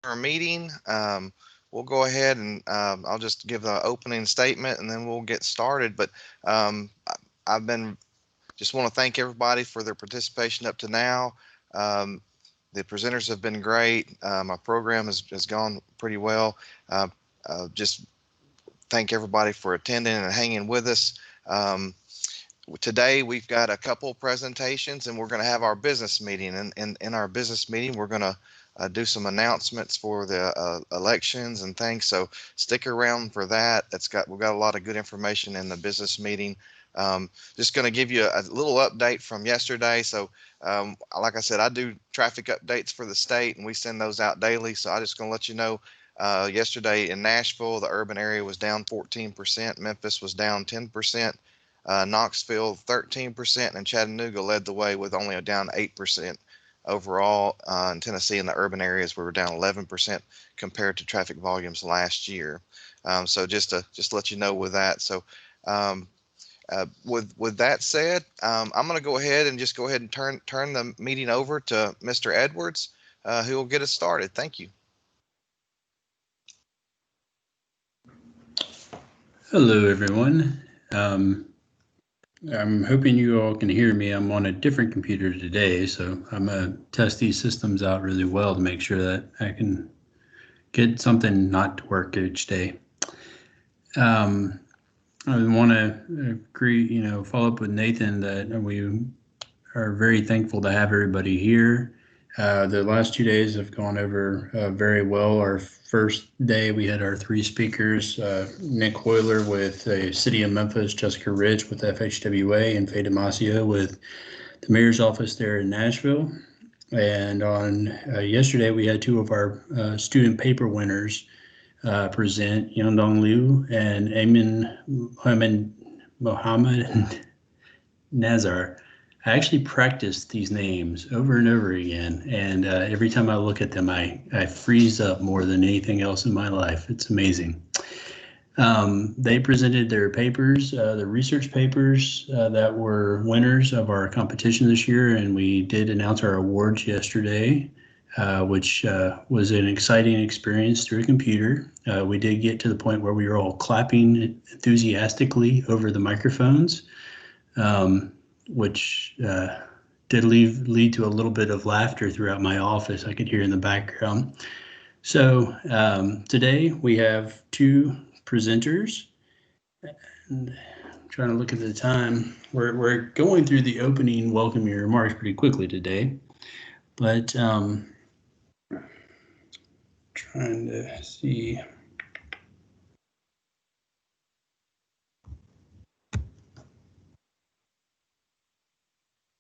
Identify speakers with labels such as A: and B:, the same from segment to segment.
A: our meeting. We'll go ahead and I'll just give the opening statement and then we'll get started. But I've been just want to thank everybody for their participation up to now. Um, the presenters have been great. My program has gone pretty well. Uh, just thank everybody for attending and hanging with us. Um, Today we've got a couple presentations and we're going to have our business meeting, and in our business meeting we're going to do some announcements for the elections and things, so stick around for that. We've got a lot of good information in the business meeting. Just going to give you a little update from yesterday. So like I said, I do traffic updates for the state and we send those out daily, so I just going to let you know yesterday in Nashville the urban area was down 14%, Memphis was down 10%, Knoxville 13%, and Chattanooga led the way with only a down 8% overall. In Tennessee, in the urban areas, we were down 11% compared to traffic volumes last year. So just to let you know with that. So um, with that said, I'm going to go ahead and turn the meeting over to Mr. Edwards, who will get us started. Thank you.
B: Hello, everyone. I'm hoping you all can hear me. I'm on a different computer today, so I'm going to test these systems out really well to make sure that I can get something not to work each day. I want to agree, follow up with Nathan that we are very thankful to have everybody here. The last 2 days have gone over very well. Our first day, we had our three speakers, Nick Hoyler with the City of Memphis, Jessica Rich with FHWA, and Faye Damasio with the Mayor's Office there in Nashville. And on yesterday, we had two of our student paper winners present, Yandong Liu and Mohammed Nazar. I actually practiced these names over and over again, and every time I look at them, I freeze up more than anything else in my life. It's amazing. They presented their papers, the research papers that were winners of our competition this year, and we did announce our awards yesterday, which was an exciting experience through a computer. We did get to the point where we were all clapping enthusiastically over the microphones. Which did lead to a little bit of laughter throughout my office. I could hear in the background. So today we have two presenters. And I'm trying to look at the time. We're going through the opening welcoming remarks pretty quickly today, but trying to see.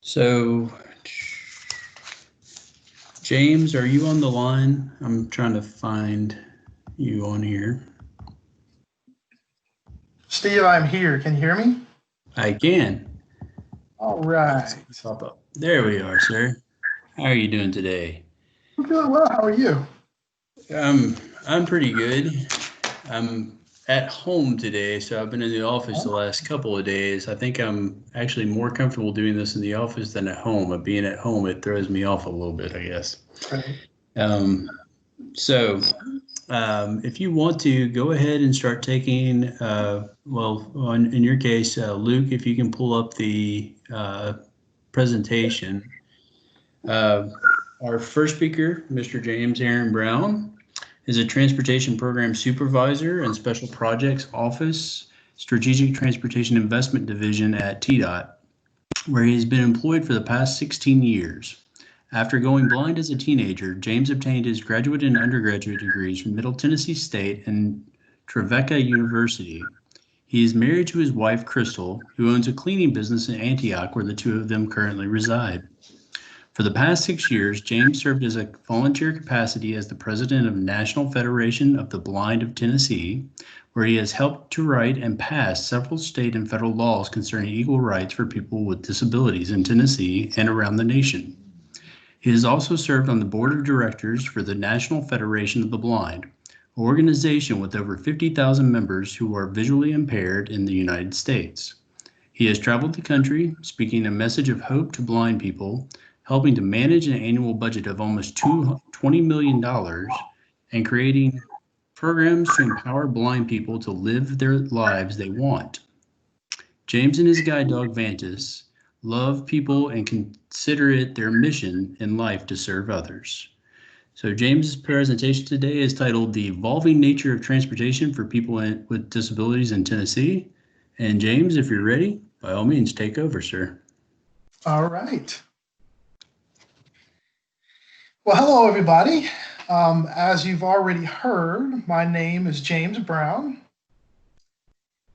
B: So, James, are you on the line? I'm trying to find you on here.
C: Steve, I'm here. Can you hear me?
B: I can.
C: All right.
B: Pop up. There we are, sir. How are you doing today?
C: I'm doing well. How are you?
B: I'm pretty good. I'm at home today, so I've been in the office the last couple of days. I think I'm actually more comfortable doing this in the office than at home. But being at home, it throws me off a little bit, I guess.
C: Right.
B: So if you want to go ahead and start taking, in your case, Luke, if you can pull up the presentation. Our first speaker, Mr. James Aaron Brown, is a Transportation Program Supervisor and Special Projects Office, Strategic Transportation Investment Division at TDOT, where he has been employed for the past 16 years. After going blind as a teenager, James obtained his graduate and undergraduate degrees from Middle Tennessee State and Trevecca University. He is married to his wife, Crystal, who owns a cleaning business in Antioch, where the two of them currently reside. For the past 6 years, James served as a volunteer capacity as the president of National Federation of the Blind of Tennessee, where he has helped to write and pass several state and federal laws concerning equal rights for people with disabilities in Tennessee and around the nation. He has also served on the board of directors for the National Federation of the Blind, an organization with over 50,000 members who are visually impaired in the United States. He has traveled the country, speaking a message of hope to blind people, helping to manage an annual budget of almost $20 million, and creating programs to empower blind people to live their lives they want. James and his guide dog Vantis love people and consider it their mission in life to serve others. So James's presentation today is titled The Evolving Nature of Transportation for People with Disabilities in Tennessee. And James, if you're ready, by all means, take over, sir.
C: All right. Well, hello, everybody. As you've already heard, my name is James Brown.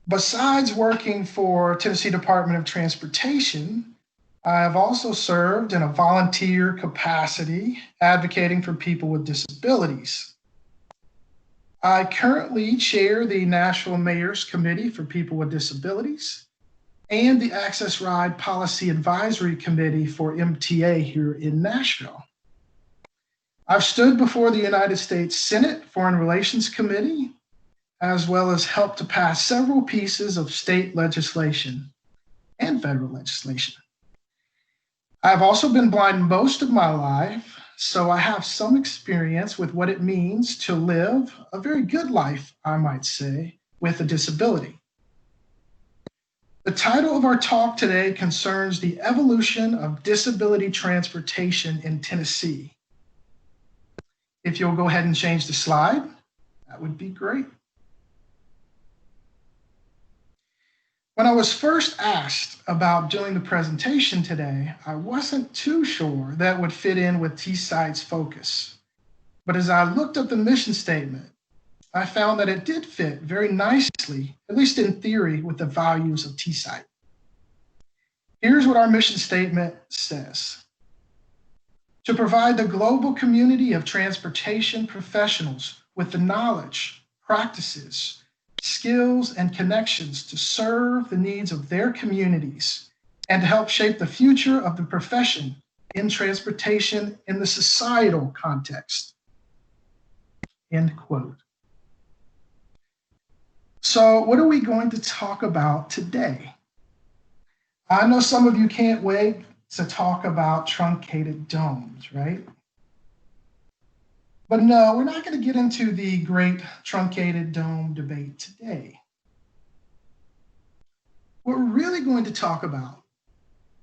C: Besides working for Tennessee Department of Transportation, I have also served in a volunteer capacity advocating for people with disabilities. I currently chair the National Mayor's Committee for People with Disabilities and the Access Ride Policy Advisory Committee for MTA here in Nashville. I've stood before the United States Senate Foreign Relations Committee, as well as helped to pass several pieces of state legislation and federal legislation. I've also been blind most of my life, so I have some experience with what it means to live a very good life, I might say, with a disability. The title of our talk today concerns the evolution of disability transportation in Tennessee. If you'll go ahead and change the slide, that would be great. When I was first asked about doing the presentation today, I wasn't too sure that would fit in with TSITE's focus. But as I looked up the mission statement, I found that it did fit very nicely, at least in theory, with the values of TSITE. Here's what our mission statement says. To provide the global community of transportation professionals with the knowledge, practices, skills, and connections to serve the needs of their communities and to help shape the future of the profession in transportation in the societal context. End quote. So what are we going to talk about today? I know some of you can't wait to talk about truncated domes, right? But no, we're not going to get into the great truncated dome debate today. What we're really going to talk about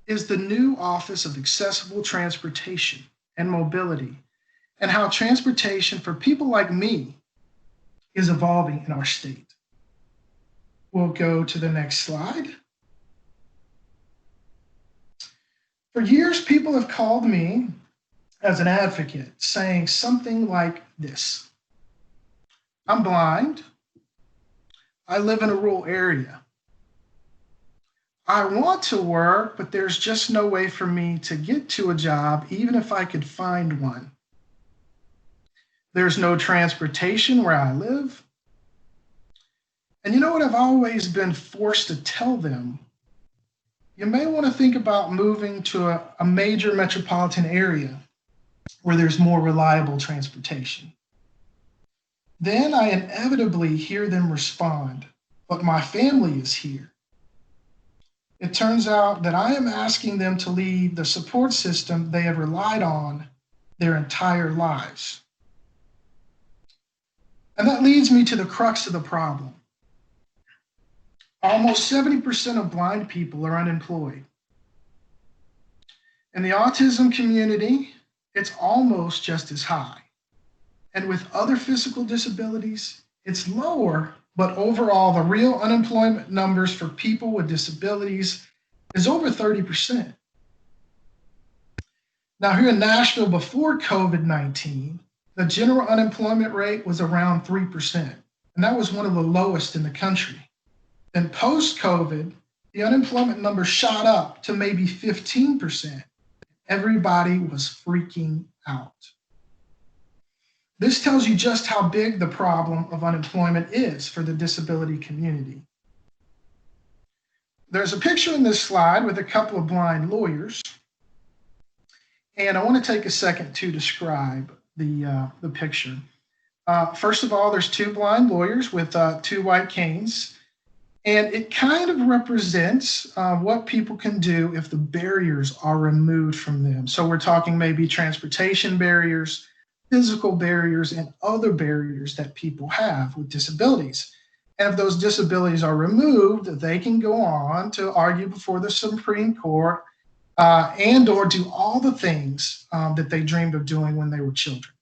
C: is the new Office of Accessible Transportation and Mobility and how transportation for people like me is evolving in our state. We'll go to the next slide. For years, people have called me as an advocate, saying something like this. I'm blind. I live in a rural area. I want to work, but there's just no way for me to get to a job, even if I could find one. There's no transportation where I live. And you know what I've always been forced to tell them? You may want to think about moving to a major metropolitan area where there's more reliable transportation. Then I inevitably hear them respond, but my family is here. It turns out that I am asking them to leave the support system they have relied on their entire lives. And that leads me to the crux of the problem. Almost 70% of blind people are unemployed. In the autism community, it's almost just as high. And with other physical disabilities, it's lower, but overall, the real unemployment numbers for people with disabilities is over 30%. Now, here in Nashville, before COVID-19, the general unemployment rate was around 3%, and that was one of the lowest in the country. Then post-COVID, the unemployment number shot up to maybe 15%. Everybody was freaking out. This tells you just how big the problem of unemployment is for the disability community. There's a picture in this slide with a couple of blind lawyers, and I want to take a second to describe the picture. First of all, there's two blind lawyers with two white canes. And it kind of represents what people can do if the barriers are removed from them. So we're talking maybe transportation barriers, physical barriers and other barriers that people have with disabilities. And if those disabilities are removed, they can go on to argue before the Supreme Court and or do all the things that they dreamed of doing when they were children.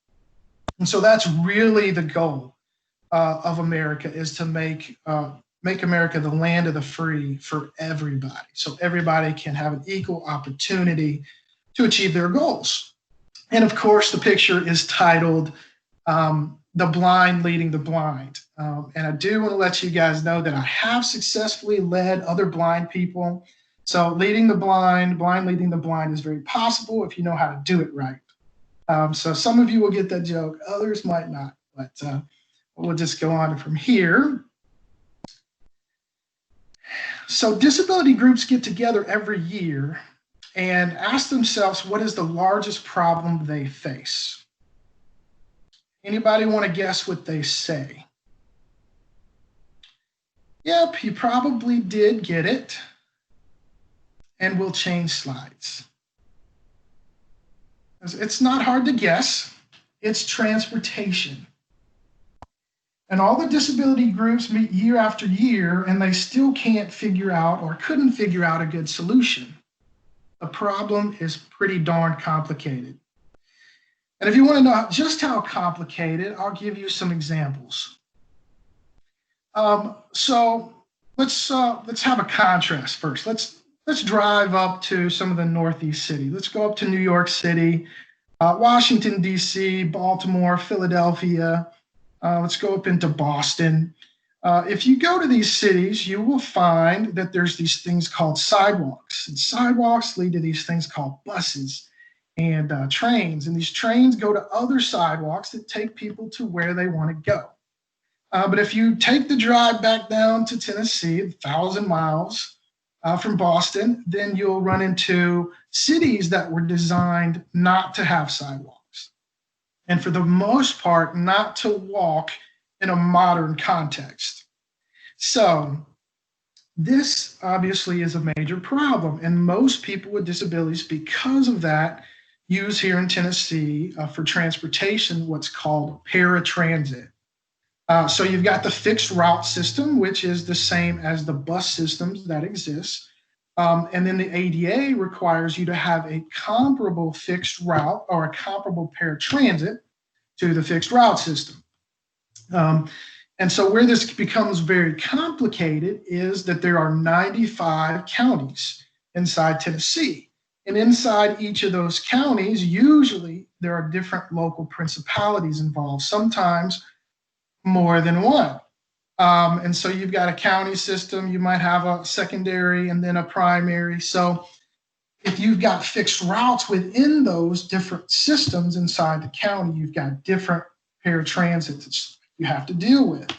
C: And so that's really the goal of America, is to make America the land of the free for everybody, so everybody can have an equal opportunity to achieve their goals. And of course, the picture is titled "The Blind Leading the Blind." And I do want to let you guys know that I have successfully led other blind people. So leading the blind leading the blind is very possible if you know how to do it right. So some of you will get that joke, others might not, but we'll just go on from here. So disability groups get together every year and ask themselves, what is the largest problem they face? Anybody want to guess what they say? Yep, you probably did get it. And we'll change slides. It's not hard to guess. It's transportation. And all the disability groups meet year after year, and they still can't figure out or couldn't figure out a good solution. The problem is pretty darn complicated. And if you want to know just how complicated, I'll give you some examples. So let's have a contrast first. Let's drive up to some of the Northeast cities. Let's go up to New York City, Washington, D.C., Baltimore, Philadelphia. Let's go up into Boston. If you go to these cities, you will find that there's these things called sidewalks. And sidewalks lead to these things called buses and trains. And these trains go to other sidewalks that take people to where they want to go. But if you take the drive back down to Tennessee, 1,000 miles from Boston, then you'll run into cities that were designed not to have sidewalks. And for the most part, not to walk in a modern context. So this obviously is a major problem. And most people with disabilities, because of that, use here in Tennessee for transportation what's called paratransit. So you've got the fixed route system, which is the same as the bus systems that exist. And then the ADA requires you to have a comparable fixed route or a comparable paratransit to the fixed route system. And so where this becomes very complicated is that there are 95 counties inside Tennessee. And inside each of those counties, usually there are different local principalities involved, sometimes more than one. And so you've got a county system, you might have a secondary and then a primary. So if you've got fixed routes within those different systems inside the county, you've got different paratransit that you have to deal with.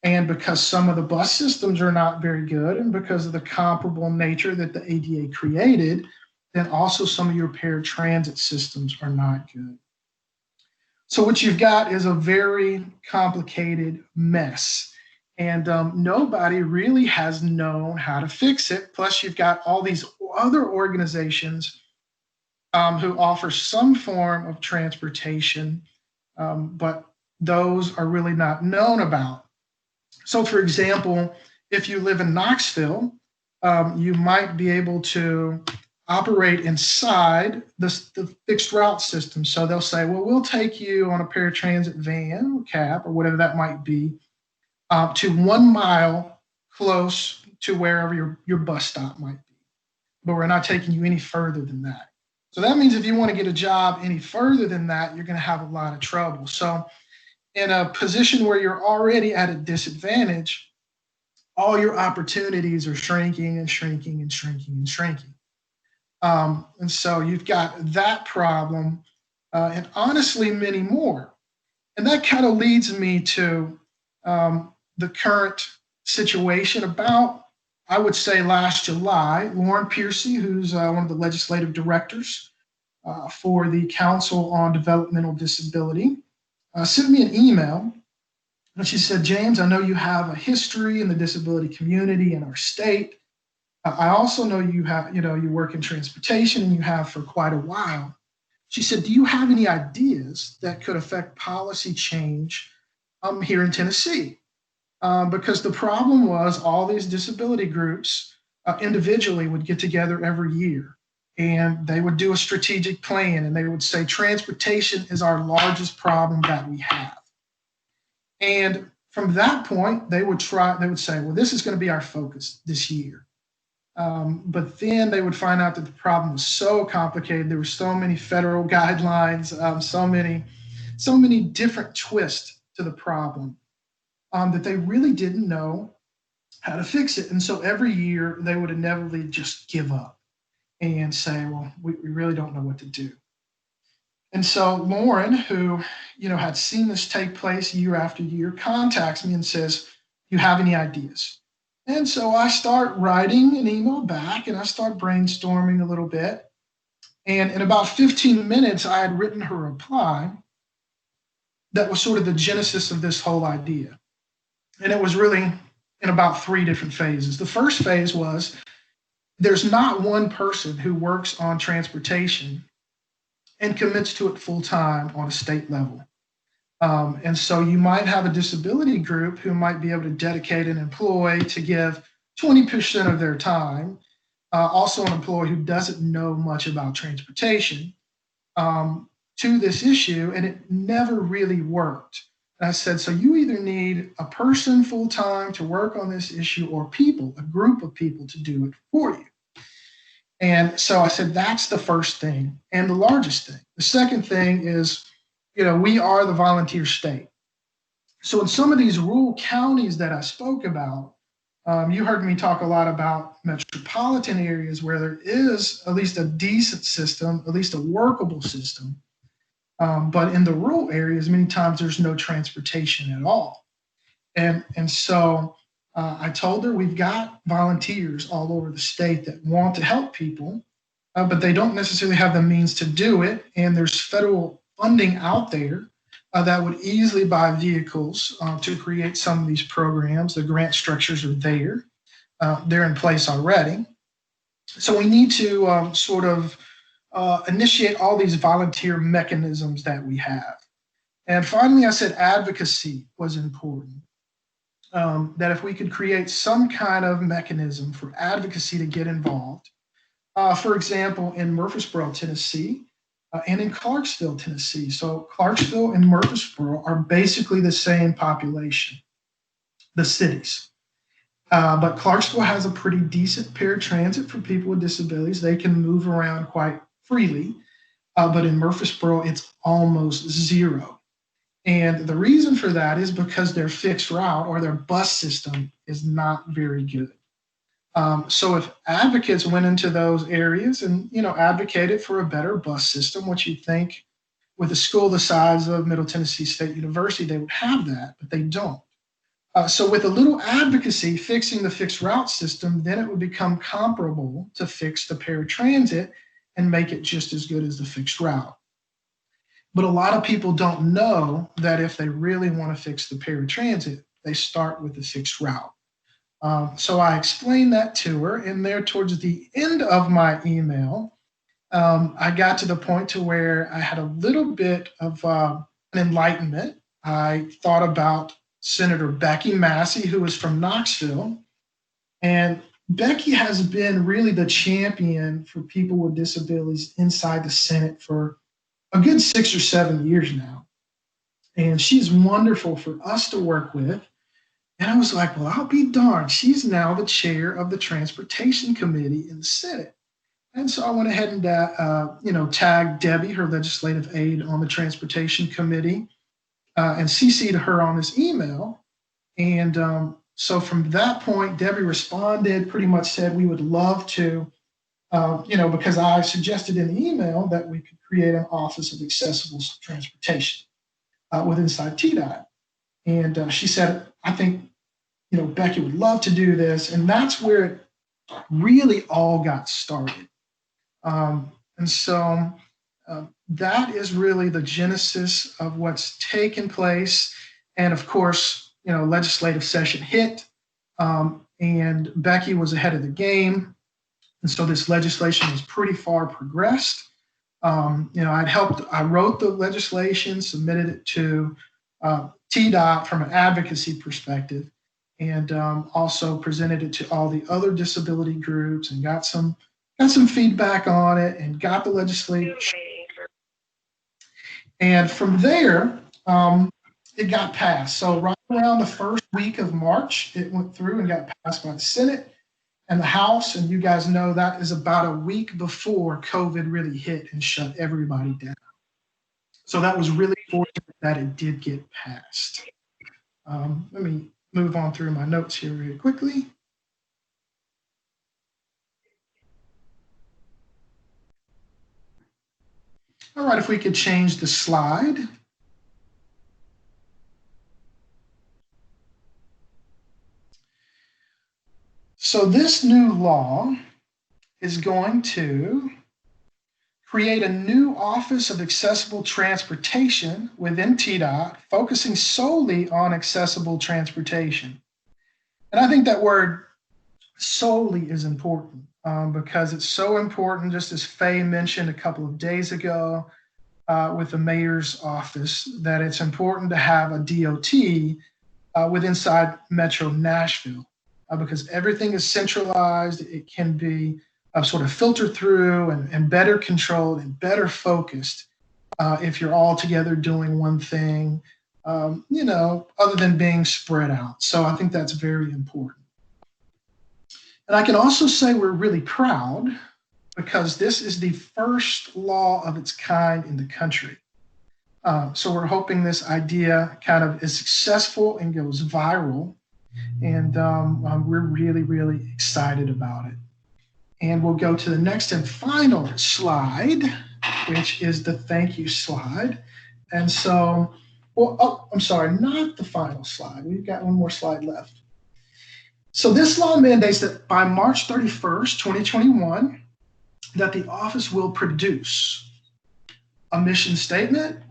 C: And because some of the bus systems are not very good, and because of the comparable nature that the ADA created, then also some of your paratransit systems are not good. So what you've got is a very complicated mess. And nobody really has known how to fix it. Plus, you've got all these other organizations who offer some form of transportation, but those are really not known about. So, for example, if you live in Knoxville, you might be able to operate inside the fixed route system. So they'll say, well, we'll take you on a paratransit van or cab or whatever that might be to 1 mile close to wherever your bus stop might be. But we're not taking you any further than that. So that means if you want to get a job any further than that, you're going to have a lot of trouble. So in a position where you're already at a disadvantage, all your opportunities are shrinking and shrinking and shrinking and shrinking. And so you've got that problem and honestly many more. And that kind of leads me to the current situation. About, I would say, last July, Lauren Piercy, who's one of the legislative directors for the Council on Developmental Disability, sent me an email. And she said, James, I know you have a history in the disability community in our state. I also know you have, you work in transportation and you have for quite a while. she said, do you have any ideas that could affect policy change here in Tennessee? Because the problem was all these disability groups individually would get together every year and they would do a strategic plan and they would say transportation is our largest problem that we have. And from that point, they would say, well, this is going to be our focus this year. But then they would find out that the problem was so complicated. There were so many federal guidelines, so many different twists to the problem that they really didn't know how to fix it. And so every year they would inevitably just give up and say, well, we really don't know what to do. And so Lauren, who had seen this take place year after year, contacts me and says, do you have any ideas? And so I start writing an email back and I start brainstorming a little bit. And in about 15 minutes, I had written her reply that was sort of the genesis of this whole idea. And it was really in about 3 different phases. The first phase was there's not one person who works on transportation and commits to it full time on a state level. And so you might have a disability group who might be able to dedicate an employee to give 20% of their time, also an employee who doesn't know much about transportation, to this issue, and it never really worked. And I said, so you either need a person full time to work on this issue or people, a group of people to do it for you. And so I said, that's the first thing and the largest thing. The second thing is, we are the volunteer state. So in some of these rural counties that I spoke about, you heard me talk a lot about metropolitan areas where there is at least a decent system, at least a workable system. But in the rural areas, many times there's no transportation at all. And so I told her we've got volunteers all over the state that want to help people, but they don't necessarily have the means to do it. And there's federal funding out there that would easily buy vehicles to create some of these programs. The grant structures are there. They're in place already. So we need to sort of initiate all these volunteer mechanisms that we have. And finally, I said advocacy was important. That if we could create some kind of mechanism for advocacy to get involved, for example, in Murfreesboro, Tennessee, and in Clarksville, Tennessee. So Clarksville and Murfreesboro are basically the same population, the cities. But Clarksville has a pretty decent paratransit for people with disabilities. They can move around quite freely. But in Murfreesboro, it's almost zero. And the reason for that is because their fixed route or their bus system is not very good. So if advocates went into those areas and, advocated for a better bus system, which you'd think with a school the size of Middle Tennessee State University, they would have that, but they don't. So with a little advocacy fixing the fixed route system, then it would become comparable to fix the paratransit and make it just as good as the fixed route. But a lot of people don't know that if they really want to fix the paratransit, they start with the fixed route. So I explained that to her, and there towards the end of my email, I got to the point to where I had a little bit of an enlightenment. I thought about Senator Becky Massey, who is from Knoxville, and Becky has been really the champion for people with disabilities inside the Senate for a good 6 or 7 years now. And she's wonderful for us to work with. And I was like, well, I'll be darned. She's now the chair of the Transportation Committee in the Senate. And so I went ahead and, tagged Debbie, her legislative aide on the Transportation Committee, and CC'd her on this email. And so from that point, Debbie responded, pretty much said we would love to, because I suggested in the email that we could create an Office of Accessible Transportation within TSITE. And she said, I think, Becky would love to do this. And that's where it really all got started. And so that is really the genesis of what's taken place. And of course, legislative session hit, and Becky was ahead of the game. And so this legislation was pretty far progressed. I wrote the legislation, submitted it to TDOT from an advocacy perspective, and also presented it to all the other disability groups and got some feedback on it and got the legislation. And from there, it got passed. So right around the first week of March, it went through and got passed by the Senate and the House. And you guys know that is about a week before COVID really hit and shut everybody down. So that was really fortunate that it did get passed. Let me move on through my notes here really quickly. All right, if we could change the slide. So this new law is going to create a new Office of Accessible Transportation within TDOT, focusing solely on accessible transportation. And I think that word solely is important because it's so important, just as Faye mentioned a couple of days ago with the mayor's office, that it's important to have a DOT with inside Metro Nashville because everything is centralized. It can be sort of filtered through and better controlled and better focused if you're all together doing one thing, other than being spread out. So I think that's very important. And I can also say we're really proud because this is the first law of its kind in the country. So we're hoping this idea kind of is successful and goes viral. And we're really, really excited about it. And we'll go to the next and final slide, which is the thank you slide. And so, I'm sorry, not the final slide. We've got one more slide left. So this law mandates that by March 31st, 2021, that the office will produce a mission statement,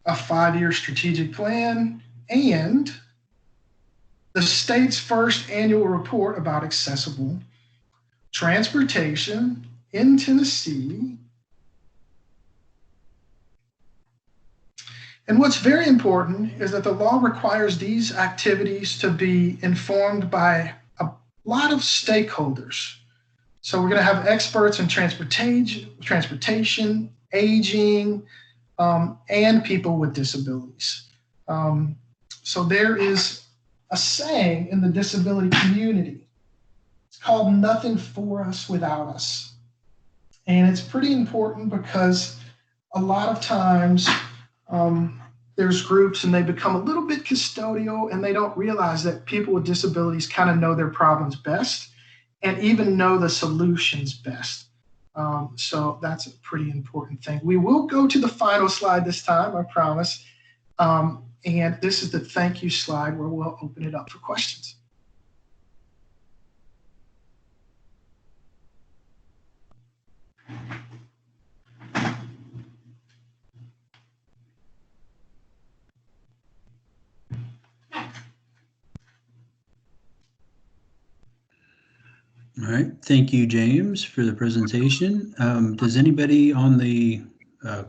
C: a 5-year strategic plan, and the state's first annual report about accessible transportation in Tennessee. And what's very important is that the law requires these activities to be informed by a lot of stakeholders. So we're going to have experts in transportation, aging, and people with disabilities. So there is a saying in the disability community. It's called "Nothing for us without us." And it's pretty important because a lot of times there's groups and they become a little bit custodial and they don't realize that people with disabilities kind of know their problems best and even know the solutions best. So that's a pretty important thing. We will go to the final slide this time, I promise. And this is the thank you slide where we'll open it up for questions.
B: All right, thank you, James, for the presentation. Does anybody on the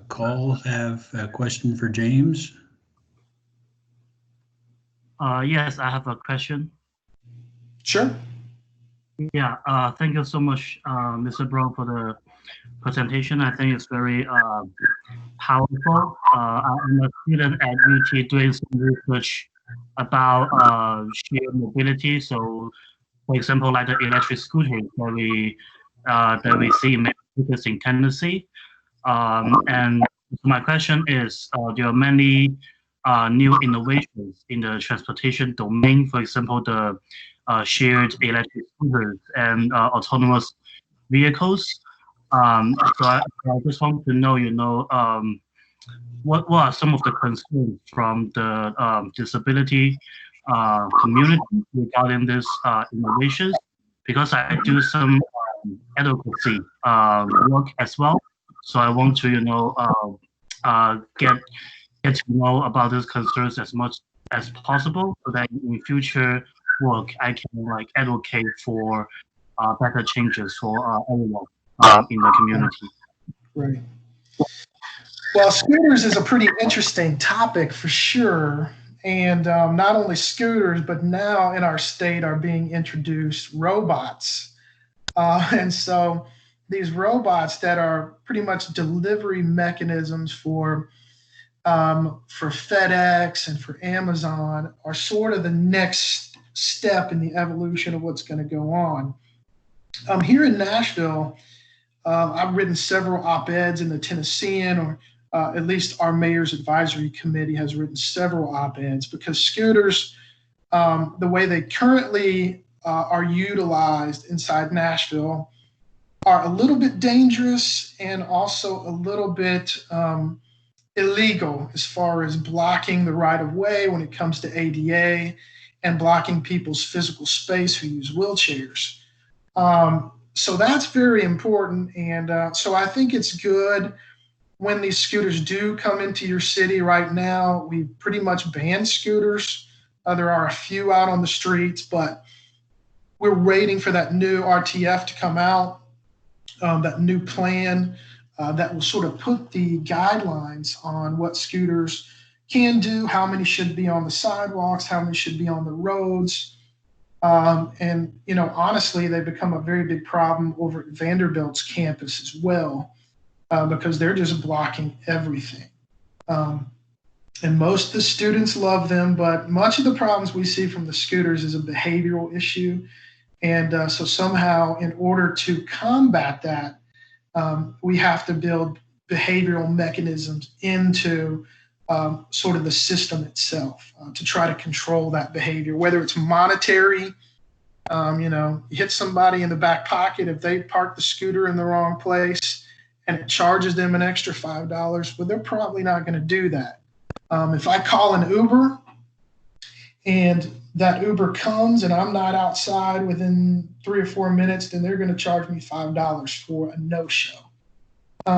B: call have a question for James?
D: Yes, I have a question.
C: Sure.
D: Yeah, thank you so much, Mr. Brown, for the presentation. I think it's very powerful. I'm a student at UT doing some research about shared mobility. So, for example, like the electric scooters that we see in many cities in Tennessee. And my question is, there are many new innovations in the transportation domain. For example, the shared electric scooters and autonomous vehicles. So I just want to know, what are some of the concerns from the disability community regarding this innovations? Because I do some advocacy work as well. So I want to, get to know about these concerns as much as possible, so that in future work I can advocate for better changes for everyone in the community.
C: Right. Well, scooters is a pretty interesting topic for sure. And not only scooters, but now in our state are being introduced robots. And so these robots that are pretty much delivery mechanisms for FedEx and for Amazon are sort of the next step in the evolution of what's going to go on. Here in Nashville, I've written several op-eds in the Tennessean, or at least our mayor's advisory committee has written several op-eds, because scooters, the way they currently are utilized inside Nashville, are a little bit dangerous and also a little bit illegal as far as blocking the right of way when it comes to ADA and blocking people's physical space who use wheelchairs. So that's very important. And so I think it's good when these scooters do come into your city. Right now, we pretty much banned scooters. There are a few out on the streets, but we're waiting for that new RTF to come out, that new plan that will sort of put the guidelines on what scooters can do, how many should be on the sidewalks, how many should be on the roads. And, you know, honestly, they've become a very big problem over at Vanderbilt's campus as well, because they're just blocking everything. And most of the students love them, but much of the problems we see from the scooters is a behavioral issue. And so somehow, in order to combat that, we have to build behavioral mechanisms into sort of the system itself to try to control that behavior, whether it's monetary. You know, you hit somebody in the back pocket if they park the scooter in the wrong place and it charges them an extra $5, well, they're probably not going to do that. If I call an Uber and that Uber comes and I'm not outside within 3 or 4 minutes, then they're going to charge me $5 for a no-show.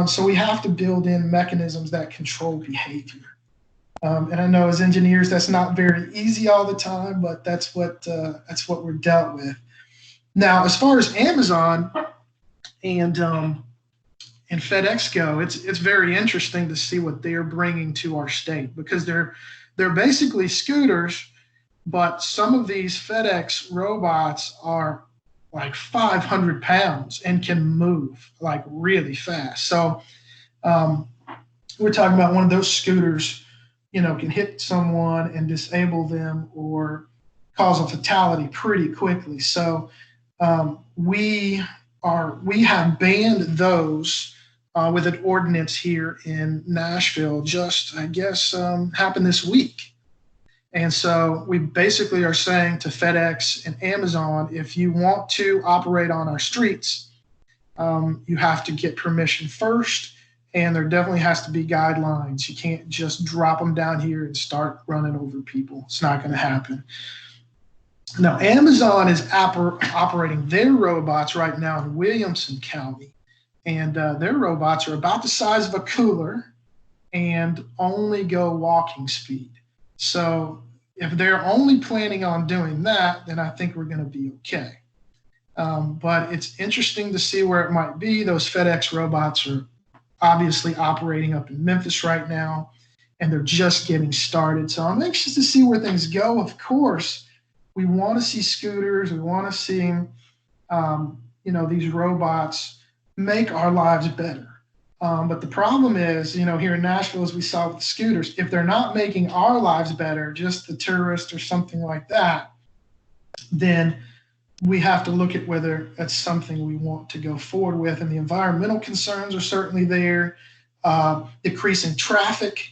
C: So we have to build in mechanisms that control behavior. And I know as engineers, that's not very easy all the time, but that's what we're dealt with. Now, as far as Amazon and FedEx go, it's very interesting to see what they're bringing to our state, because they're basically scooters, but some of these FedEx robots are like 500 pounds and can move like really fast. So we're talking about one of those scooters, you know, can hit someone and disable them or cause a fatality pretty quickly. So we have banned those with an ordinance here in Nashville, just, I guess, happened this week. And so we basically are saying to FedEx and Amazon, if you want to operate on our streets, you have to get permission first. And there definitely has to be guidelines. You can't just drop them down here and start running over people. It's not going to happen. Now, Amazon is operating their robots right now in Williamson County. And their robots are about the size of a cooler and only go walking speed. So if they're only planning on doing that, then I think we're going to be okay. But it's interesting to see where it might be. Those FedEx robots are obviously operating up in Memphis right now, and they're just getting started. So I'm anxious to see where things go. Of course, we want to see scooters. We want to see, these robots make our lives better. But the problem is, here in Nashville, as we saw with the scooters, if they're not making our lives better, just the tourist or something like that, then we have to look at whether that's something we want to go forward with. And the environmental concerns are certainly there. Decreasing traffic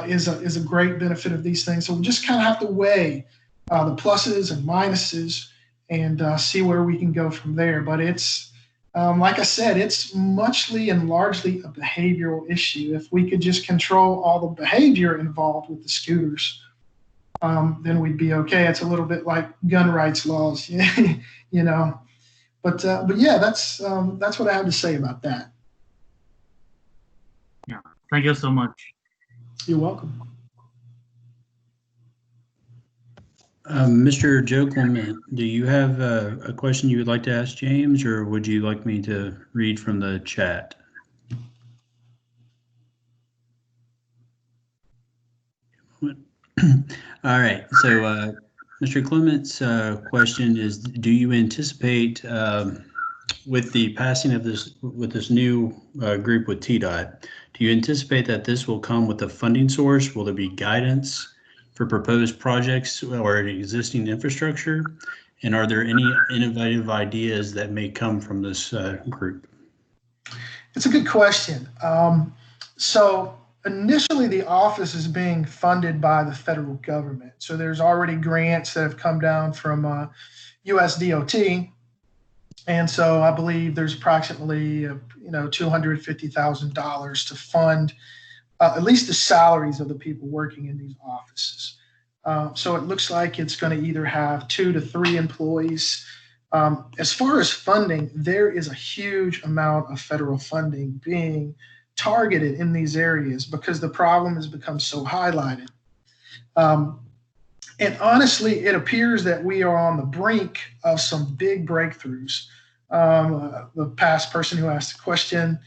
C: is a great benefit of these things. So we just kind of have to weigh the pluses and minuses and see where we can go from there. But it's, like I said, it's muchly and largely a behavioral issue. If we could just control all the behavior involved with the scooters, then we'd be okay. It's a little bit like gun rights laws, But yeah, that's what I have to say about that.
D: Yeah, thank you so much.
C: You're welcome.
B: Mr. Joe Clement, do you have a question you would like to ask James, or would you like me to read from the chat? All right. So, Mr. Clement's question is: do you anticipate, with the passing of this new group with TDOT, do you anticipate that this will come with a funding source? Will there be guidance for proposed projects or existing infrastructure? And are there any innovative ideas that may come from this group?
C: It's a good question. So initially, the office is being funded by the federal government. So there's already grants that have come down from USDOT, and so I believe there's approximately $250,000 to fund at least the salaries of the people working in these offices. So it looks like it's going to either have 2 to 3 employees. As far as funding, there is a huge amount of federal funding being targeted in these areas because the problem has become so highlighted. And honestly, it appears that we are on the brink of some big breakthroughs. The past person who asked the question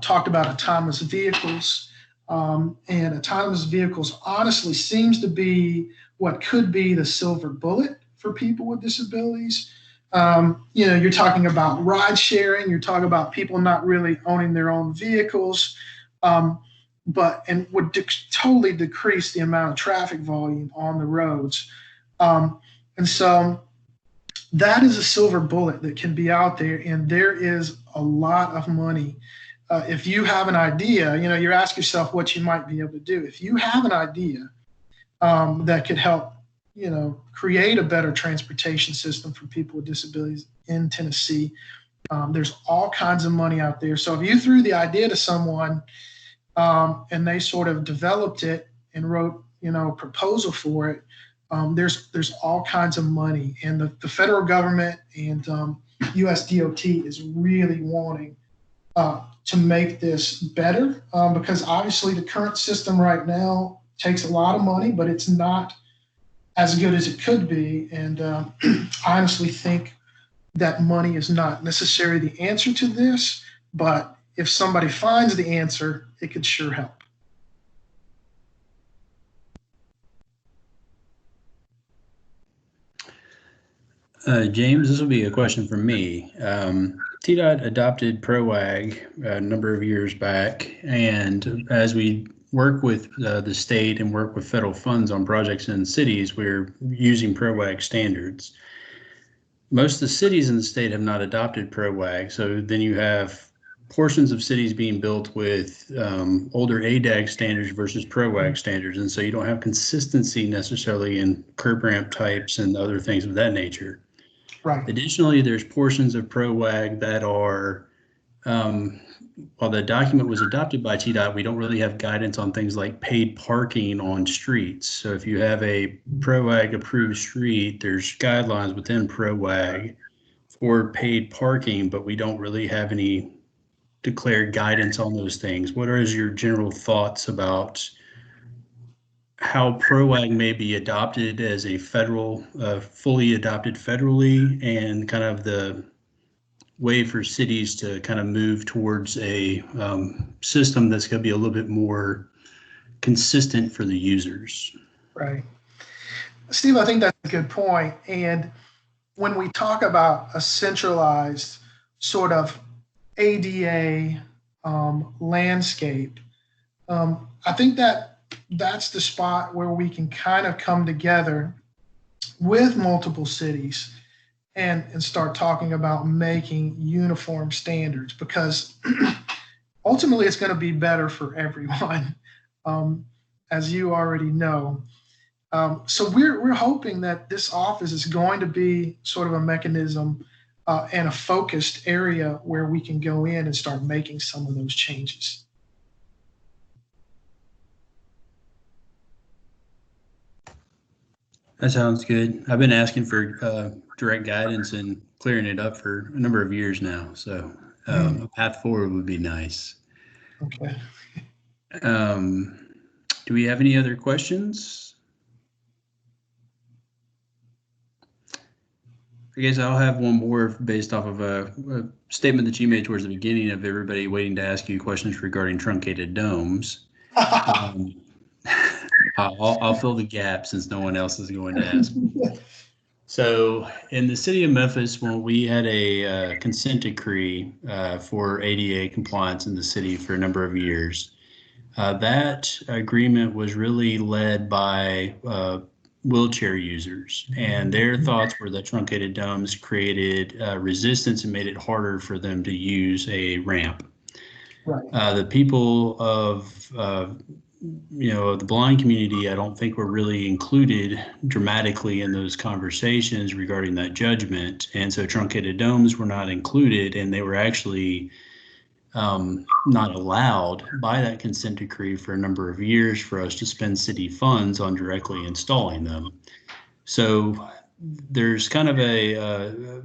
C: talked about autonomous vehicles. And autonomous vehicles honestly seems to be what could be the silver bullet for people with disabilities. You're talking about ride sharing, you're talking about people not really owning their own vehicles, and would totally decrease the amount of traffic volume on the roads. And so that is a silver bullet that can be out there, and there is a lot of money. If you have an idea, you ask yourself what you might be able to do. If you have an idea that could help, create a better transportation system for people with disabilities in Tennessee, there's all kinds of money out there. So if you threw the idea to someone and they sort of developed it and wrote, a proposal for it, there's all kinds of money. And the federal government and USDOT is really wanting to make this better because obviously the current system right now takes a lot of money, but it's not as good as it could be. And I honestly think that money is not necessarily the answer to this, but if somebody finds the answer, it could sure help.
B: James, this will be a question for me. TDOT adopted ProWag a number of years back, and as we work with the state and work with federal funds on projects in cities, we're using ProWag standards. Most of the cities in the state have not adopted ProWag, so then you have portions of cities being built with older ADAG standards versus ProWag standards, and so you don't have consistency necessarily in curb ramp types and other things of that nature.
C: Right.
B: Additionally, there's portions of ProWag that are, while the document was adopted by TDOT, we don't really have guidance on things like paid parking on streets. So if you have a ProWag approved street, there's guidelines within ProWag for paid parking, but we don't really have any declared guidance on those things. What are your general thoughts about how ProWag may be adopted as a federal, fully adopted federally, and kind of the way for cities to kind of move towards a system that's going to be a little bit more consistent for the users?
C: Right. Steve, I think that's a good point. And when we talk about a centralized sort of ADA landscape, I think that's the spot where we can kind of come together with multiple cities and start talking about making uniform standards, because ultimately it's going to be better for everyone, as you already know. So we're hoping that this office is going to be sort of a mechanism and a focused area where we can go in and start making some of those changes.
B: That sounds good. I've been asking for direct guidance and clearing it up for a number of years now. So a path forward would be nice.
C: Okay.
B: Do we have any other questions? I guess I'll have one more based off of a statement that you made towards the beginning of everybody waiting to ask you questions regarding truncated domes. I'll fill the gap since no one else is going to ask. So in the city of Memphis, when we had a consent decree for ADA compliance in the city for a number of years, that agreement was really led by wheelchair users, and their thoughts were that truncated domes created resistance and made it harder for them to use a ramp.
C: Right.
B: The people of the blind community, I don't think were really included dramatically in those conversations regarding that judgment, and so truncated domes were not included, and they were actually not allowed by that consent decree for a number of years for us to spend city funds on directly installing them. So there's kind of a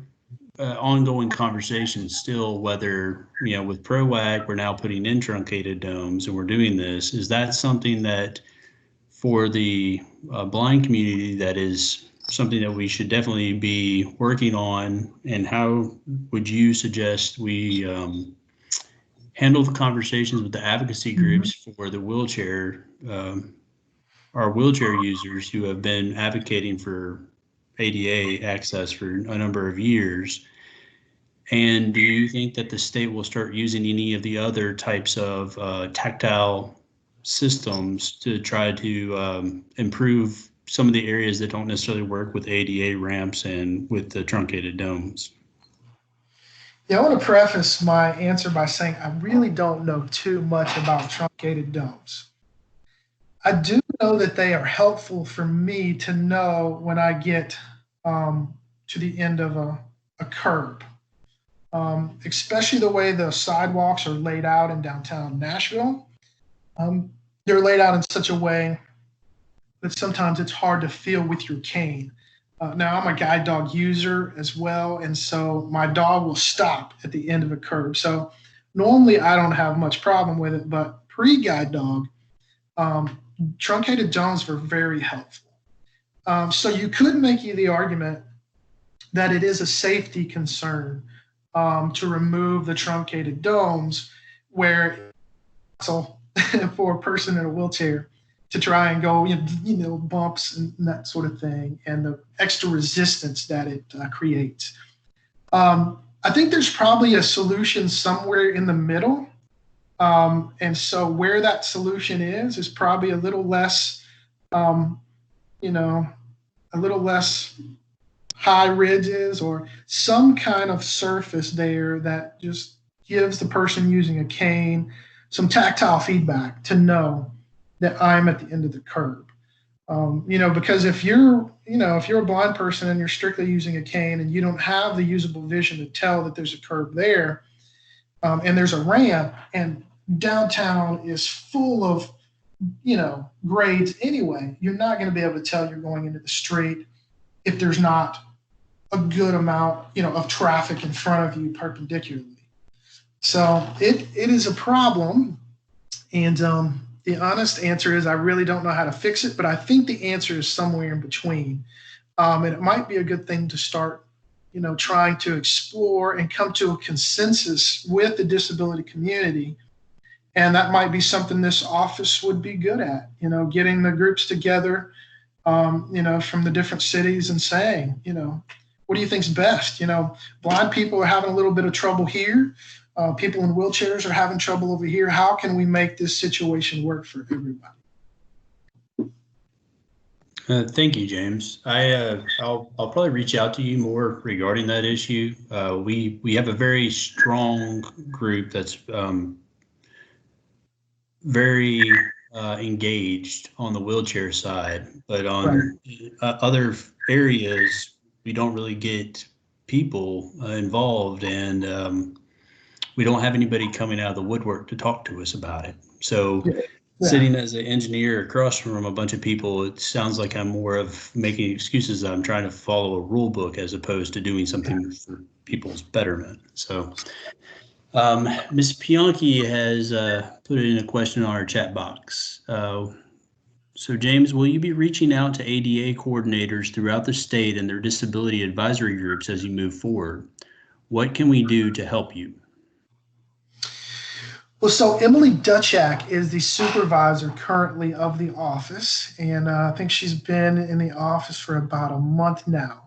B: ongoing conversation still whether, with PROAC, we're now putting in truncated domes and we're doing this. Is that something that for the blind community that is something that we should definitely be working on? And how would you suggest we handle the conversations with the advocacy groups for the wheelchair, our wheelchair users who have been advocating for ADA access for a number of years? And do you think that the state will start using any of the other types of tactile systems to try to improve some of the areas that don't necessarily work with ADA ramps and with the truncated domes?
C: Yeah, I want to preface my answer by saying I really don't know too much about truncated domes. I do know that they are helpful for me to know when I get to the end of a curb, especially the way the sidewalks are laid out in downtown Nashville. They're laid out in such a way that sometimes it's hard to feel with your cane. Now, I'm a guide dog user as well, and so my dog will stop at the end of a curb. So normally I don't have much problem with it, but pre-guide dog, truncated domes were very helpful. So you could make the argument that it is a safety concern to remove the truncated domes, where so for a person in a wheelchair to try and go, bumps and that sort of thing, and the extra resistance that it creates. I think there's probably a solution somewhere in the middle. And so where that solution is probably a little less, a little less high ridges or some kind of surface there that just gives the person using a cane some tactile feedback to know that I'm at the end of the curb. Because if you're a blind person and you're strictly using a cane and you don't have the usable vision to tell that there's a curb there, and there's a ramp, and downtown is full of, grades anyway, you're not going to be able to tell you're going into the street if there's not a good amount, of traffic in front of you perpendicularly. So it is a problem, and the honest answer is I really don't know how to fix it, but I think the answer is somewhere in between. And it might be a good thing to start, trying to explore and come to a consensus with the disability community. And that might be something this office would be good at, getting the groups together, from the different cities and saying, what do you think's best? Blind people are having a little bit of trouble here. People in wheelchairs are having trouble over here. How can we make this situation work for everybody?
B: Thank you, James. I'll probably reach out to you more regarding that issue. We have a very strong group that's very engaged on the wheelchair side, but on other areas we don't really get people involved, and we don't have anybody coming out of the woodwork to talk to us about it. So sitting as an engineer across from a bunch of people, it sounds like I'm more of making excuses. I'm trying to follow a rule book as opposed to doing something for people's betterment. So Ms. Pianki has put in a question on our chat box. So James, will you be reaching out to ADA coordinators throughout the state and their disability advisory groups as you move forward? What can we do to help you?
C: Well, so Emily Duchak is the supervisor currently of the office, and I think she's been in the office for about a month now.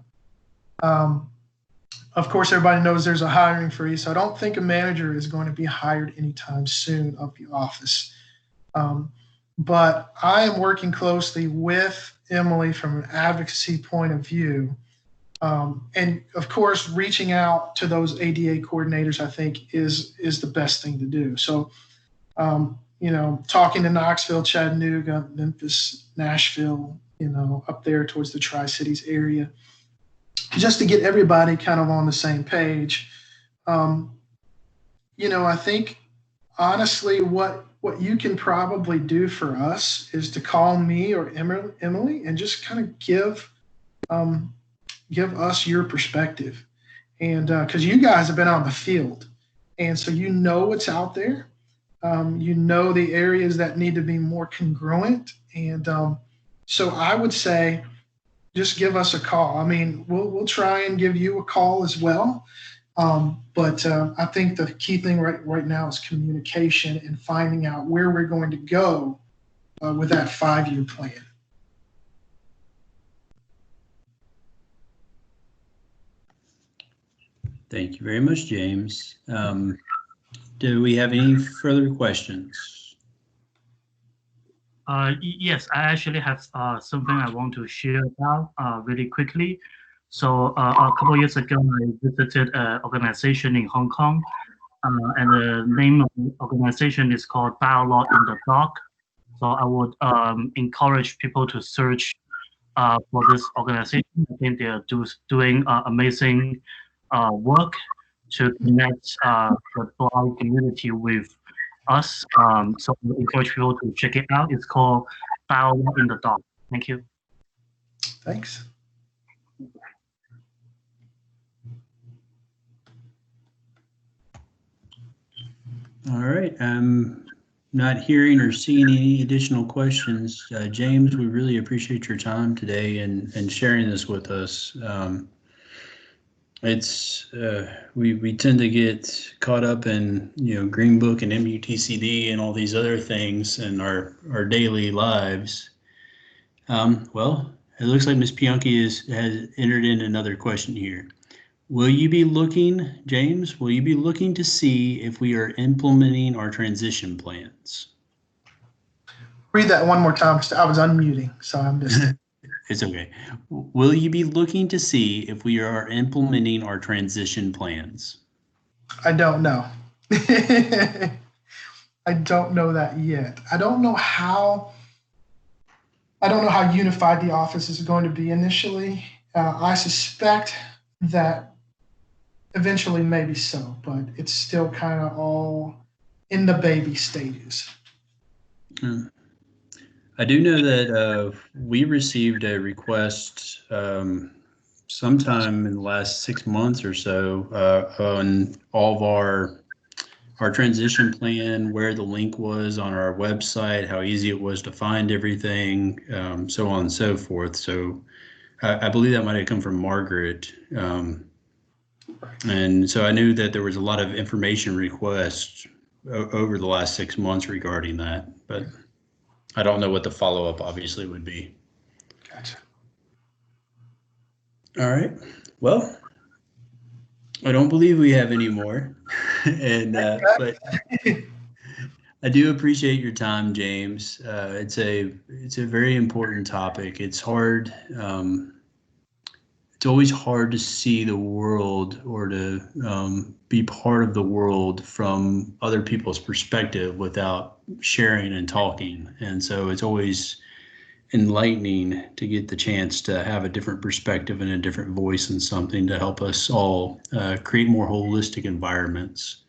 C: Of course, everybody knows there's a hiring freeze, so I don't think a manager is going to be hired anytime soon of the office. But I am working closely with Emily from an advocacy point of view. And of course, reaching out to those ADA coordinators, I think, is the best thing to do. So, talking to Knoxville, Chattanooga, Memphis, Nashville, up there towards the Tri-Cities area, just to get everybody kind of on the same page. I think honestly, what you can probably do for us is to call me or Emily and just kind of give us your perspective. And because you guys have been on the field, and so you know what's out there. The areas that need to be more congruent. And so I would say just give us a call. I mean, we'll try and give you a call as well. But I think the key thing right now is communication and finding out where we're going to go with that 5-year plan.
B: Thank you very much, James. Do we have any further questions?
D: Yes, I actually have something I want to share about really quickly. So a couple of years ago, I visited an organization in Hong Kong, and the name of the organization is called Dialogue in the Dark. So I would encourage people to search for this organization. I think they are doing amazing work to connect the blind community with us. So I encourage people to check it out. It's called Dialogue in the Dark. Thank you.
C: Thanks.
B: All right. I'm not hearing or seeing any additional questions. James, we really appreciate your time today and sharing this with us. We tend to get caught up in Green Book and MUTCD and all these other things in our daily lives. Well, it looks like Ms. Pianki has entered in another question here. Will you be looking, James, will you be looking to see if we are implementing our transition plans?
C: Read that one more time. I was unmuting, so I missed it.
B: It's okay. Will you be looking to see if we are implementing our transition plans?
C: I don't know. I don't know that yet. I don't know how unified the office is going to be initially. I suspect that eventually maybe so, but it's still kind of all in the baby stages.
B: I do know that we received a request sometime in the last 6 months or so on all of our transition plan, where the link was on our website, how easy it was to find everything, so on and so forth. So I believe that might have come from Margaret. And so I knew that there was a lot of information requests over the last 6 months regarding that, but I don't know what the follow-up obviously would be.
C: Gotcha.
B: All right. Well, I don't believe we have any more. And but I do appreciate your time, James. It's a very important topic. It's hard. It's always hard to see the world or to be part of the world from other people's perspective without sharing and talking. And so it's always enlightening to get the chance to have a different perspective and a different voice in something to help us all create more holistic environments.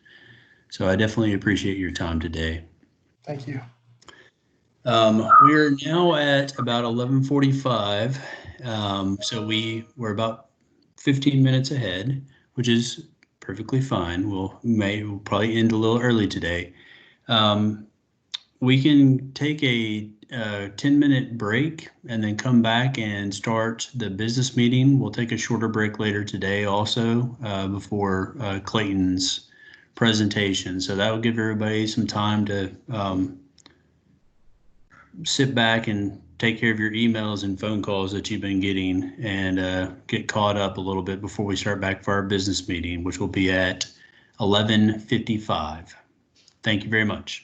B: So I definitely appreciate your time today.
C: Thank you.
B: We're now at about 11:45. So we're about 15 minutes ahead, which is perfectly fine. We'll probably end a little early today. We can take a 10-minute break and then come back and start the business meeting. We'll take a shorter break later today also before Clayton's presentation. So that will give everybody some time to sit back and take care of your emails and phone calls that you've been getting and get caught up a little bit before we start back for our business meeting, which will be at 11:55. Thank you very much.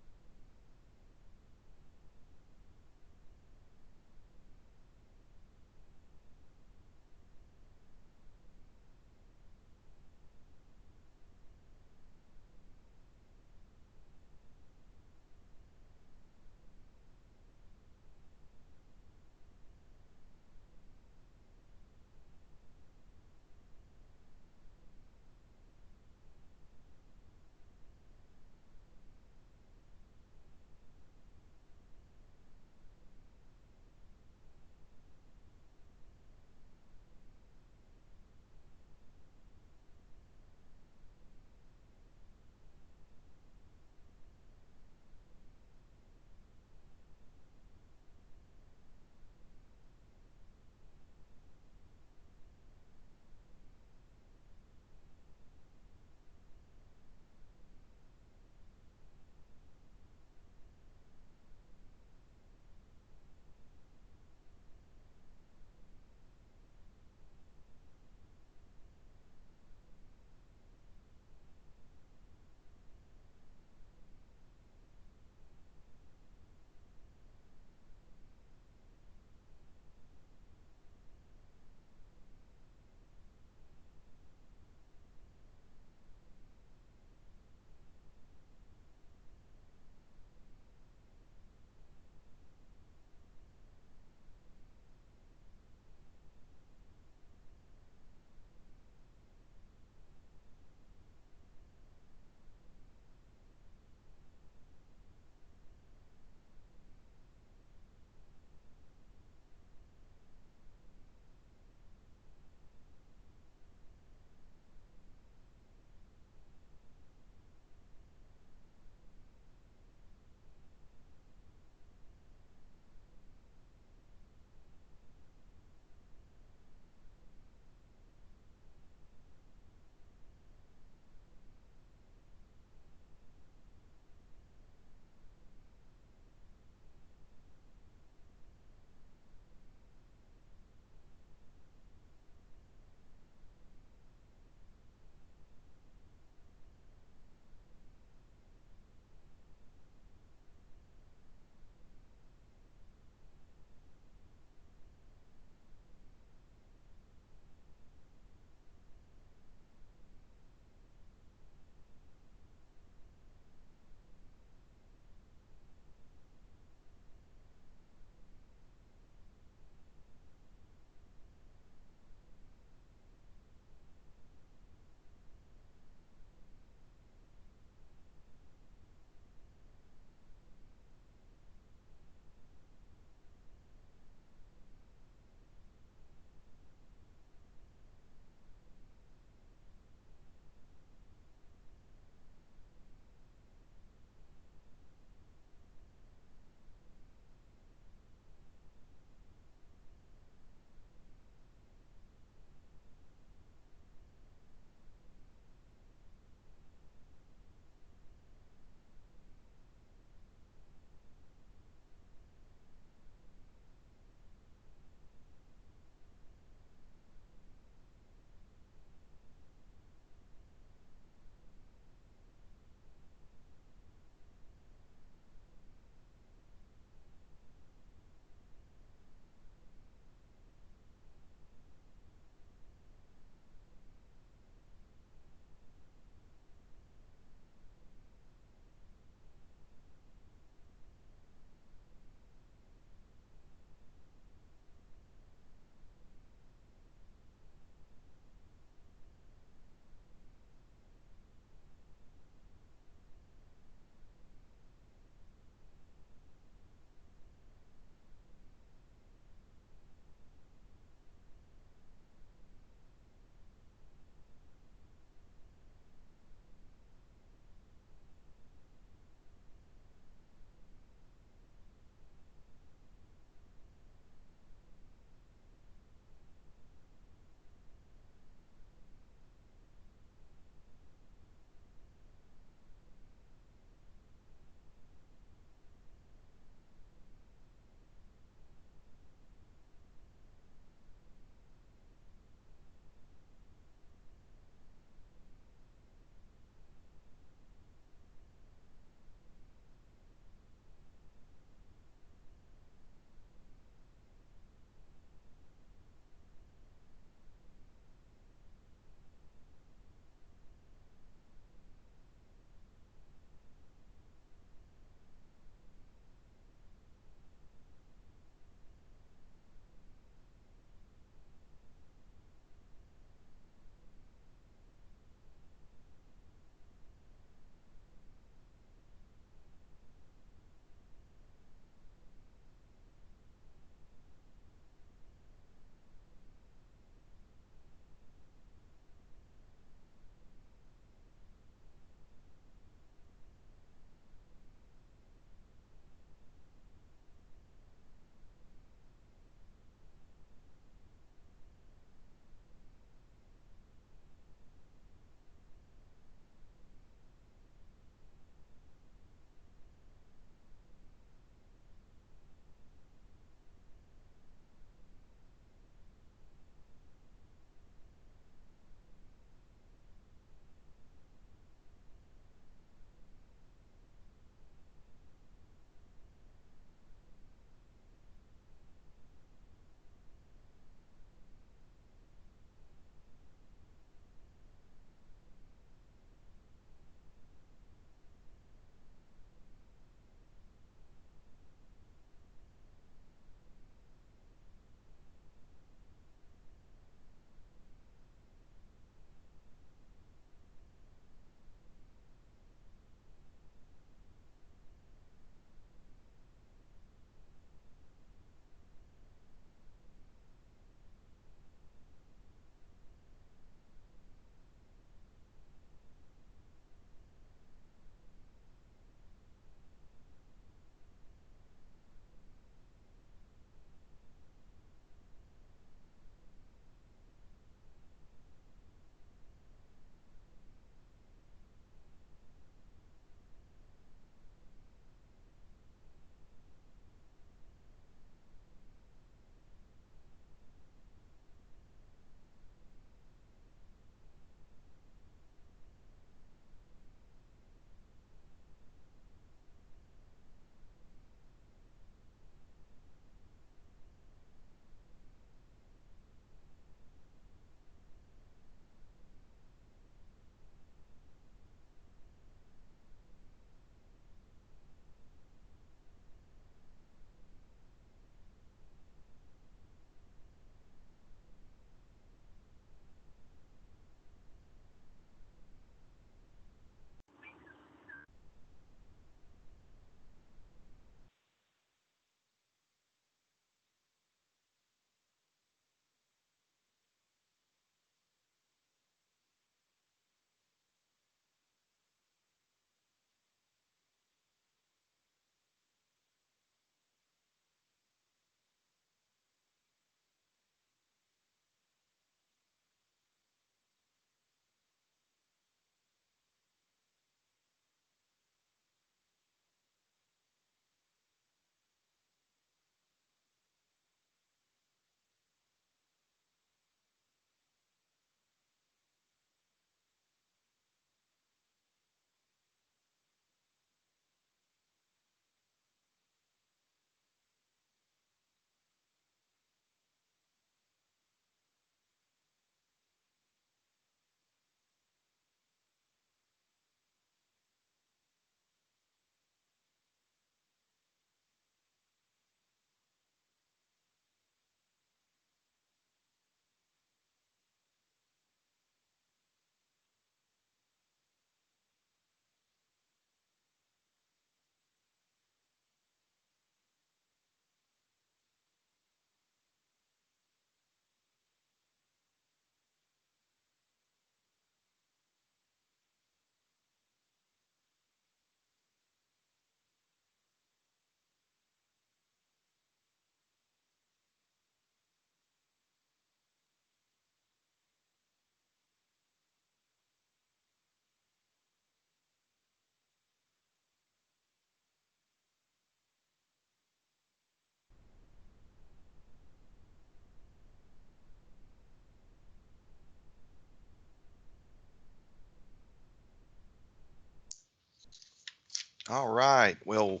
A: All right. Well,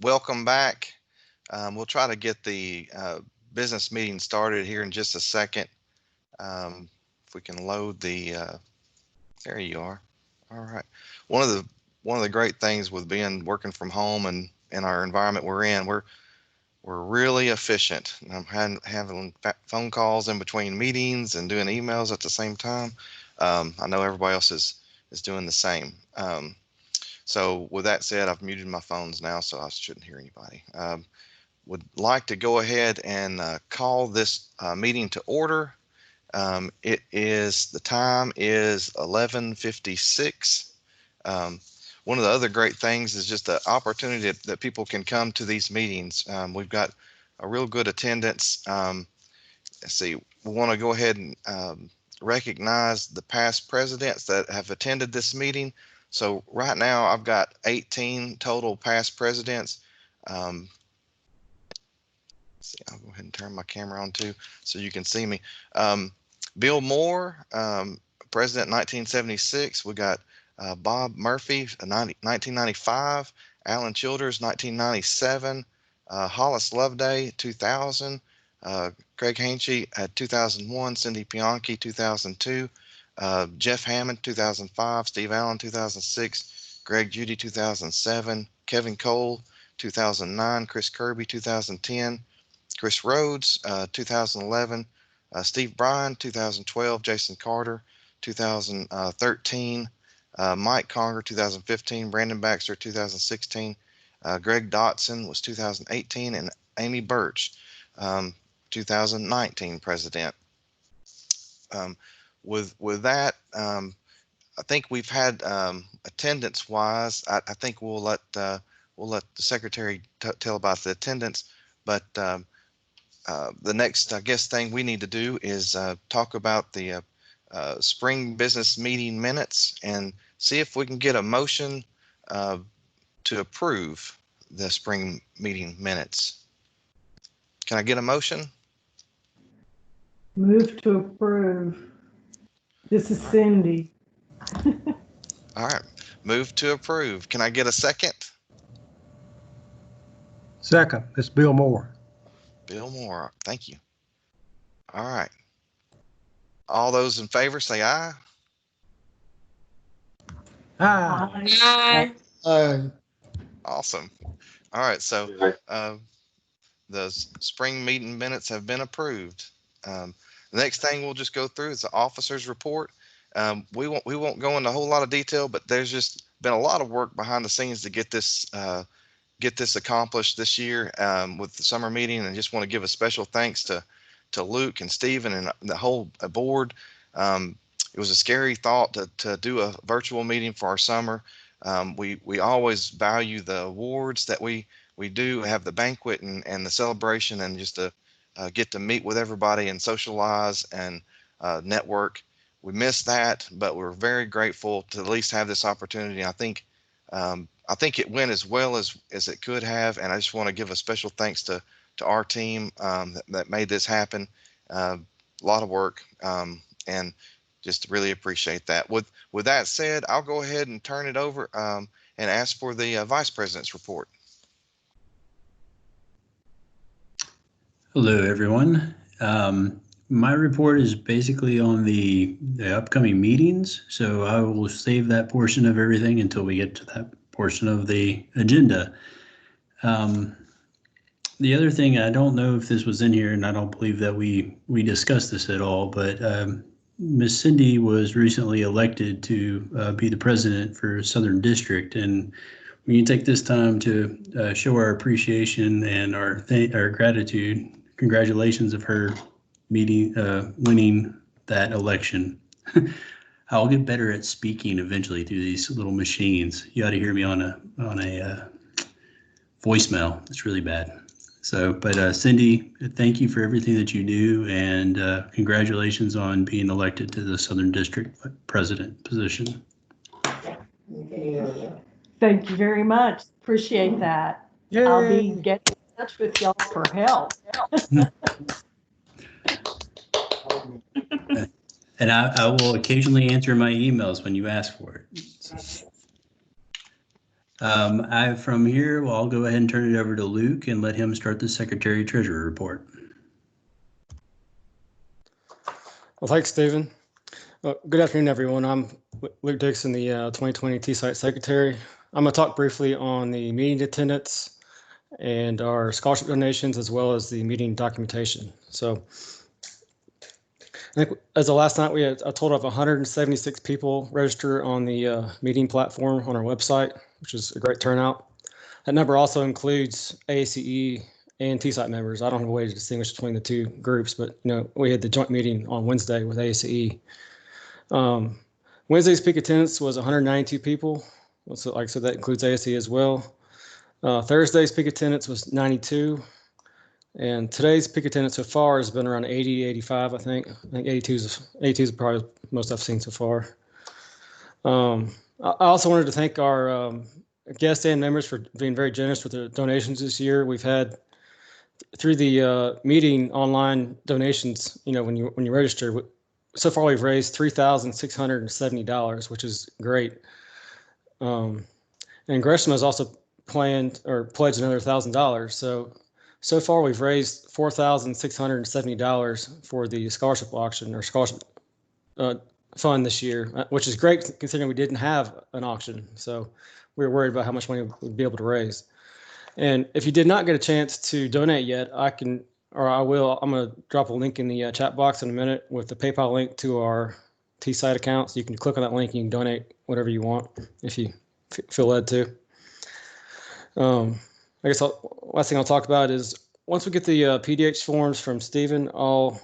A: welcome back. We'll try to get the business meeting started here in just a second. If we can load the, there you are. All right. One of the great things with working from home and in our environment we're in, we're really efficient. I'm having phone calls in between meetings and doing emails at the same time. I know everybody else is doing the same. So with that said, I've muted my phones now, so I shouldn't hear anybody. Would like to go ahead and call this meeting to order. The time is 11:56. One of the other great things is just the opportunity that people can come to these meetings. We've got a real good attendance. Let's see, we want to go ahead and recognize the past presidents that have attended this meeting. So right now I've got 18 total past presidents. See, I'll go ahead and turn my camera on too so you can see me. Bill Moore, president 1976. We got Bob Murphy, 1995. Alan Childers, 1997. Hollis Loveday, 2000. Craig Hainsey at 2001. Cindy Bianchi, 2002. Jeff Hammond, 2005. Steve Allen, 2006. Greg Judy, 2007. Kevin Cole, 2009. Chris Kirby, 2010. Chris Rhodes, 2011. Steve Bryan, 2012. Jason Carter, 2013. Mike Conger, 2015. Brandon Baxter, 2016. Greg Dotson was 2018. And Amy Birch, 2019 president. With that, I think we've had attendance wise. I think we'll let the secretary tell about the attendance, but the next, I guess, thing we need to do is talk about the spring business meeting minutes and see if we can get a motion to approve the spring meeting minutes. Can I get a motion?
E: Move to approve. This is Cindy.
A: All right, move to approve. Can I get a second?
F: Second, it's Bill Moore.
A: Bill Moore, thank you. All right. All those in favor say aye.
F: Aye.
E: Aye.
A: Awesome. All right, so the spring meeting minutes have been approved. The next thing we'll just go through is the officers report. We won't go into a whole lot of detail, but there's just been a lot of work behind the scenes to get this accomplished this year with the summer meeting, and just want to give a special thanks to Luke and Stephen and the whole board. It was a scary thought to do a virtual meeting for our summer. We always value the awards that we do have, the banquet and the celebration, and just to get to meet with everybody and socialize and network. We missed that, but we're very grateful to at least have this opportunity. I think it went as well as it could have, and I just want to give a special thanks to our team that made this happen. A lot of work, and just really appreciate that. With that said, I'll go ahead and turn it over and ask for the Vice President's report.
B: Hello, everyone. My report is basically on the upcoming meetings, so I will save that portion of everything until we get to that portion of the agenda. The other thing, I don't know if this was in here, and I don't believe that we discussed this at all, but Ms. Cindy was recently elected to be the president for Southern District, and we can take this time to show our appreciation and our gratitude. Congratulations of her winning that election. I'll get better at speaking eventually through these little machines. You ought to hear me on a voicemail. It's really bad. So, but Cindy, thank you for everything that you do, and congratulations on being elected to the Southern District President position.
E: Thank you very much. Appreciate that.
F: Yay.
E: I'll be getting in touch with y'all for help.
B: And I will occasionally answer my emails when you ask for it. From here, well, I'll go ahead and turn it over to Luke and let him start the Secretary Treasurer report.
G: Well, thanks, Stephen. Good afternoon, everyone. I'm Luke Dixon, the 2020 TSITE Secretary. I'm going to talk briefly on the meeting attendance and our scholarship donations, as well as the meeting documentation. So I think as of last night, we had a total of 176 people register on the meeting platform on our website, which is a great turnout. That number also includes AACE and TSITE members. I don't have a way to distinguish between the two groups, but we had the joint meeting on Wednesday with AACE. Wednesday's peak attendance was 192 people. So like I said, that includes AACE as well. Thursday's peak attendance was 92. And today's peak attendance so far has been around 80, 85, I think. I think 82 is probably most I've seen so far. I also wanted to thank our guests and members for being very generous with their donations this year. We've had, through the meeting online donations, when you register, so far we've raised $3,670, which is great. And Gresham has also pledged another $1,000. So far, we've raised $4,670 for the scholarship auction or scholarship fund this year, which is great considering we didn't have an auction. So we were worried about how much money we'd be able to raise. And if you did not get a chance to donate yet, I will. I'm going to drop a link in the chat box in a minute with the PayPal link to our TSITE account. So you can click on that link and you can donate whatever you want if you feel led to. I guess last thing I'll talk about is once we get the PDH forms from Stephen, I'll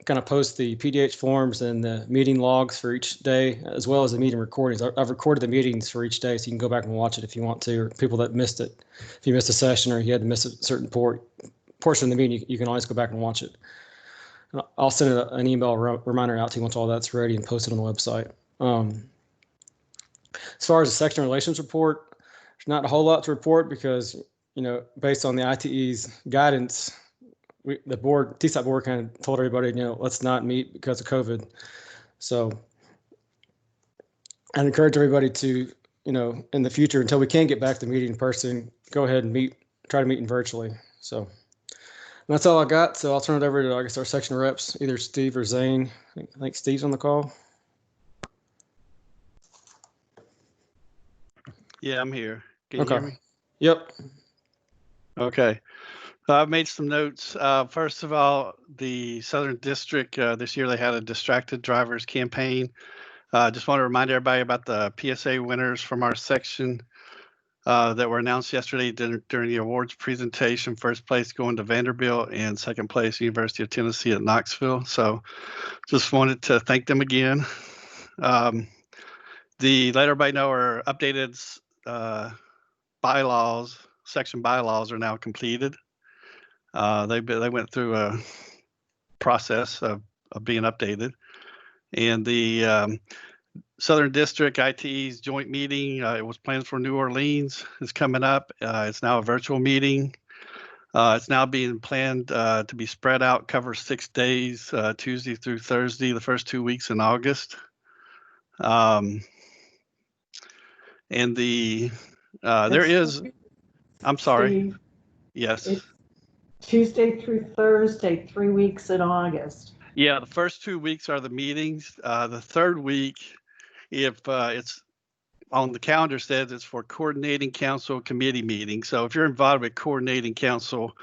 G: kind of post the PDH forms and the meeting logs for each day, as well as the meeting recordings. I've recorded the meetings for each day, so you can go back and watch it if you want to, or people that missed it. If you missed a session or you had to miss a certain portion of the meeting, you can always go back and watch it. I'll send an email reminder out to you once all that's ready and post it on the website. As far as the section relations report, there's not a whole lot to report because, based on the ITE's guidance, the TSITE board kind of told everybody, let's not meet because of COVID. So I'd encourage everybody to, in the future, until we can get back to meeting in person, go ahead and try to meet virtually. So that's all I got. So I'll turn it over to, I guess, our section reps, either Steve or Zane. I think Steve's on the call.
H: Yeah, I'm here. Can you
G: Okay.
H: hear me?
G: Yep.
H: Okay. I've made some notes. First of all, the Southern District, this year they had a Distracted Drivers campaign. Just want to remind everybody about the PSA winners from our section that were announced yesterday during the awards presentation. First place going to Vanderbilt and second place University of Tennessee at Knoxville. So just wanted to thank them again. Let everybody know our updated section bylaws are now completed. They went through a process of being updated, and the Southern District ITE's joint meeting, it was planned for New Orleans, is coming up. It's now a virtual meeting. It's now being planned to be spread out, cover 6 days, Tuesday through Thursday, the first 2 weeks in August. And there is, I'm sorry.
E: Steve,
H: Yes.
E: it's Tuesday through Thursday, 3 weeks in August.
H: Yeah, the first 2 weeks are the meetings. The third week, if it's on the calendar, says it's for coordinating council committee meetings. So if you're involved with coordinating council,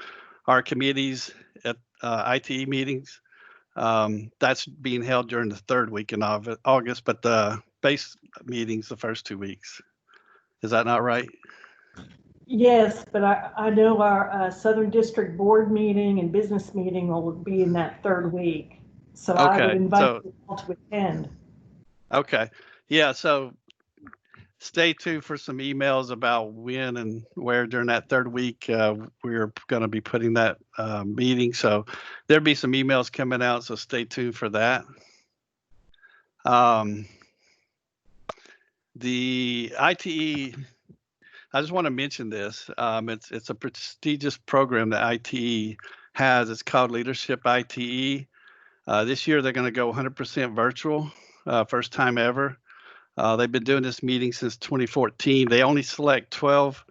H: our committees at ITE meetings, that's being held during the third week in August, but the base meetings the first 2 weeks. Is that not right?
E: Yes, but I know our Southern District board meeting and business meeting will be in that third week. So I would invite you all to attend.
H: Okay. Yeah, so stay tuned for some emails about when and where during that third week we're going to be putting that meeting. So there'll be some emails coming out, so stay tuned for that. The ITE, I just want to mention this. It's a prestigious program that ITE has. It's called Leadership ITE. This year they're going to go 100% virtual, first time ever. They've been doing this meeting since 2014. They only select 12,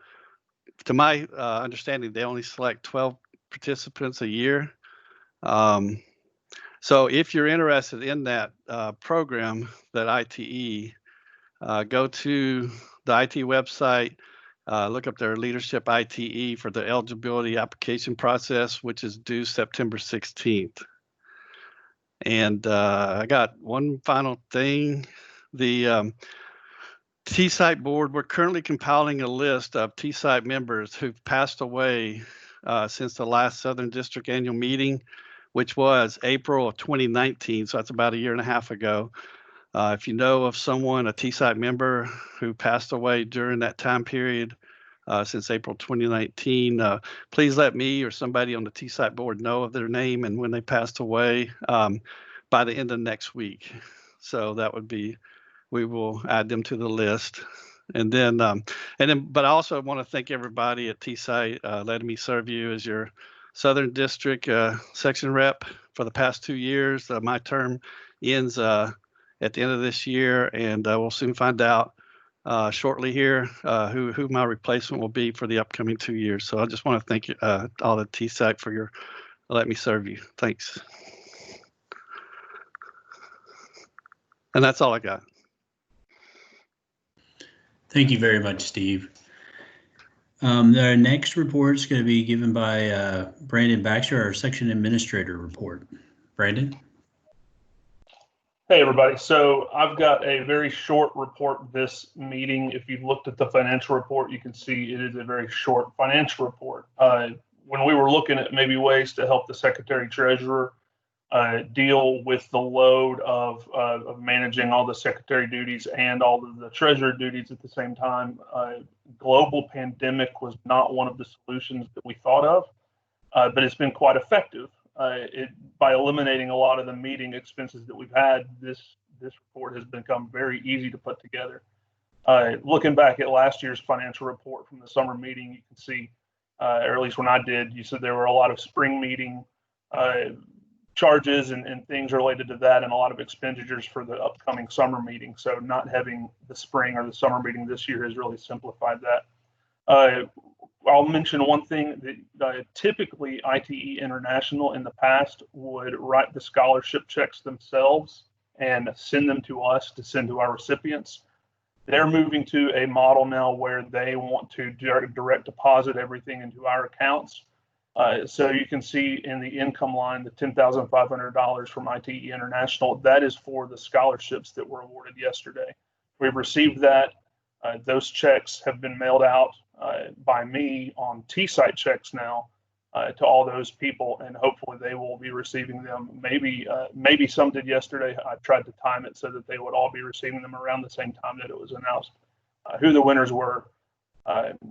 H: to my understanding, they only select 12 participants a year. So if you're interested in that program, that ITE, go to the ITE website, look up their Leadership ITE for the eligibility application process, which is due September 16th. And I got one final thing. The TSITE board, we're currently compiling a list of TSITE members who've passed away since the last Southern District annual meeting, which was April of 2019. So that's about a year and a half ago. If you know of someone, a TSITE member who passed away during that time period since April 2019, please let me or somebody on the TSITE board know of their name and when they passed away by the end of next week. So that would be, we will add them to the list. And then, but I also want to thank everybody at TSITE letting me serve you as your Southern District section rep for the past 2 years. My term ends at the end of this year, and we'll soon find out shortly here who my replacement will be for the upcoming 2 years. So I just want to thank you, all the TSITE for your let me serve you. Thanks. And that's all I got.
B: Thank you very much, Steve. The next report is going to be given by Brandon Baxter, our section administrator report. Brandon?
I: Hey, everybody. So I've got a very short report this meeting. If you've looked at the financial report, you can see it is a very short financial report. When we were looking at maybe ways to help the Secretary Treasurer deal with the load of managing all the Secretary duties and all of the Treasurer duties at the same time, global pandemic was not one of the solutions that we thought of, but it's been quite effective. By eliminating a lot of the meeting expenses that we've had, this report has become very easy to put together. Looking back at last year's financial report from the summer meeting, you can see, or at least when I did, you said there were a lot of spring meeting charges and things related to that, and a lot of expenditures for the upcoming summer meeting. So not having the spring or the summer meeting this year has really simplified that. I'll mention one thing that typically ITE International in the past would write the scholarship checks themselves and send them to us to send to our recipients. They're moving to a model now where they want to direct deposit everything into our accounts. So you can see in the income line, the $10,500 from ITE International, that is for the scholarships that were awarded yesterday. We've received that. Those checks have been mailed out by me on TSITE checks now to all those people, and hopefully they will be receiving them. Maybe some did yesterday. I tried to time it so that they would all be receiving them around the same time that it was announced who the winners were,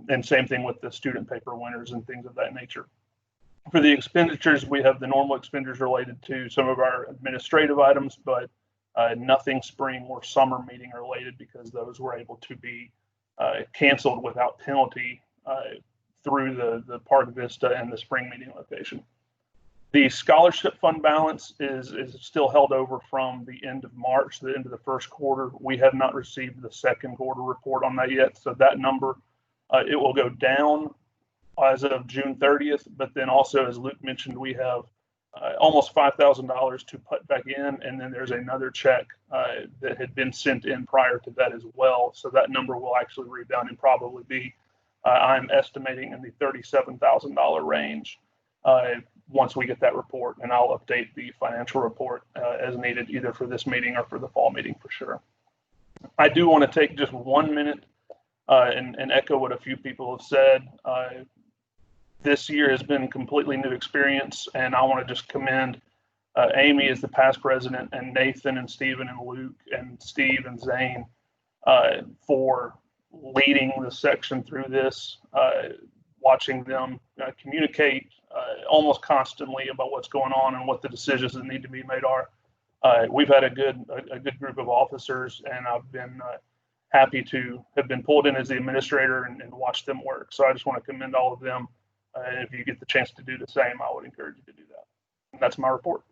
I: and same thing with the student paper winners and things of that nature. For the expenditures, we have the normal expenditures related to some of our administrative items, but nothing spring or summer meeting related, because those were able to be canceled without penalty through the Park Vista and the spring meeting location. The scholarship fund balance is still held over from the end of March, the end of the first quarter. We have not received the second quarter report on that yet. So that number, it will go down as of June 30th. But then also, as Luke mentioned, we have almost $5,000 to put back in. And then there's another check that had been sent in prior to that as well. So that number will actually rebound and probably be, I'm estimating, in the $37,000 range once we get that report. And I'll update the financial report as needed, either for this meeting or for the fall meeting for sure. I do want to take just 1 minute and echo what a few people have said. This year has been a completely new experience, and I want to just commend Amy as the past president, and Nathan and Stephen and Luke and Steve and Zane for leading the section through this, watching them communicate almost constantly about what's going on and what the decisions that need to be made are. We've had a good group of officers, and I've been happy to have been pulled in as the administrator and watch them work. So I just want to commend all of them. And if you get the chance to do the same, I would encourage you to do that. And that's my report.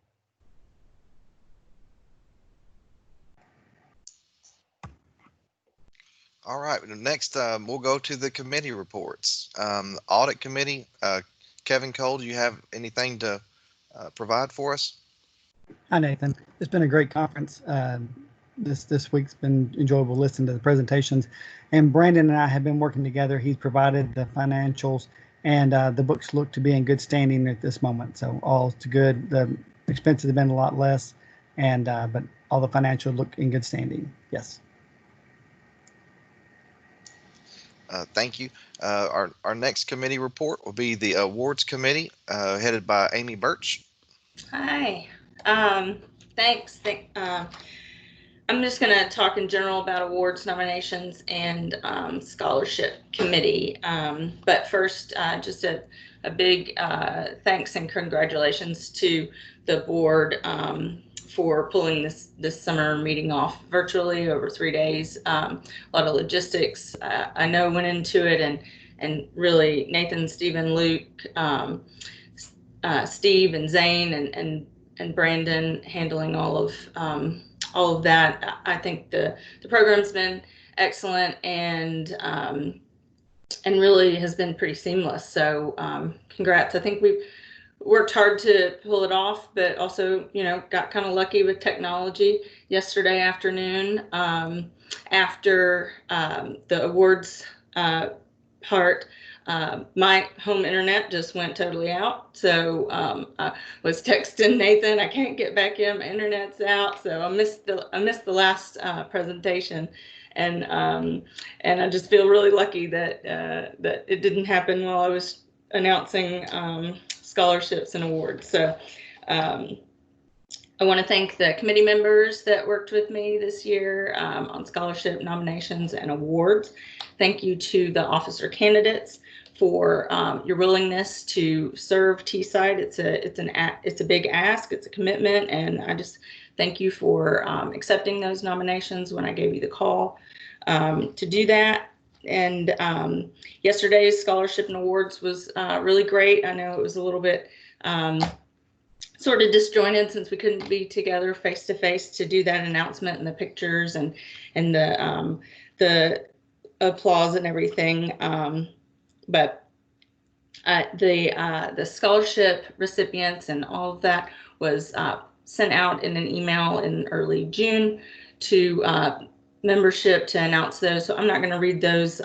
A: All right. Next, we'll go to the committee reports. Audit committee, Kevin Cole, do you have anything to provide for us?
J: Hi, Nathan. It's been a great conference. This week's been enjoyable listening to the presentations. And Brandon and I have been working together. He's provided the financials, and the books look to be in good standing at this moment. So all's good. The expenses have been a lot less, and but all the financials look in good standing. Yes.
A: Thank you. Our next committee report will be the awards committee, headed by Amy Birch.
K: Hi. Thanks. I'm just going to talk in general about awards, nominations, and scholarship committee. But first, just a big thanks and congratulations to the board for pulling this summer meeting off virtually over 3 days. A lot of logistics I know went into it, and really Nathan, Stephen, Luke, Steve, and Zane, and Brandon handling all of that. I think the program's been excellent and really has been pretty seamless. So congrats. I think we've worked hard to pull it off, but also, got kind of lucky with technology yesterday afternoon. After the awards part, my home internet just went totally out. So I was texting Nathan, I can't get back in, my internet's out. So I missed the last presentation, and I just feel really lucky that that it didn't happen while I was announcing scholarships and awards. So I want to thank the committee members that worked with me this year on scholarship nominations and awards. Thank you to the officer candidates for your willingness to serve TSITE. It's a big ask, it's a commitment, and I just thank you for accepting those nominations when I gave you the call to do that. And yesterday's scholarship and awards was really great. I know it was a little bit sort of disjointed since we couldn't be together face to face to do that announcement and the pictures and the applause and everything. But the scholarship recipients and all of that was sent out in an email in early June to membership to announce those. So I'm not going to read those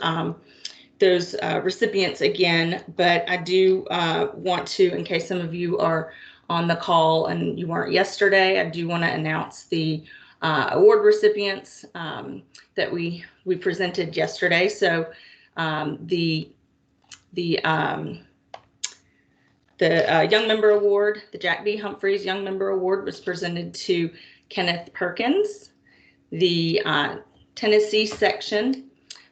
K: recipients again, but I do want to, in case some of you are on the call and you weren't yesterday, I do want to announce the award recipients that we presented yesterday. So the Young Member Award, the Jack B. Humphreys Young Member Award, was presented to Kenneth Perkins. The Tennessee section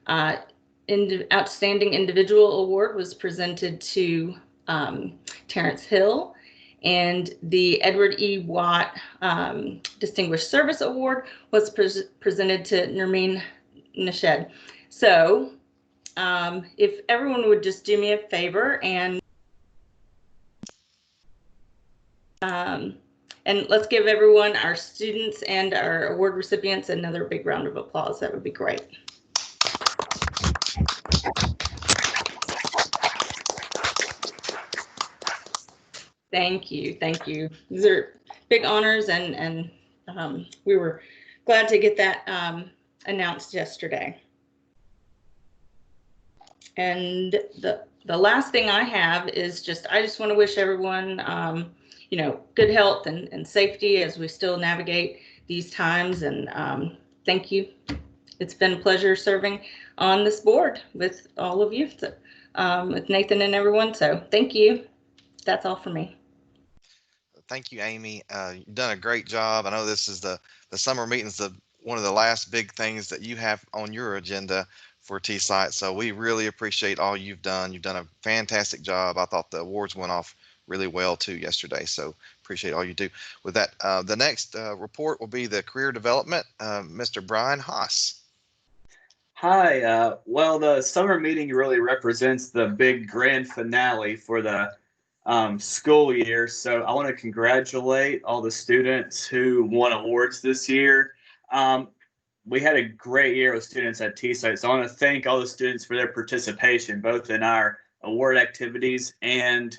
K: Outstanding Individual Award was presented to Terrence Hill, and the Edward E. Watt Distinguished Service Award was presented to Nermeen Nashed. So if everyone would just do me a favor and let's give everyone, our students and our award recipients, another big round of applause. That would be great. Thank you. Thank you. These are big honors, and we were glad to get that announced yesterday. And the last thing I have is I just want to wish everyone, good health and safety as we still navigate these times. And thank you. It's been a pleasure serving on this board with all of you, with Nathan and everyone. So thank you. That's all for me.
A: Thank you, Amy. You've done a great job. I know this is the summer meetings, one of the last big things that you have on your agenda for TSITE. So we really appreciate all you've done. You've done a fantastic job. I thought the awards went off really well too yesterday. So appreciate all you do. With that, the next report will be the career development. Mr. Brian Haas.
L: Hi. Well, the summer meeting really represents the big grand finale for the school year. So I want to congratulate all the students who won awards this year. we had a great year with students at TSITE. So I want to thank all the students for their participation, both in our award activities and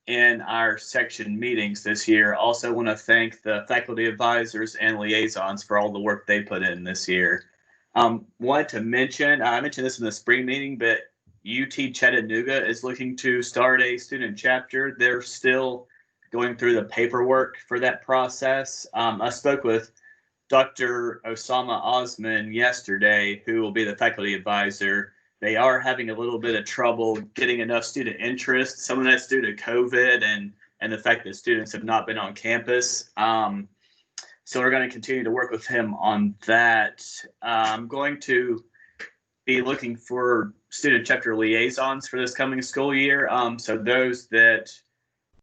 L: in our section meetings this year. Also want to thank the faculty advisors and liaisons for all the work they put in this year. Wanted to mention, I mentioned this in the spring meeting, but UT Chattanooga is looking to start a student chapter. They're still going through the paperwork for that process. I spoke with Dr. Osama Osman yesterday, who will be the faculty advisor. They are having a little bit of trouble getting enough student interest. Some of that's due to COVID and the fact that students have not been on campus. So we're going to continue to work with him on that. I'm going to be looking for student chapter liaisons for this coming school year. So those that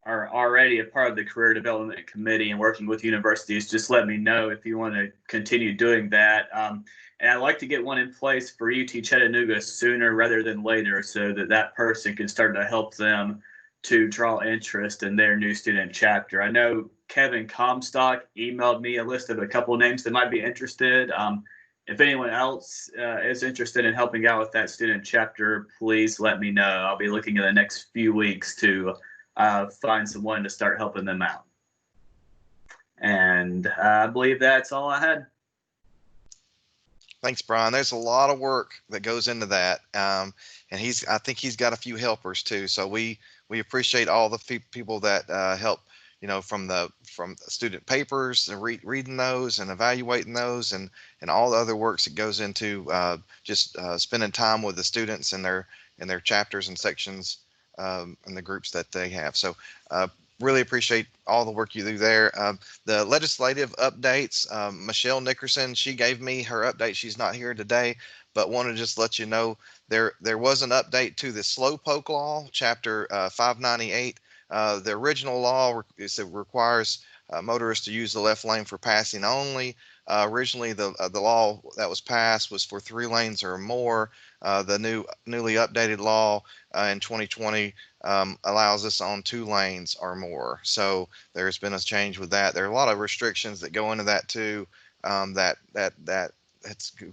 L: are already a part of the career development committee and working with universities, just let me know if you want to continue doing that. And I'd like to get one in place for UT Chattanooga sooner rather than later, so that that person can start to help them to draw interest in their new student chapter. I know Kevin Comstock emailed me a list of a couple of names that might be interested. If anyone else is interested in helping out with that student chapter, please let me know. I'll be looking in the next few weeks to find someone to start helping them out. And I believe that's all I had.
A: Thanks, Brian. There's a lot of work that goes into that. And I think he's got a few helpers too. So we appreciate all the people that help, from the student papers and reading those and evaluating those and all the other works that goes into just spending time with the students and their chapters and sections and the groups that they have. So really appreciate all the work you do there. The legislative updates, Michelle Nickerson, she gave me her update. She's not here today, but want to just let you know there was an update to the slowpoke law, chapter 598. The original law requires motorists to use the left lane for passing only. Originally, the law that was passed was for 3 lanes or more. The newly updated law in 2020 allows us on 2 lanes or more. So there's been a change with that. There are a lot of restrictions that go into that too. That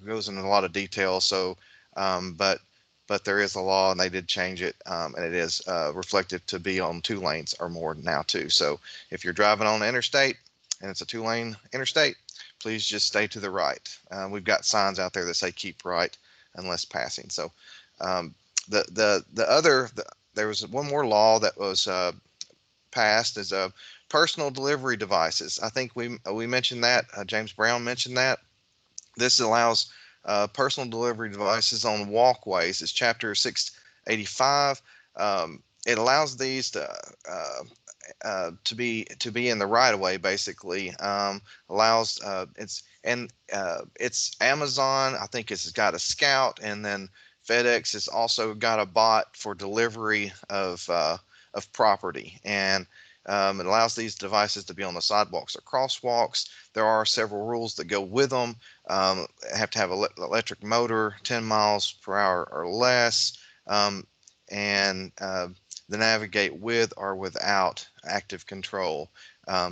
A: goes into a lot of detail. So, but there is a law, and they did change it, and it is reflective to be on 2 lanes or more now too. So if you're driving on the interstate and it's a 2-lane interstate, please just stay to the right. We've got signs out there that say keep right unless passing. So there was one more law that was passed as personal delivery devices. I think we mentioned that. James Brown mentioned that. This allows personal delivery devices on walkways. It's chapter 685. It allows these to be in the right of way, basically. Allows it's Amazon. I think it's got a Scout, and then FedEx has also got a bot for delivery of property, and it allows these devices to be on the sidewalks or crosswalks. There are several rules that go with them. Have to have an electric motor, 10 miles per hour or less, and the navigate with or without active control.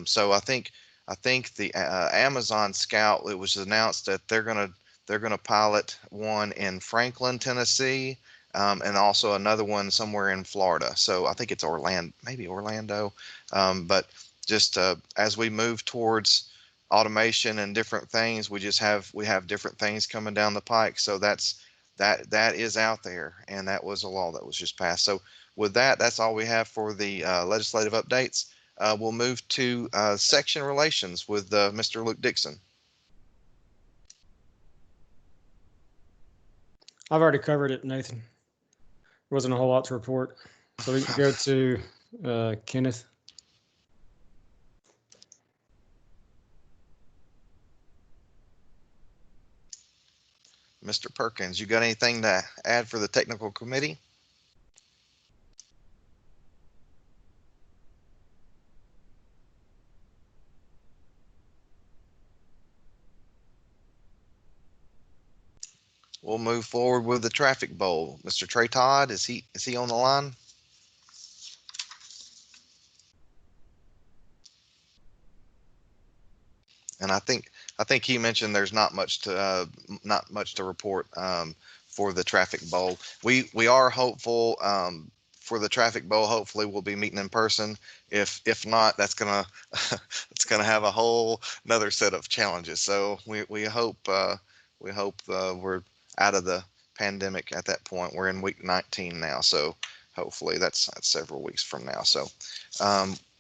A: So I think the Amazon Scout, it was announced that they're gonna pilot one in Franklin, Tennessee, and also another one somewhere in Florida. So I think it's maybe Orlando. But just as we move towards automation and different things, we have different things coming down the pike. So that is out there, and that was a law that was just passed. So with that, that's all we have for the legislative updates. We'll move to section relations with Mr. Luke Dixon.
G: I've already covered it, Nathan. There wasn't a whole lot to report. So we can go to Kenneth.
A: Mr. Perkins, you got anything to add for the technical committee? We'll move forward with the traffic bowl. Mr. Trey Todd, is he on the line? And I think he mentioned there's not much to report for the traffic bowl. We are hopeful for the traffic bowl. Hopefully, we'll be meeting in person. If not, that's gonna it's gonna have a whole another set of challenges. So we hope we're out of the pandemic at that point. We're in week 19 now, so hopefully that's several weeks from now. So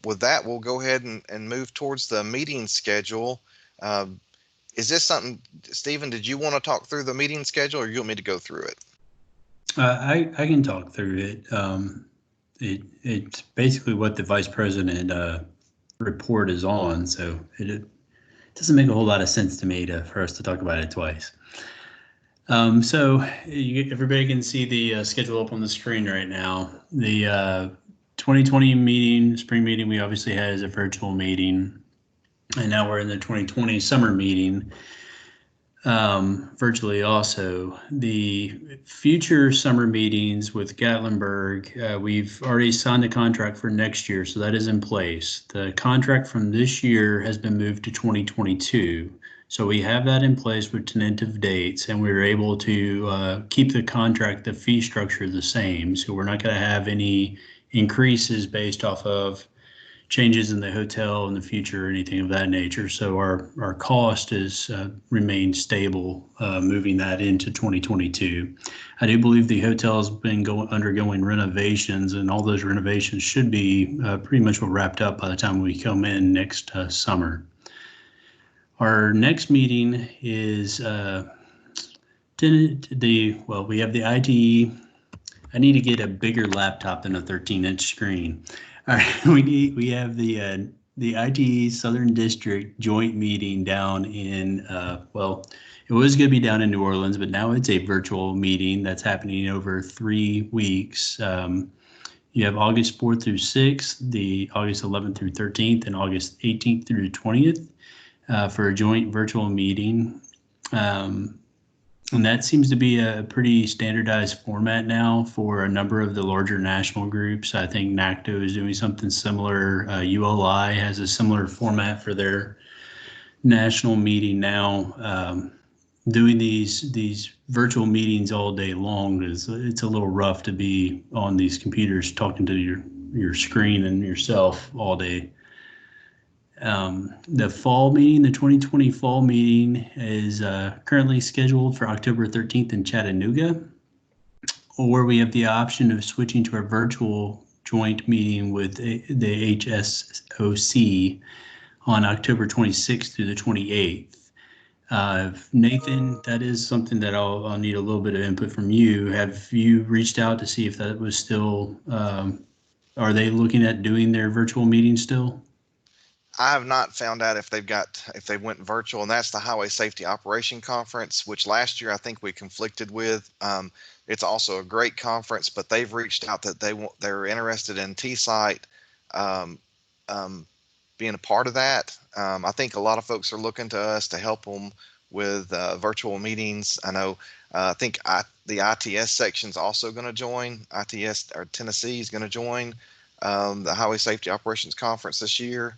A: with that, we'll go ahead and move towards the meeting schedule. Is this something, Stephen, did you want to talk through the meeting schedule, or you want me to go through it?
B: I can talk through it. It's basically what the vice president report is on, so it doesn't make a whole lot of sense to me for us to talk about it twice. So everybody can see the schedule up on the screen right now. The 2020 spring meeting, we obviously had as a virtual meeting, and now we're in the 2020 summer meeting, virtually also. The future summer meetings with Gatlinburg, we've already signed the contract for next year, so that is in place. The contract from this year has been moved to 2022. So we have that in place with tentative dates, and we were able to keep the contract, the fee structure the same. So we're not going to have any increases based off of changes in the hotel in the future or anything of that nature. So our cost is remained stable, moving that into 2022. I do believe the hotel has been undergoing renovations, and all those renovations should be pretty much wrapped up by the time we come in next summer. Our next meeting is we have the ITE. I need to get a bigger laptop than a 13-inch screen. All right, we have the ITE Southern District joint meeting down in it was going to be down in New Orleans, but now it's a virtual meeting that's happening over 3 weeks. You have August 4th through 6th, the August 11th through 13th, and August 18th through 20th. For a joint virtual meeting. And that seems to be a pretty standardized format now for a number of the larger national groups. I think NACTO is doing something similar. ULI has a similar format for their national meeting now. Doing these virtual meetings all day long it's a little rough to be on these computers talking to your screen and yourself all day. The fall meeting, the 2020 fall meeting is currently scheduled for October 13th in Chattanooga, or we have the option of switching to a virtual joint meeting with the HSOC on October 26th through the 28th. Nathan, that is something that I'll need a little bit of input from you. Have you reached out to see if that was still, are they looking at doing their virtual meeting still?
A: I have not found out if they went virtual, and that's the Highway Safety Operation Conference, which last year I think we conflicted with. It's also a great conference, but they've reached out that they're interested in TSITE being a part of that. I think a lot of folks are looking to us to help them with virtual meetings. I know. I think the ITS section is also going to join. ITS or Tennessee is going to join the Highway Safety Operations Conference this year.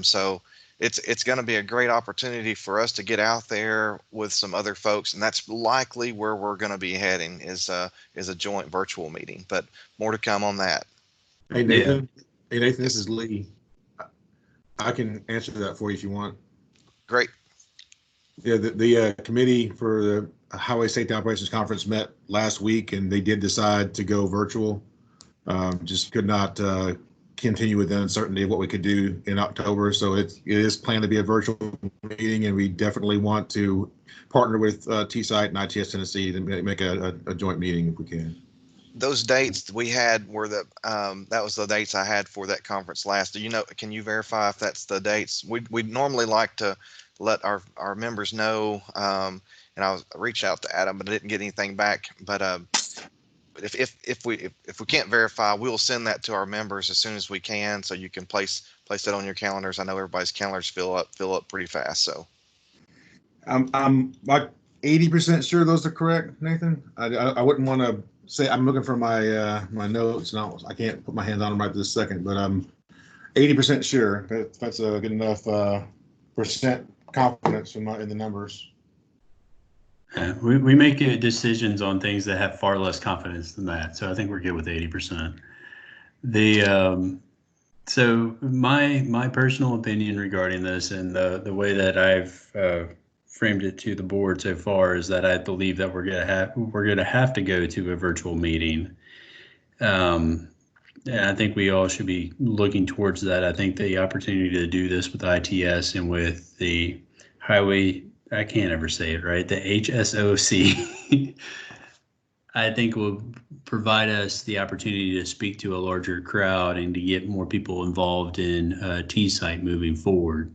A: So it's going to be a great opportunity for us to get out there with some other folks, and that's likely where we're going to be heading is a joint virtual meeting. But more to come on that.
M: Hey Nathan, this is Lee. I can answer that for you if you want.
A: Great.
M: Yeah, the committee for the Highway Safety Operations Conference met last week, and they did decide to go virtual. Just could not continue with the uncertainty of what we could do in October. So it is planned to be a virtual meeting, and we definitely want to partner with TSITE and ITS Tennessee to make a joint meeting if we can.
A: Those dates we had were that was the dates I had for that conference last. Do you know? Can you verify if that's the dates? We'd normally like to let our members know, and I reached out to Adam, but I didn't get anything back. But if we can't verify, we'll send that to our members as soon as we can, so you can place that on your calendars. I know everybody's calendars fill up pretty fast. So
M: I'm like 80% sure those are correct, Nathan. I wouldn't want to say. I'm looking for my my notes now. I can't put my hands on them right this second, but I'm 80% sure that's a good enough percent confidence in the numbers.
B: We make decisions on things that have far less confidence than that. So I think we're good with 80%. So my personal opinion regarding this and the way that I've framed it to the board so far is that I believe that we're gonna have to go to a virtual meeting. And I think we all should be looking towards that. I think the opportunity to do this with ITS and with the highway, I can't ever say it right, the HSOC, I think will provide us the opportunity to speak to a larger crowd and to get more people involved in TSITE moving forward.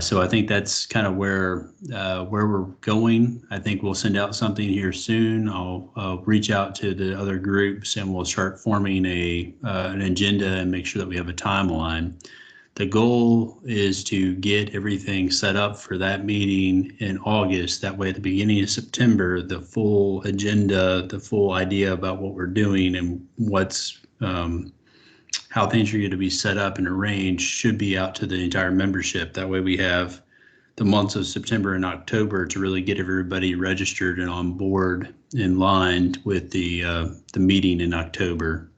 B: So I think that's kind of where we're going. I think we'll send out something here soon. I'll reach out to the other groups and we'll start forming an agenda and make sure that we have a timeline. The goal is to get everything set up for that meeting in August. That way, at the beginning of September, the full agenda, the full idea about what we're doing and what's how things are going to be set up and arranged should be out to the entire membership. That way we have the months of September and October to really get everybody registered and on board in line with the meeting in October.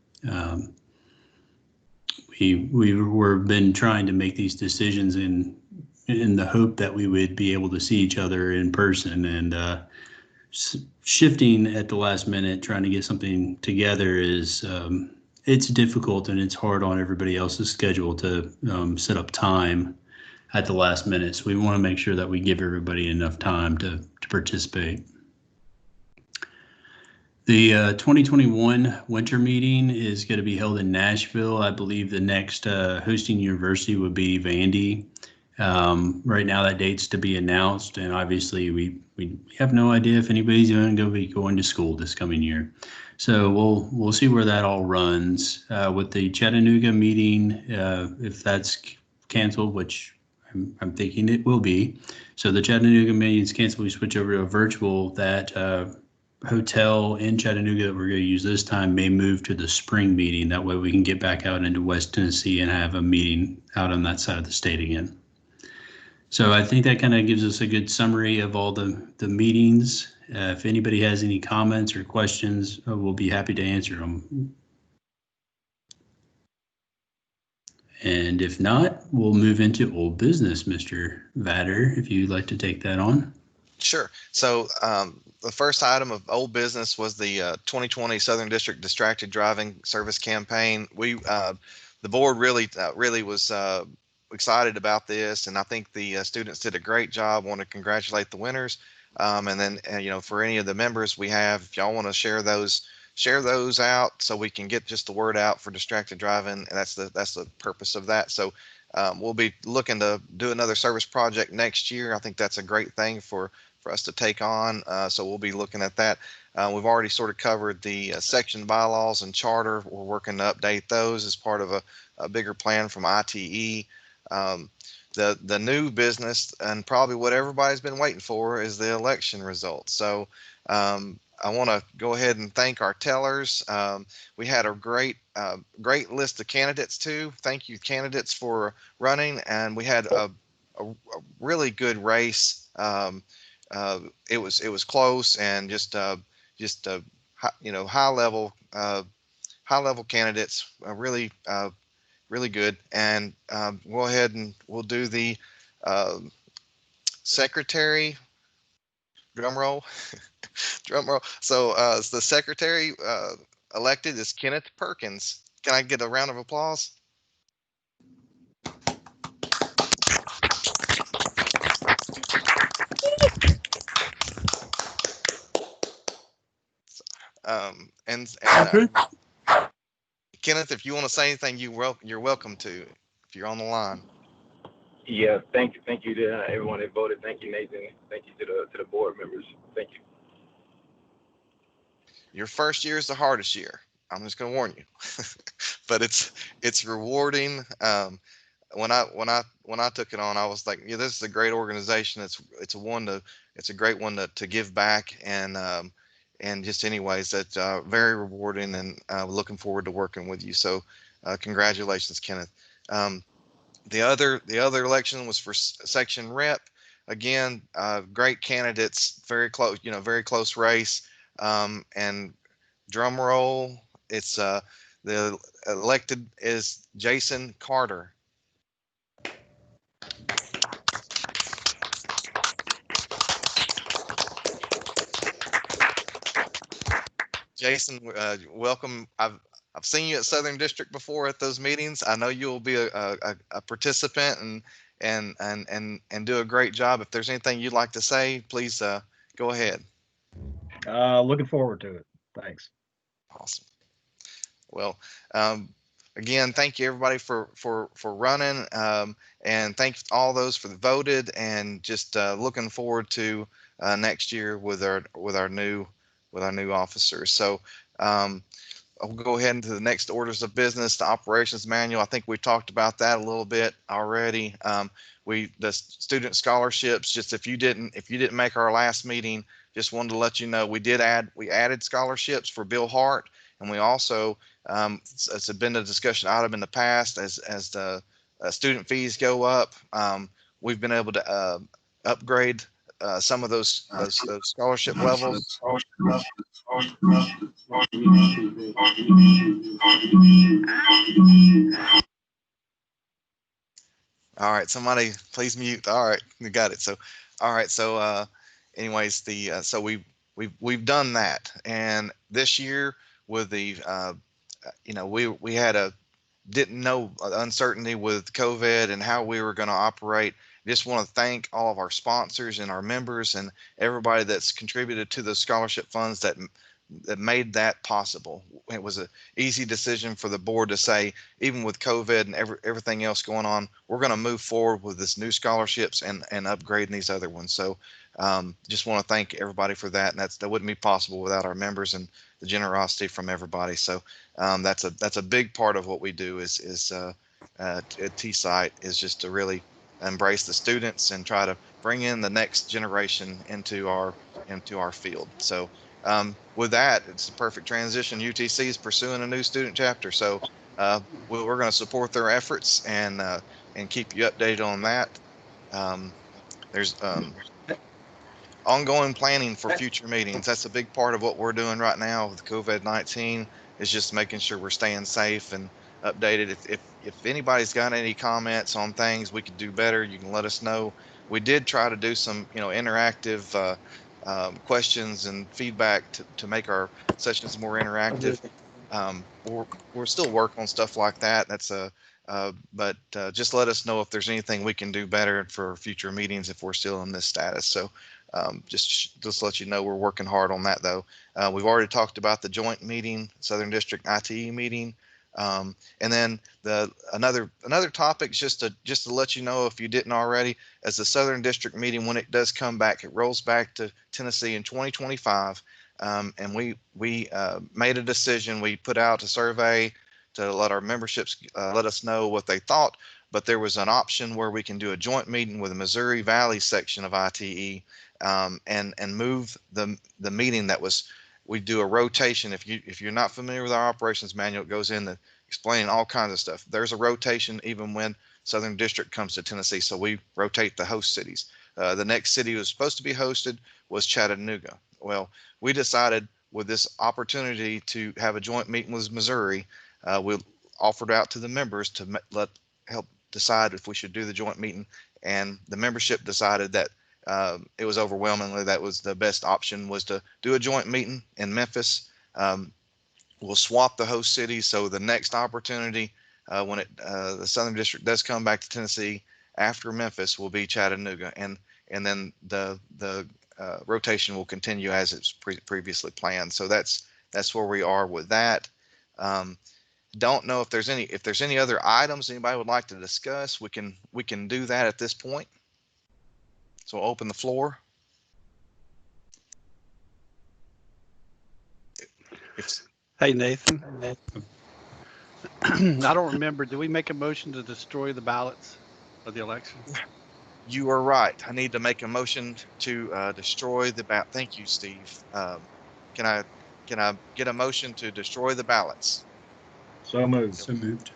B: We've been trying to make these decisions in the hope that we would be able to see each other in person, and shifting at the last minute, trying to get something together is it's difficult and it's hard on everybody else's schedule to set up time at the last minute. So we want to make sure that we give everybody enough time to participate. The 2021 winter meeting is going to be held in Nashville. I believe the next hosting university would be Vandy. Right now that date's to be announced, and obviously we have no idea if anybody's going to be going to school this coming year. So we'll see where that all runs. With the Chattanooga meeting, if that's canceled, which I'm thinking it will be. So the Chattanooga meeting is canceled. We switch over to a virtual. That hotel in Chattanooga that we're going to use this time may move to the spring meeting. That way we can get back out into West Tennessee and have a meeting out on that side of the state again. So I think that kind of gives us a good summary of all the meetings. If anybody has any comments or questions, we'll be happy to answer them. And if not, we'll move into old business. Mr. Vader, if you'd like to take that on.
A: Sure. So the first item of old business was the 2020 Southern District Distracted Driving Service Campaign. The board really was excited about this, and I think the students did a great job. Want to congratulate the winners, and then for any of the members we have, if y'all want to share those out so we can get just the word out for distracted driving. And that's the purpose of that. So we'll be looking to do another service project next year. I think that's a great thing for us to take on. So we'll be looking at that. We've already sort of covered the section bylaws and charter. We're working to update those as part of a bigger plan from ITE. The new business, and probably what everybody's been waiting for, is the election results. So I want to go ahead and thank our tellers. We had a great list of candidates too. Thank you, candidates, for running, and we had a really good race. It was close, and just high level candidates, really good. And go ahead and we'll do the secretary. Drum roll. Drum roll. So the secretary elected is Kenneth Perkins. Can I get a round of applause? Kenneth, if you want to say anything, you're welcome to, if you're on the line.
N: Yeah, thank you to everyone that voted. Thank you, Nathan. Thank you to the board members. Thank you.
A: Your first year is the hardest year. I'm just going to warn you, but it's rewarding. When I took it on, I was like, yeah, this is a great organization. It's a great one to give back, and just anyways, that's very rewarding, and looking forward to working with you. So congratulations, Kenneth. The other election was for section rep, again, great candidates, very close, very close race. And drum roll, it's the elected is Jason Carter. Jason, welcome. I've seen you at Southern District before at those meetings. I know you'll be a participant and do a great job. If there's anything you'd like to say, please go ahead.
O: Looking forward to it. Thanks.
A: Awesome. Well, again, thank you everybody for running, and thanks all those for the voted, and just looking forward to next year with our new officers. So I'll go ahead into the next orders of business, the operations manual. I think we talked about that a little bit already. The student scholarships, just if you didn't make our last meeting, just wanted to let you know we added scholarships for Bill Hart, and we also it's been a discussion item in the past as the student fees go up. We've been able to upgrade some of those scholarship levels. All right, somebody please mute. All right, we got it. So, all right. So, anyways, so we've done that, and this year with the we had didn't know uncertainty with COVID and how we were going to operate. Just want to thank all of our sponsors and our members and everybody that's contributed to the scholarship funds that made that possible. It was an easy decision for the board to say, even with COVID and everything else going on, we're going to move forward with this new scholarships and upgrading these other ones. So just want to thank everybody for that. And that wouldn't be possible without our members and the generosity from everybody. So that's a big part of what we do is at TSITE is just to really embrace the students and try to bring in the next generation into our field. So with that, it's a perfect transition. UTC is pursuing a new student chapter, so we're going to support their efforts and keep you updated on that. There's ongoing planning for future meetings. That's a big part of what we're doing right now with COVID-19, is just making sure we're staying safe and updated. If anybody's got any comments on things we could do better, you can let us know. We did try to do some interactive questions and feedback to make our sessions more interactive. We're still working on stuff like that. But just let us know if there's anything we can do better for future meetings if we're still in this status. So just let you know we're working hard on that, though. We've already talked about the joint meeting, Southern District ITE meeting. And then another topic, just to let you know if you didn't already, as the Southern District meeting, when it does come back, it rolls back to Tennessee in 2025. And we made a decision. We put out a survey to let our memberships let us know what they thought, but there was an option where we can do a joint meeting with the Missouri Valley section of ITE and move the meeting that was. We do a rotation. If you're not familiar with our operations manual, it goes in explaining all kinds of stuff. There's a rotation even when Southern District comes to Tennessee, so we rotate the host cities. The next city was supposed to be hosted was Chattanooga. Well, we decided with this opportunity to have a joint meeting with Missouri, we offered out to the members to help decide if we should do the joint meeting, and the membership decided that it was overwhelmingly that was the best option was to do a joint meeting in Memphis. We'll swap the host city, so the next opportunity when the Southern District does come back to Tennessee after Memphis will be Chattanooga, and then the rotation will continue as it's previously planned. So that's where we are with that. Don't know if there's any other items anybody would like to discuss. We can do that at this point. So I'll open the floor.
H: Hey, Nathan. I don't remember. Do we make a motion to destroy the ballots of the election?
A: You are right. I need to make a motion to destroy the ballot. Thank you, Steve. Can I get a motion to destroy the ballots?
O: So moved.
B: So moved.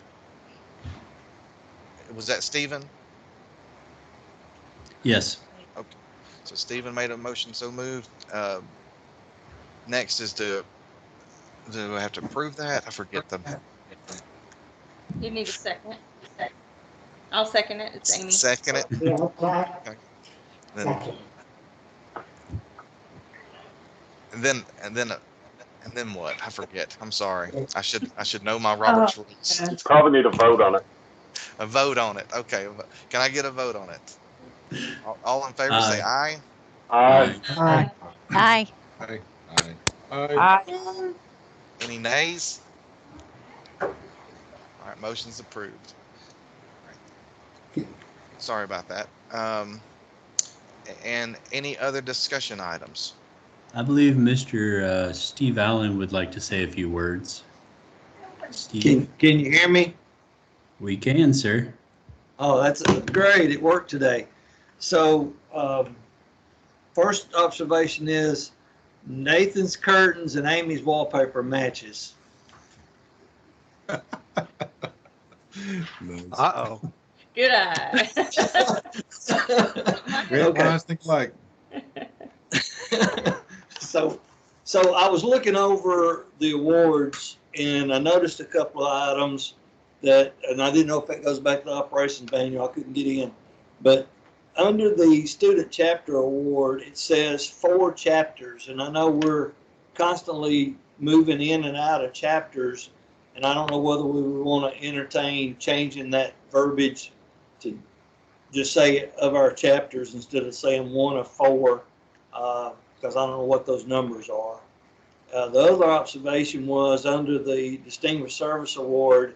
A: Was that Stephen?
B: Yes.
A: Okay. So Stephen made a motion, so moved. Next is do I have to approve that? I forget the
K: You need a second. I'll second it. It's Amy.
A: second it. Okay. And then what? I forget. I'm sorry. I should know my Robert's rules.
N: Probably need a vote on it.
A: A vote on it. Okay. Can I get a vote on it? All in favor say aye.
N: Aye.
J: Aye.
P: Aye.
M: Aye. Aye.
A: Any nays? All right, motion's approved. Sorry about that. And any other discussion items?
B: I believe Mr. Steve Allen would like to say a few words. Steve,
Q: Can you hear me?
B: we can, sir.
Q: Oh, that's great. It worked today. So, first observation is Nathan's curtains and Amy's wallpaper matches.
H: Uh-oh.
K: Good eye.
M: Great minds think alike.
Q: So I was looking over the awards and I noticed a couple of items and I didn't know if that goes back to the operations manual. I couldn't get in, but under the student chapter award, it says 4 chapters, and I know we're constantly moving in and out of chapters, and I don't know whether we would want to entertain changing that verbiage to just say of our chapters instead of saying 1 of 4, because I don't know what those numbers are. The other observation was under the Distinguished Service Award,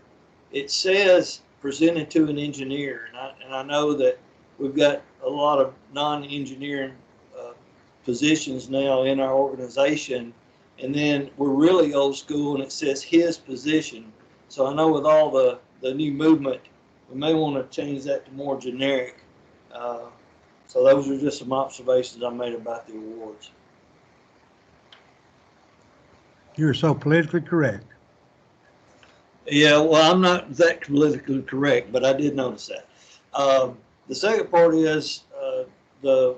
Q: it says presented to an engineer, and I know that we've got a lot of non-engineering positions now in our organization, and then we're really old school and it says his position. So I know with all the new movement, we may want to change that to more generic. So those are just some observations I made about the awards.
F: You're so politically correct.
Q: Yeah, well, I'm not that politically correct, but I did notice that. The second part is the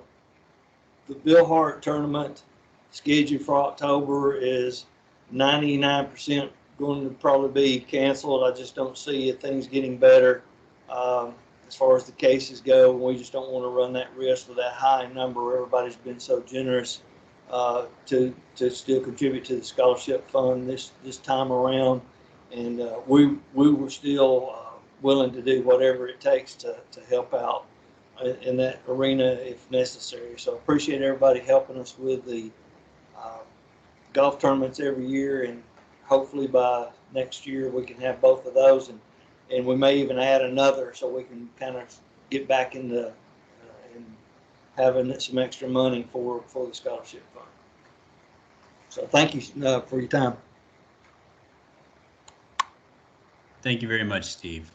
Q: Bill Hart tournament scheduled for October is 99% going to probably be canceled. I just don't see things getting better as far as the cases go. We just don't want to run that risk with that high number. Everybody's been so generous to still contribute to the scholarship fund this time around, and we were still willing to do whatever it takes to help out in that arena if necessary. So appreciate everybody helping us with the golf tournaments every year, and hopefully by next year we can have both of those, and we may even add another so we can kind of get back into and having some extra money for the scholarship fund. So thank you for your time.
B: Thank you very much, Steve.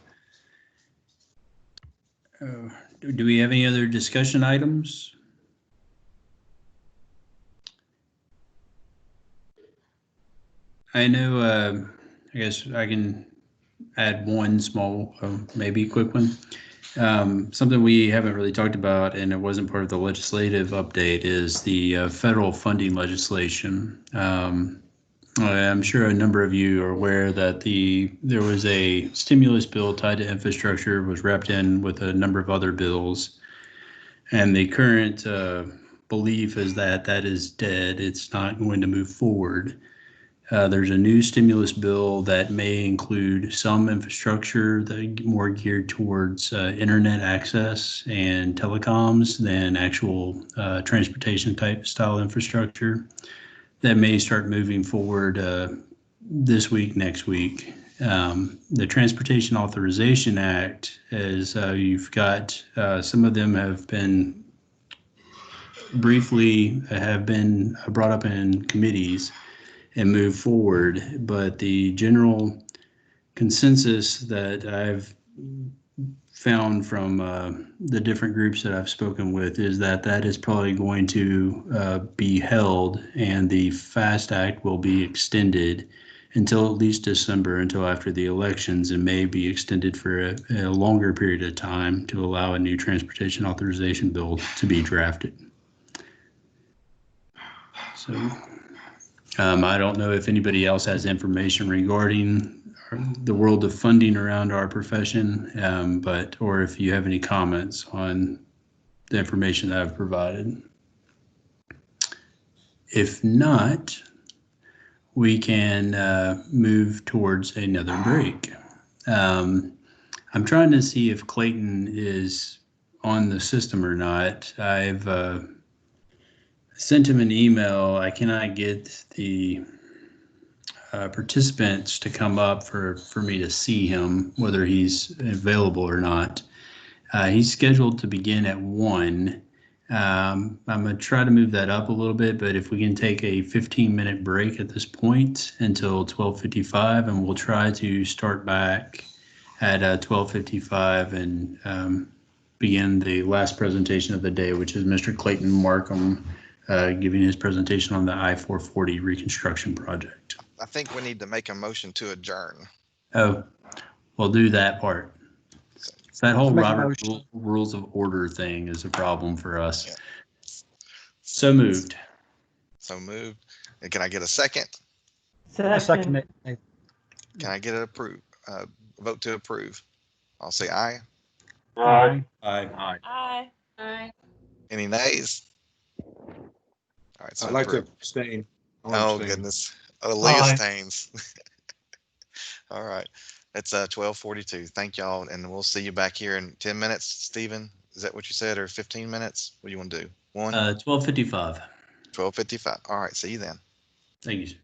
B: Do we have any other discussion items? I know, I guess I can add one small, maybe quick one. Something we haven't really talked about, and it wasn't part of the legislative update, is the federal funding legislation. I'm sure a number of you are aware that there was a stimulus bill tied to infrastructure, was wrapped in with a number of other bills, and the current belief is that that is dead. It's not going to move forward. There's a new stimulus bill that may include some infrastructure that more geared towards internet access and telecoms than actual transportation type style infrastructure that may start moving forward this week, next week. The Transportation Authorization Act, as you've got, some of them have been briefly brought up in committees and move forward, but the general consensus that I've found from the different groups that I've spoken with is that that is probably going to be held, and the FAST Act will be extended until at least December, until after the elections, and may be extended for a longer period of time to allow a new transportation authorization bill to be drafted. So I don't know if anybody else has information regarding the world of funding around our profession, or if you have any comments on the information that I've provided. If not, we can move towards another break. I'm trying to see if Clayton is on the system or not. I've sent him an email. I cannot get the participants to come up for me to see him, whether he's available or not. He's scheduled to begin at 1. I'm going to try to move that up a little bit, but if we can take a 15-minute break at this point until 12:55, and we'll try to start back at 12:55 and begin the last presentation of the day, which is Mr. Clayton Markham giving his presentation on the I-440 reconstruction project.
A: I think we need to make a motion to adjourn.
B: Oh, we'll do that part. So that whole Robert Rules of Order thing is a problem for us. Yeah. So moved.
A: So moved. And can I get a second?
J: Second.
A: Can I get an vote to approve? I'll say aye.
O: Aye.
B: Aye.
O: Aye.
K: Aye. Aye.
A: Any nays? All right. So
M: I'd like to
A: approved.
M: abstain.
A: Oh, goodness. Lee abstains. All right. It's 12:42. Thank y'all. And we'll see you back here in 10 minutes. Stephen, is that what you said? Or 15 minutes? What do you want to do?
B: 12:55.
A: 12:55. All right. See you then.
B: Thank you.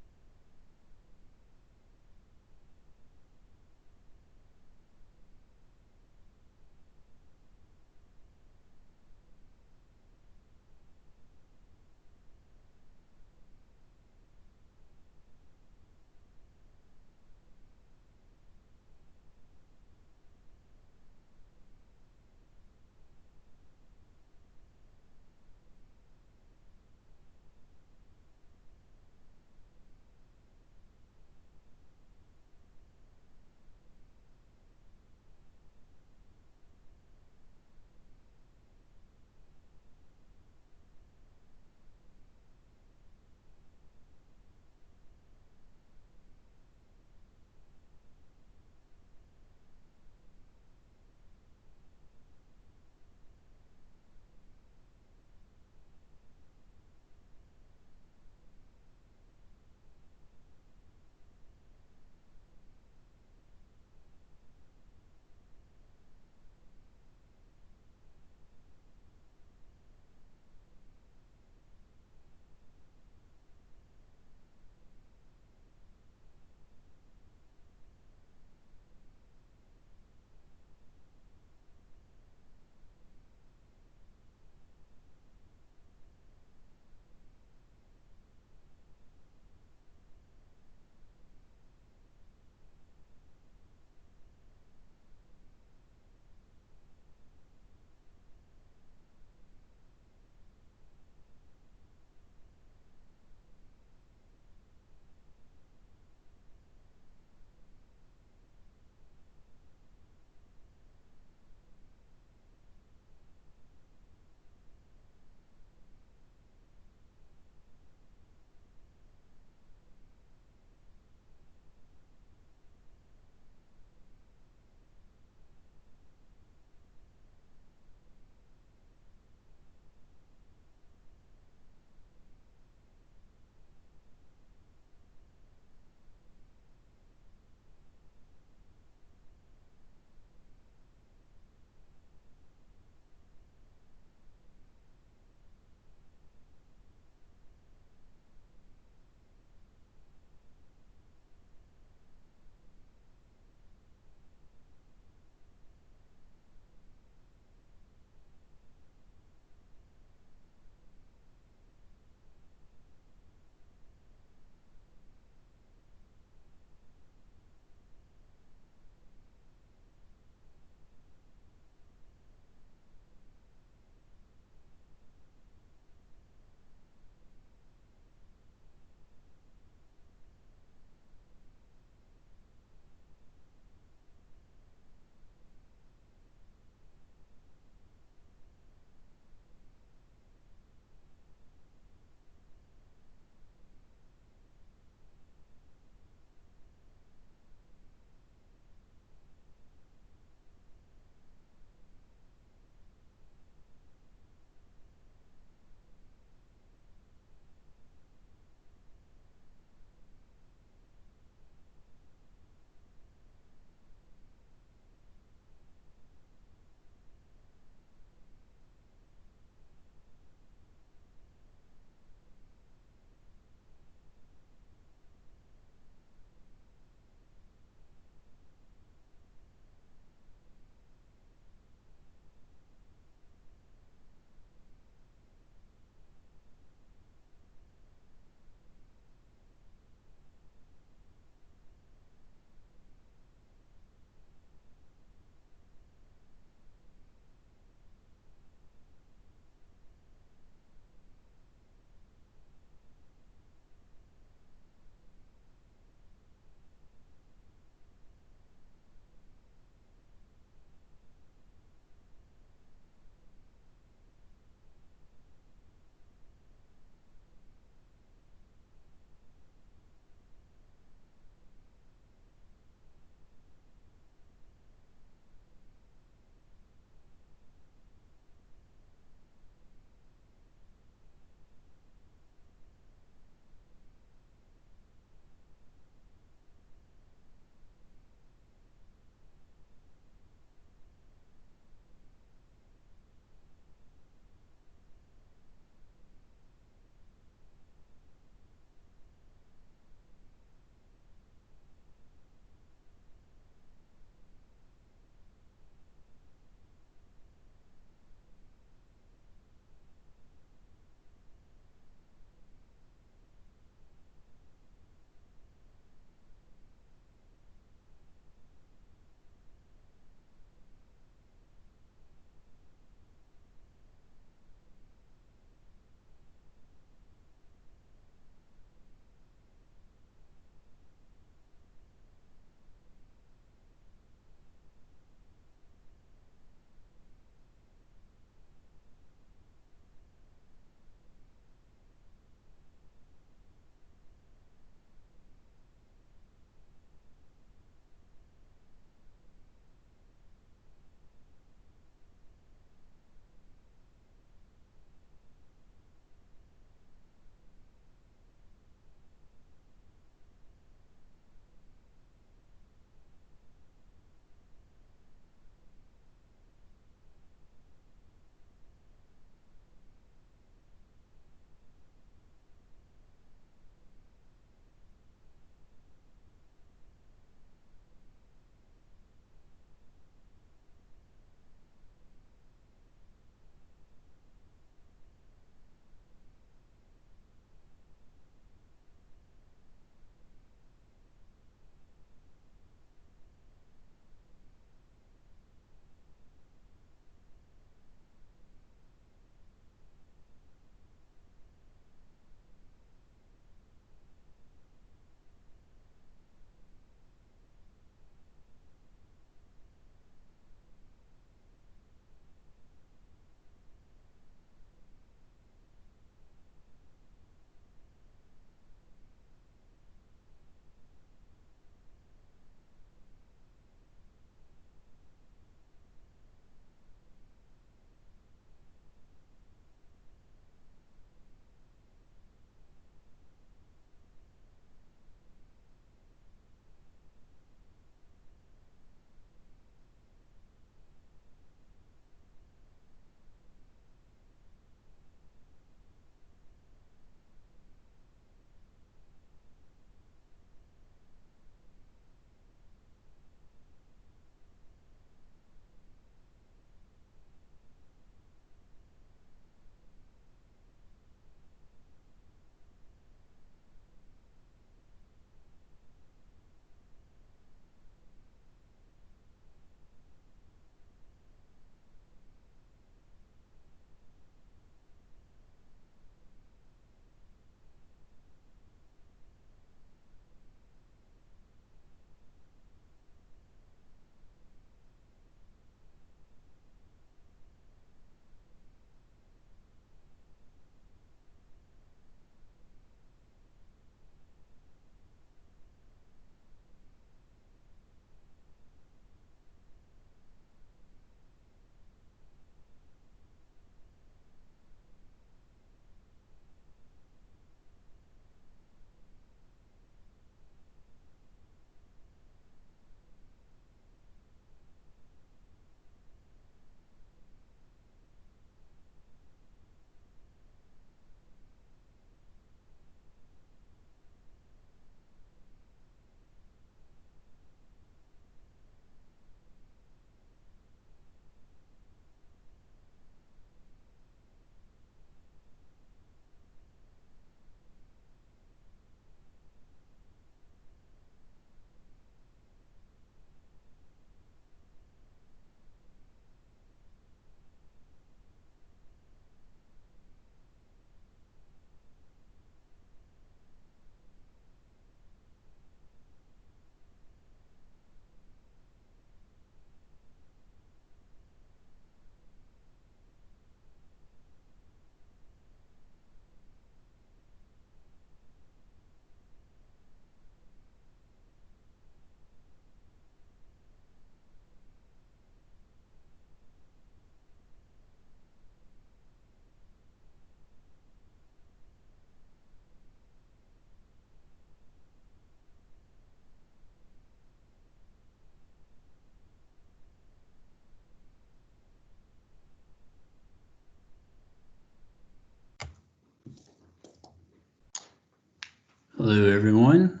B: Hello, everyone.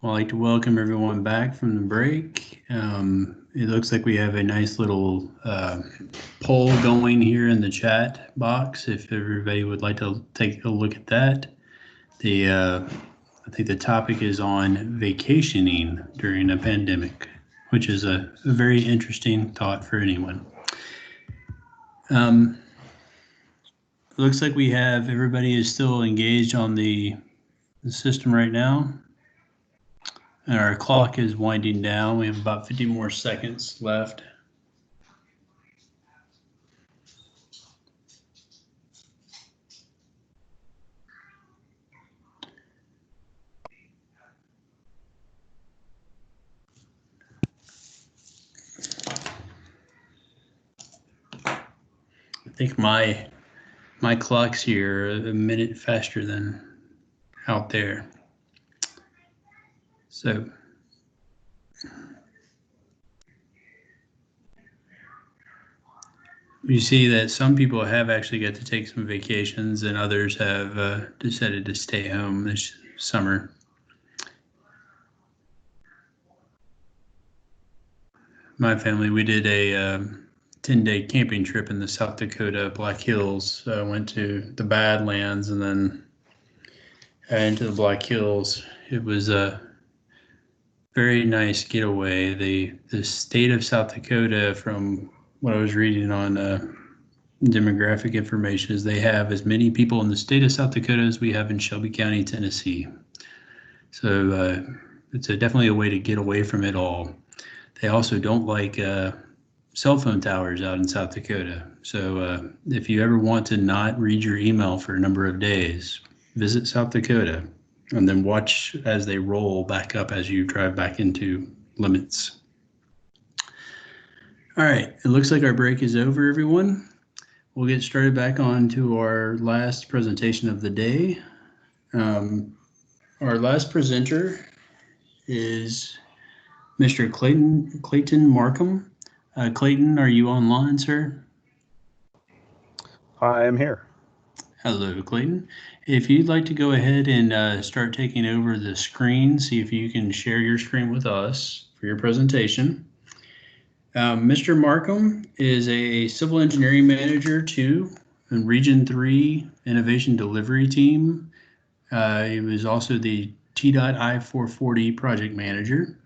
B: I'd like to welcome everyone back from the break. It looks like we have a nice little poll going here in the chat box. If everybody would like to take a look at that. I think the topic is on vacationing during a pandemic, which is a very interesting thought for anyone. Looks like we have everybody is still engaged on the system right now. And our clock is winding down. We have about 50 more seconds left. I think my clock's here a minute faster than out there. So you see that some people have actually got to take some vacations and others have decided to stay home this summer. My family, we did a 10-day camping trip in the South Dakota Black Hills. Went to the Badlands and then into the Black Hills. It was a very nice getaway. The state of South Dakota, from what I was reading on demographic information, is they have as many people in the state of South Dakota as we have in Shelby County, Tennessee. So it's definitely a way to get away from it all. They also don't like cell phone towers out in South Dakota. So if you ever want to not read your email for a number of days, visit South Dakota and then watch as they roll back up as you drive back into limits. All right, it looks like our break is over, everyone. We'll get started back on to our last presentation of the day. Our last presenter is Mr. Clayton Markham. Clayton, are you online, sir?
P: I am here.
B: Hello, Clayton. If you'd like to go ahead and start taking over the screen, see if you can share your screen with us for your presentation. Mr. Markham is a civil engineering manager too, in Region 3 Innovation Delivery Team. He was also the TDOT I-440 project manager.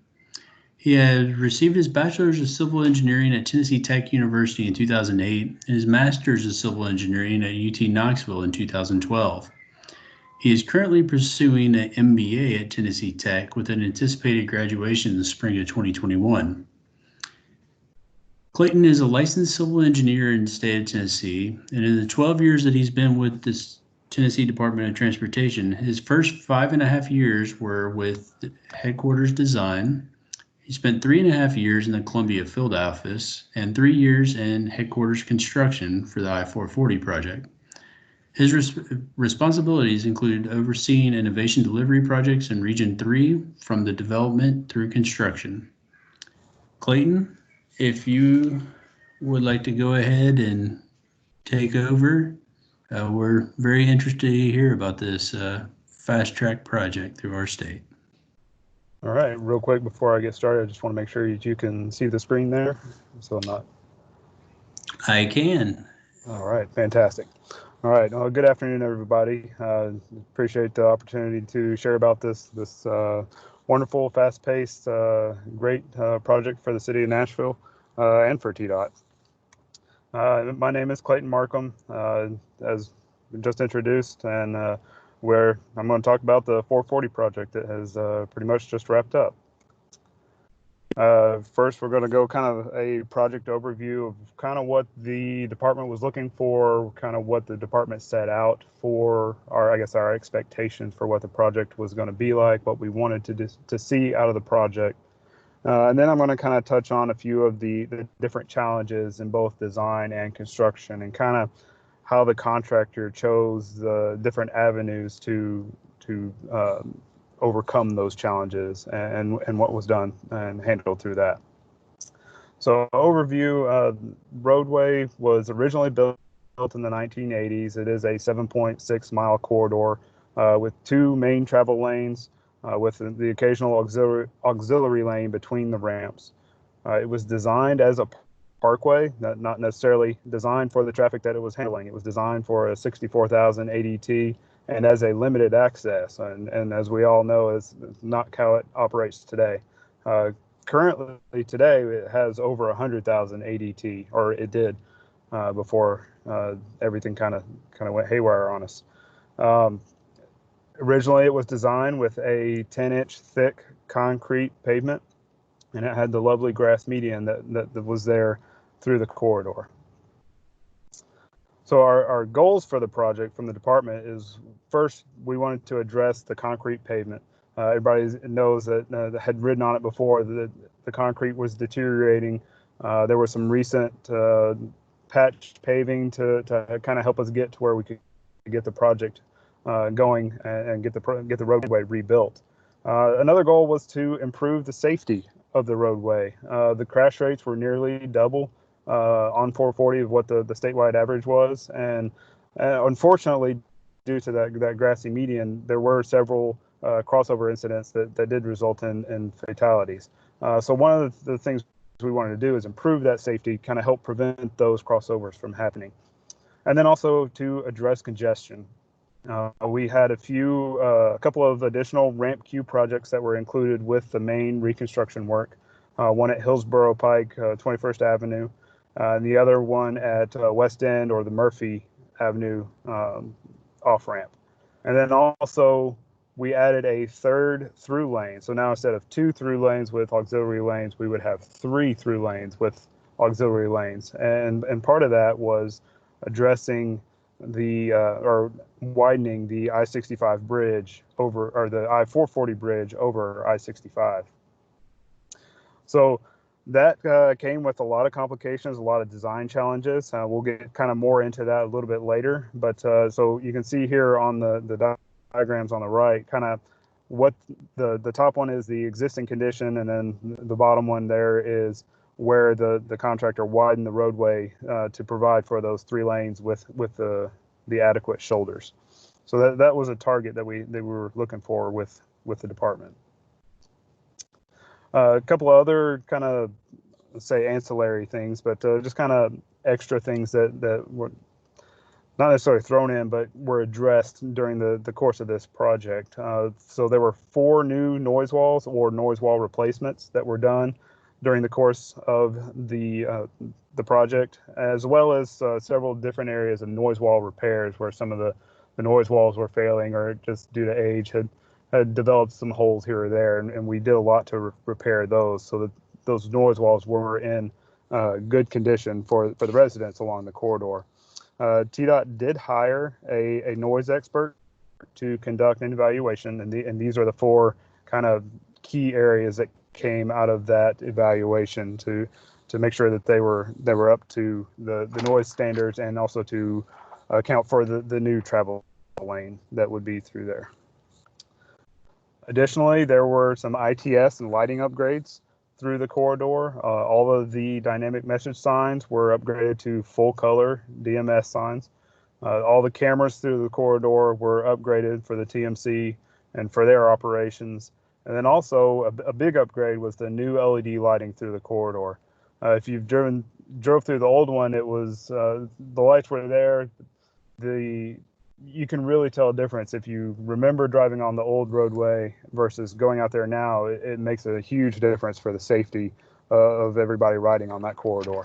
B: He had received his Bachelor's of Civil Engineering at Tennessee Tech University in 2008 and his Master's of Civil Engineering at UT Knoxville in 2012. He is currently pursuing an MBA at Tennessee Tech with an anticipated graduation in the spring of 2021. Clayton is a licensed civil engineer in the state of Tennessee, and in the 12 years that he's been with this Tennessee Department of Transportation, his first 5.5 years were with Headquarters Design. He spent 3.5 years in the Columbia Field Office and 3 years in Headquarters Construction for the I-440 project. His responsibilities included overseeing innovation delivery projects in Region 3 from the development through construction. Clayton, if you would like to go ahead and take over, we're very interested to hear about this fast track project through our state.
P: All right, real quick before I get started, I just want to make sure that you can see the screen there. So I'm not.
B: I can.
P: All right, fantastic. All right, well, good afternoon, everybody. Appreciate the opportunity to share about this wonderful, fast-paced, great project for the city of Nashville and for TDOT. My name is Clayton Markham, as just introduced, and where I'm going to talk about the 440 project that has pretty much just wrapped up. First, we're going to go kind of a project overview of kind of what the department was looking for, kind of what the department set out for, our expectations for what the project was going to be like, what we wanted to see out of the project. And then I'm going to kind of touch on a few of the different challenges in both design and construction, and kind of how the contractor chose the different avenues to overcome those challenges, and what was done and handled through that. So overview, roadway was originally built in the 1980s. It is a 7.6 mile corridor with 2 main travel lanes with the occasional auxiliary lane between the ramps. It was designed as a parkway, not necessarily designed for the traffic that it was handling. It was designed for a 64,000 ADT and as a limited access. And as we all know, it's not how it operates today. Currently today, it has over 100,000 ADT, or it did before everything kind of went haywire on us. Originally, it was designed with a 10-inch thick concrete pavement, and it had the lovely grass median that was there through the corridor. So our goals for the project from the department is, first, we wanted to address the concrete pavement. Everybody knows that had ridden on it before, that the concrete was deteriorating. There was some recent patched paving to kind of help us get to where we could get the project going and get the roadway rebuilt. Another goal was to improve the safety of the roadway. The crash rates were nearly double on 440 of what the statewide average was, and unfortunately, due to that grassy median, there were several crossover incidents that did result in fatalities. So one of the things we wanted to do is improve that safety, kind of help prevent those crossovers from happening, and then also to address congestion. We had a couple of additional ramp queue projects that were included with the main reconstruction work. One at Hillsborough Pike, 21st Avenue, and the other one at West End or the Murphy Avenue off-ramp. And then also we added a 3rd through lane. So now instead of 2 through lanes with auxiliary lanes, we would have 3 through lanes with auxiliary lanes. And part of that was addressing or widening the I-65 bridge over, or the I-440 bridge over I-65. So that came with a lot of complications, a lot of design challenges. We'll get kind of more into that a little bit later. But so you can see here on the diagrams on the right, kind of what the top one is the existing condition, and then the bottom one there is where the contractor widened the roadway to provide for those 3 lanes with the adequate shoulders. So that was a target that we were looking for with the department. A couple of other kind of, let's say, ancillary things, but just kind of extra things that were not necessarily thrown in, but were addressed during the course of this project. So there were 4 new noise walls or noise wall replacements that were done during the course of the project, as well as several different areas of noise wall repairs where some of the noise walls were failing or just due to age had developed some holes here or there, and we did a lot to repair those so that those noise walls were in good condition for the residents along the corridor. TDOT did hire a noise expert to conduct an evaluation, and these are the 4 kind of key areas that came out of that evaluation to make sure that they were up to the noise standards, and also to account for the new travel lane that would be through there. Additionally, there were some ITS and lighting upgrades through the corridor. All of the dynamic message signs were upgraded to full color DMS signs. All the cameras through the corridor were upgraded for the TMC and for their operations. And then also a big upgrade was the new LED lighting through the corridor. If you've drove through the old one, it was the lights were there. You can really tell a difference if you remember driving on the old roadway versus going out there now. It makes a huge difference for the safety of everybody riding on that corridor.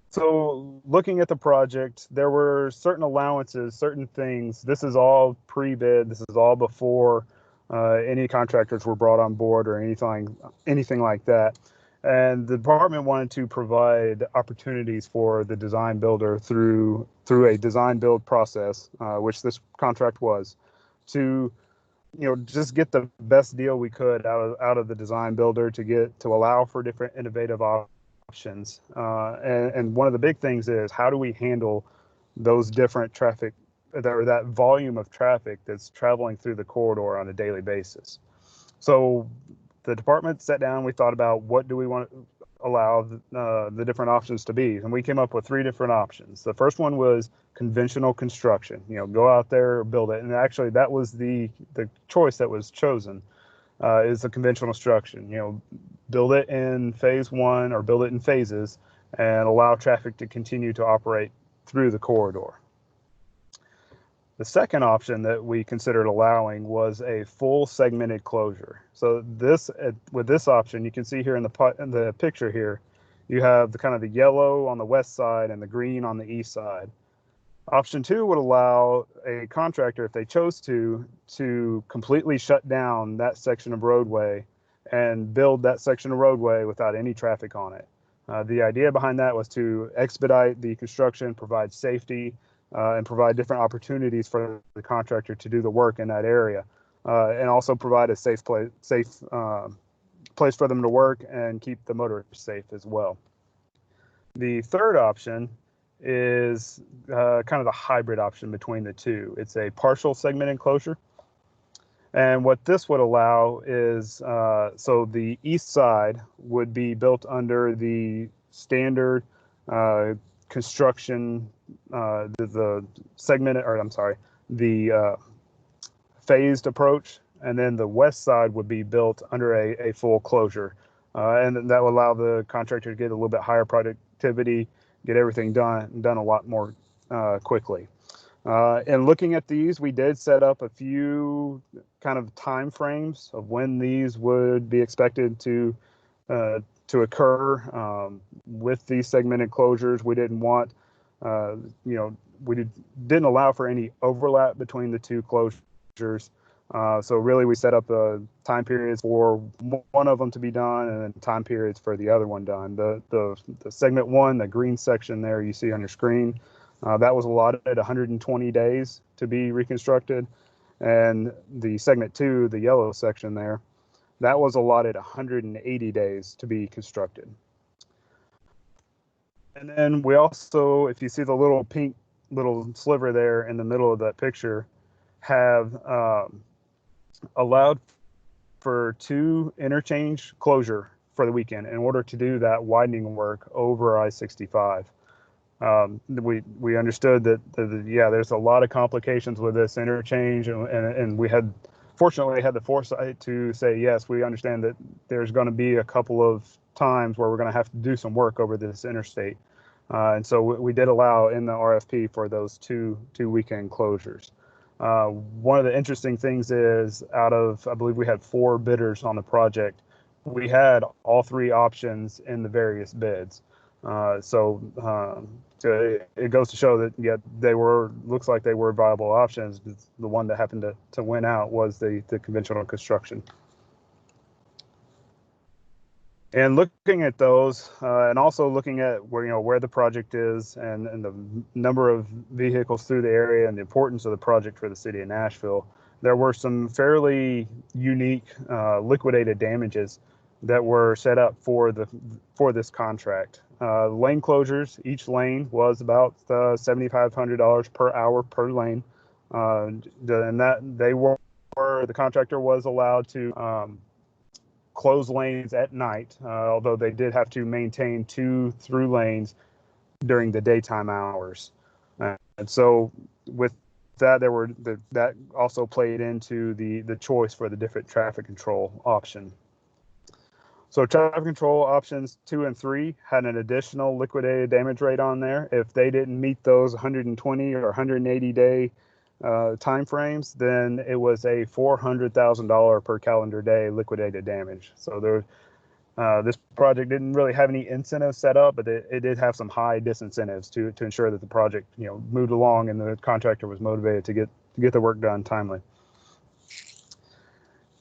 P: So looking at the project, there were certain allowances, certain things. This is all pre-bid. This is all before any contractors were brought on board or anything like that. And the department wanted to provide opportunities for the design builder through a design build process, which this contract was, to just get the best deal we could out of the design builder to allow for different innovative options. And one of the big things is, how do we handle those different traffic, or that volume of traffic that's traveling through the corridor on a daily basis? So the department sat down, we thought about what do we want, allow the different options to be. And we came up with 3 different options. The first one was conventional construction. Go out there, build it. And actually, that was the choice that was chosen, is the conventional construction. Build it in phase 1 or build it in phases and allow traffic to continue to operate through the corridor. The second option that we considered allowing was a full segmented closure. So with this option, you can see here in the picture here, you have the kind of the yellow on the west side and the green on the east side. Option 2 would allow a contractor, if they chose to completely shut down that section of roadway and build that section of roadway without any traffic on it. The idea behind that was to expedite the construction, provide safety, and provide different opportunities for the contractor to do the work in that area, and also provide a safe place for them to work and keep the motorists safe as well. The third option is kind of the hybrid option between the two. It's a partial segmented closure. And what this would allow is, so the east side would be built under the standard construction, the phased approach, and then the west side would be built under a full closure. And that would allow the contractor to get a little bit higher productivity, get everything done a lot more quickly. And looking at these, we did set up a few kind of time frames of when these would be expected to occur. With these segmented closures, we didn't want, we didn't allow for any overlap between the two closures. So really, we set up the time periods for one of them to be done, and then time periods for the other one done. The segment 1, the green section there you see on your screen, that was allotted 120 days to be reconstructed, and the segment 2, the yellow section there, that was allotted 180 days to be constructed. And then we also, if you see the little pink little sliver there in the middle of that picture, have allowed for 2 interchange closure for the weekend in order to do that widening work over I-65. We understood that there's a lot of complications with this interchange, and we fortunately had the foresight to say, yes, we understand that there's going to be a couple of times where we're going to have to do some work over this interstate. And so we did allow in the RFP for those two weekend closures. One of the interesting things is, out of, I believe we had 4 bidders on the project, we had all 3 options in the various bids. So it goes to show that, looks like they were viable options. The one that happened to win out was the conventional construction. And looking at those, and also looking at where the project is and the number of vehicles through the area and the importance of the project for the city of Nashville, there were some fairly unique liquidated damages that were set up for this contract. Lane closures, each lane was about $7,500 per hour per lane, and that the contractor was allowed to close lanes at night, although they did have to maintain 2 through lanes during the daytime hours. And so with that, that also played into the choice for the different traffic control option. So traffic control options 2 and 3 had an additional liquidated damage rate on there. If they didn't meet those 120 or 180 day time frames, then it was a $400,000 per calendar day liquidated damage. So this project didn't really have any incentives set up, but it did have some high disincentives to ensure that the project moved along and the contractor was motivated to get the work done timely.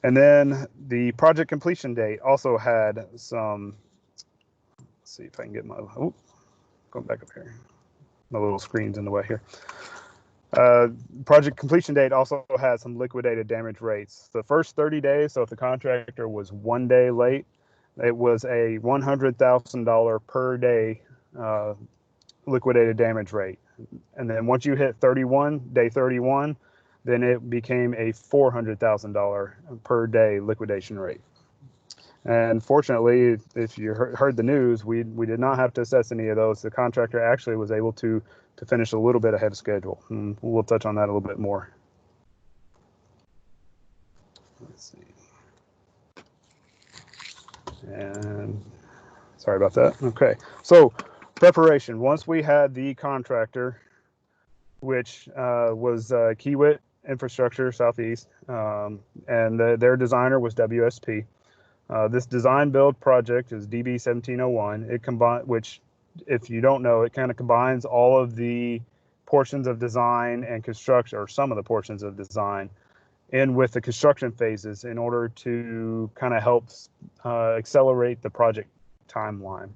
P: And then the project completion date also had some, let's see if I can get going back up here. My little screen's in the way here. Project completion date also had some liquidated damage rates. The first 30 days, so if the contractor was 1 day late, it was a $100,000 per day liquidated damage rate. And then once you hit day 31, then it became a $400,000 per day liquidation rate. And fortunately, if you heard the news, we did not have to assess any of those. The contractor actually was able to finish a little bit ahead of schedule. And we'll touch on that a little bit more. Let's see. And sorry about that. Okay, so preparation. Once we had the contractor, which was Kiewit Infrastructure Southeast, and their designer was WSP. This design build project is DB 1701. Which, if you don't know, it kind of combines all of the portions of design and construction, or some of the portions of design, in with the construction phases in order to kind of help accelerate the project timeline.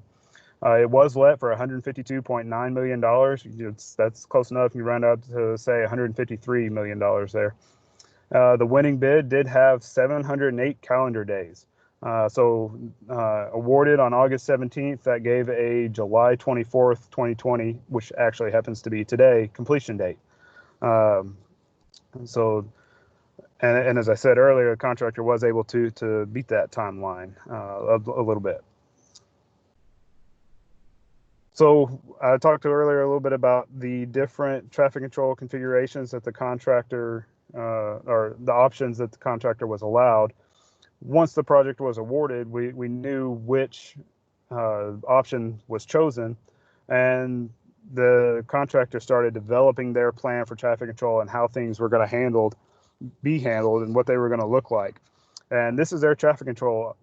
P: It was let for $152.9 million. That's close enough. You round out to say $153 million there. The winning bid did have 708 calendar days. Awarded on August 17th, that gave a July 24th, 2020, which actually happens to be today, completion date. And as I said earlier, the contractor was able to beat that timeline a little bit. So I talked earlier a little bit about the different traffic control configurations that the contractor, or the options that the contractor was allowed. Once the project was awarded, we knew which option was chosen, and the contractor started developing their plan for traffic control and how things were going to be handled and what they were going to look like. And this is their traffic control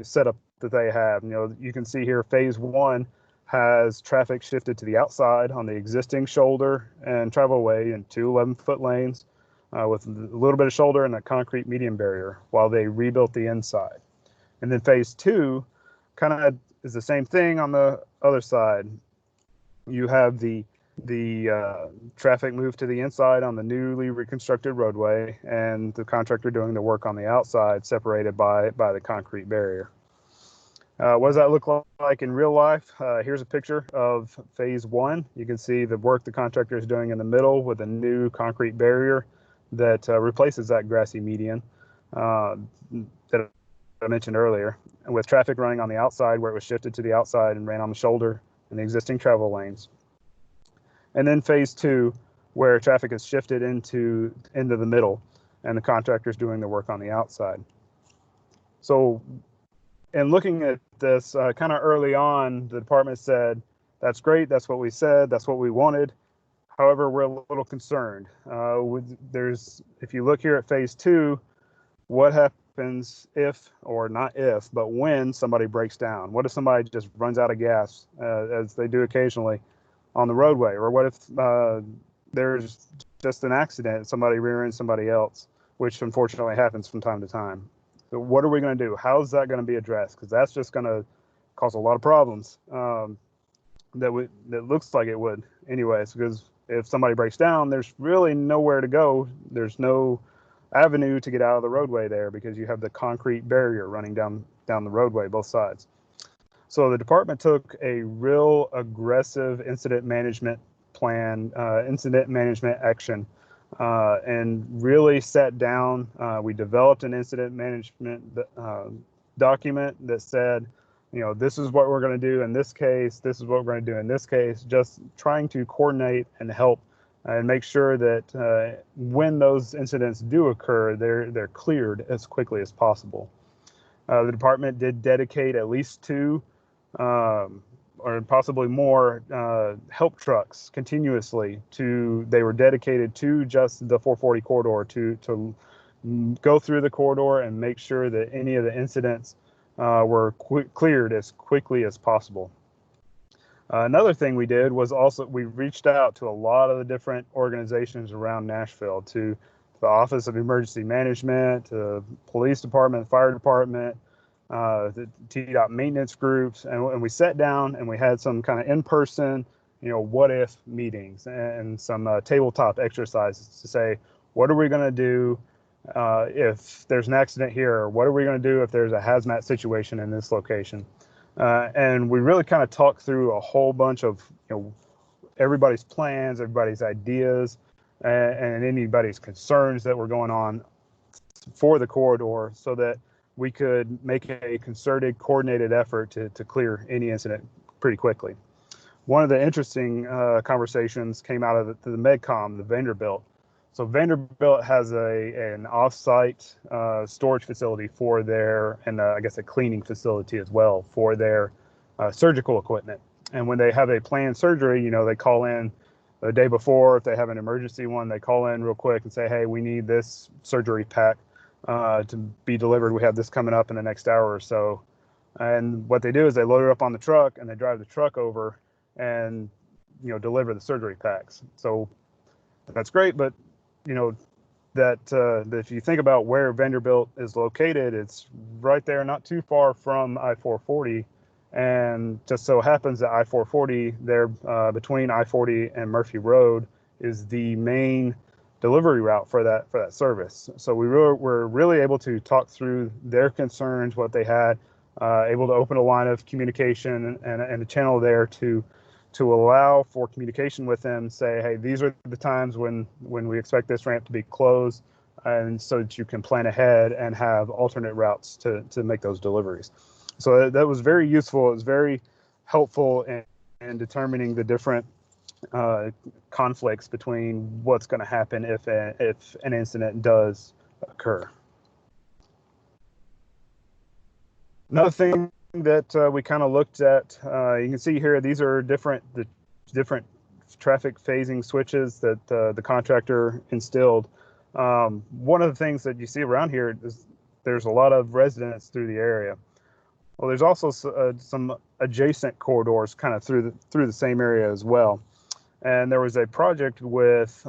P: setup that they have. You can see here, phase 1 has traffic shifted to the outside on the existing shoulder and travelway in 2 11-foot lanes with a little bit of shoulder and a concrete median barrier while they rebuilt the inside. And then phase 2 kind of is the same thing on the other side. You have the traffic moved to the inside on the newly reconstructed roadway, and the contractor doing the work on the outside, separated by the concrete barrier. What does that look like in real life? Here's a picture of phase 1. You can see the work the contractor is doing in the middle with a new concrete barrier that replaces that grassy median that I mentioned earlier, and with traffic running on the outside where it was shifted to the outside and ran on the shoulder in the existing travel lanes. And then phase 2, where traffic is shifted into the middle and the contractor is doing the work on the outside. So in looking at this kind of early on, the department said, that's great, that's what we said, that's what we wanted. However, we're a little concerned. If you look here at phase 2, what happens if, or not if, but when somebody breaks down? What if somebody just runs out of gas, as they do occasionally on the roadway? Or what if there's just an accident, somebody rear-ends somebody else, which unfortunately happens from time to time? So what are we going to do? How's that going to be addressed? Because that's just going to cause a lot of problems that looks like it would anyways, because if somebody breaks down, there's really nowhere to go. There's no avenue to get out of the roadway there because you have the concrete barrier running down the roadway, both sides. So the department took a real aggressive incident management plan, incident management action, and really sat down. We developed an incident management document that said, this is what we're going to do in this case. This is what we're going to do in this case. Just trying to coordinate and help and make sure that when those incidents do occur, they're cleared as quickly as possible. The department did dedicate at least 2 or possibly more help trucks continuously they were dedicated to just the 440 corridor to go through the corridor and make sure that any of the incidents were cleared as quickly as possible. Another thing we did was also we reached out to a lot of the different organizations around Nashville, to the Office of Emergency Management, to the police department, fire department, the TDOT maintenance groups, and we sat down and we had some kind of in-person, what if meetings and some tabletop exercises to say, what are we going to do if there's an accident here? Or what are we going to do if there's a hazmat situation in this location? And we really kind of talked through a whole bunch of everybody's plans, everybody's ideas, and anybody's concerns that were going on for the corridor, so that we could make a concerted, coordinated effort to clear any incident pretty quickly. One of the interesting conversations came out of the MedCom, the Vanderbilt. So Vanderbilt has an off-site storage facility for their, and I guess a cleaning facility as well for their surgical equipment. And when they have a planned surgery, you know, they call in the day before. If they have an emergency one, they call in real quick and say, hey, we need this surgery pack to be delivered. We have this coming up in the next hour or so. And what they do is they load it up on the truck and they drive the truck over and, you know, deliver the surgery packs. So that's great, but you know, that if you think about where Vanderbilt is located, it's right there, not too far from I-440. And just so happens that I-440 there between I-40 and Murphy Road is the main delivery route for that service. So we were really able to talk through their concerns, what they had, able to open a line of communication and a channel there to allow for communication with them, say, hey, these are the times when we expect this ramp to be closed, and so that you can plan ahead and have alternate routes to make those deliveries. So that was very useful. It was very helpful in determining the different conflicts between what's going to happen if an incident does occur. Another thing that we kind of looked at, you can see here, these are the different traffic phasing switches that the contractor instilled. One of the things that you see around here is there's a lot of residents through the area. Well, there's also some adjacent corridors kind of through the same area as well. And there was a project with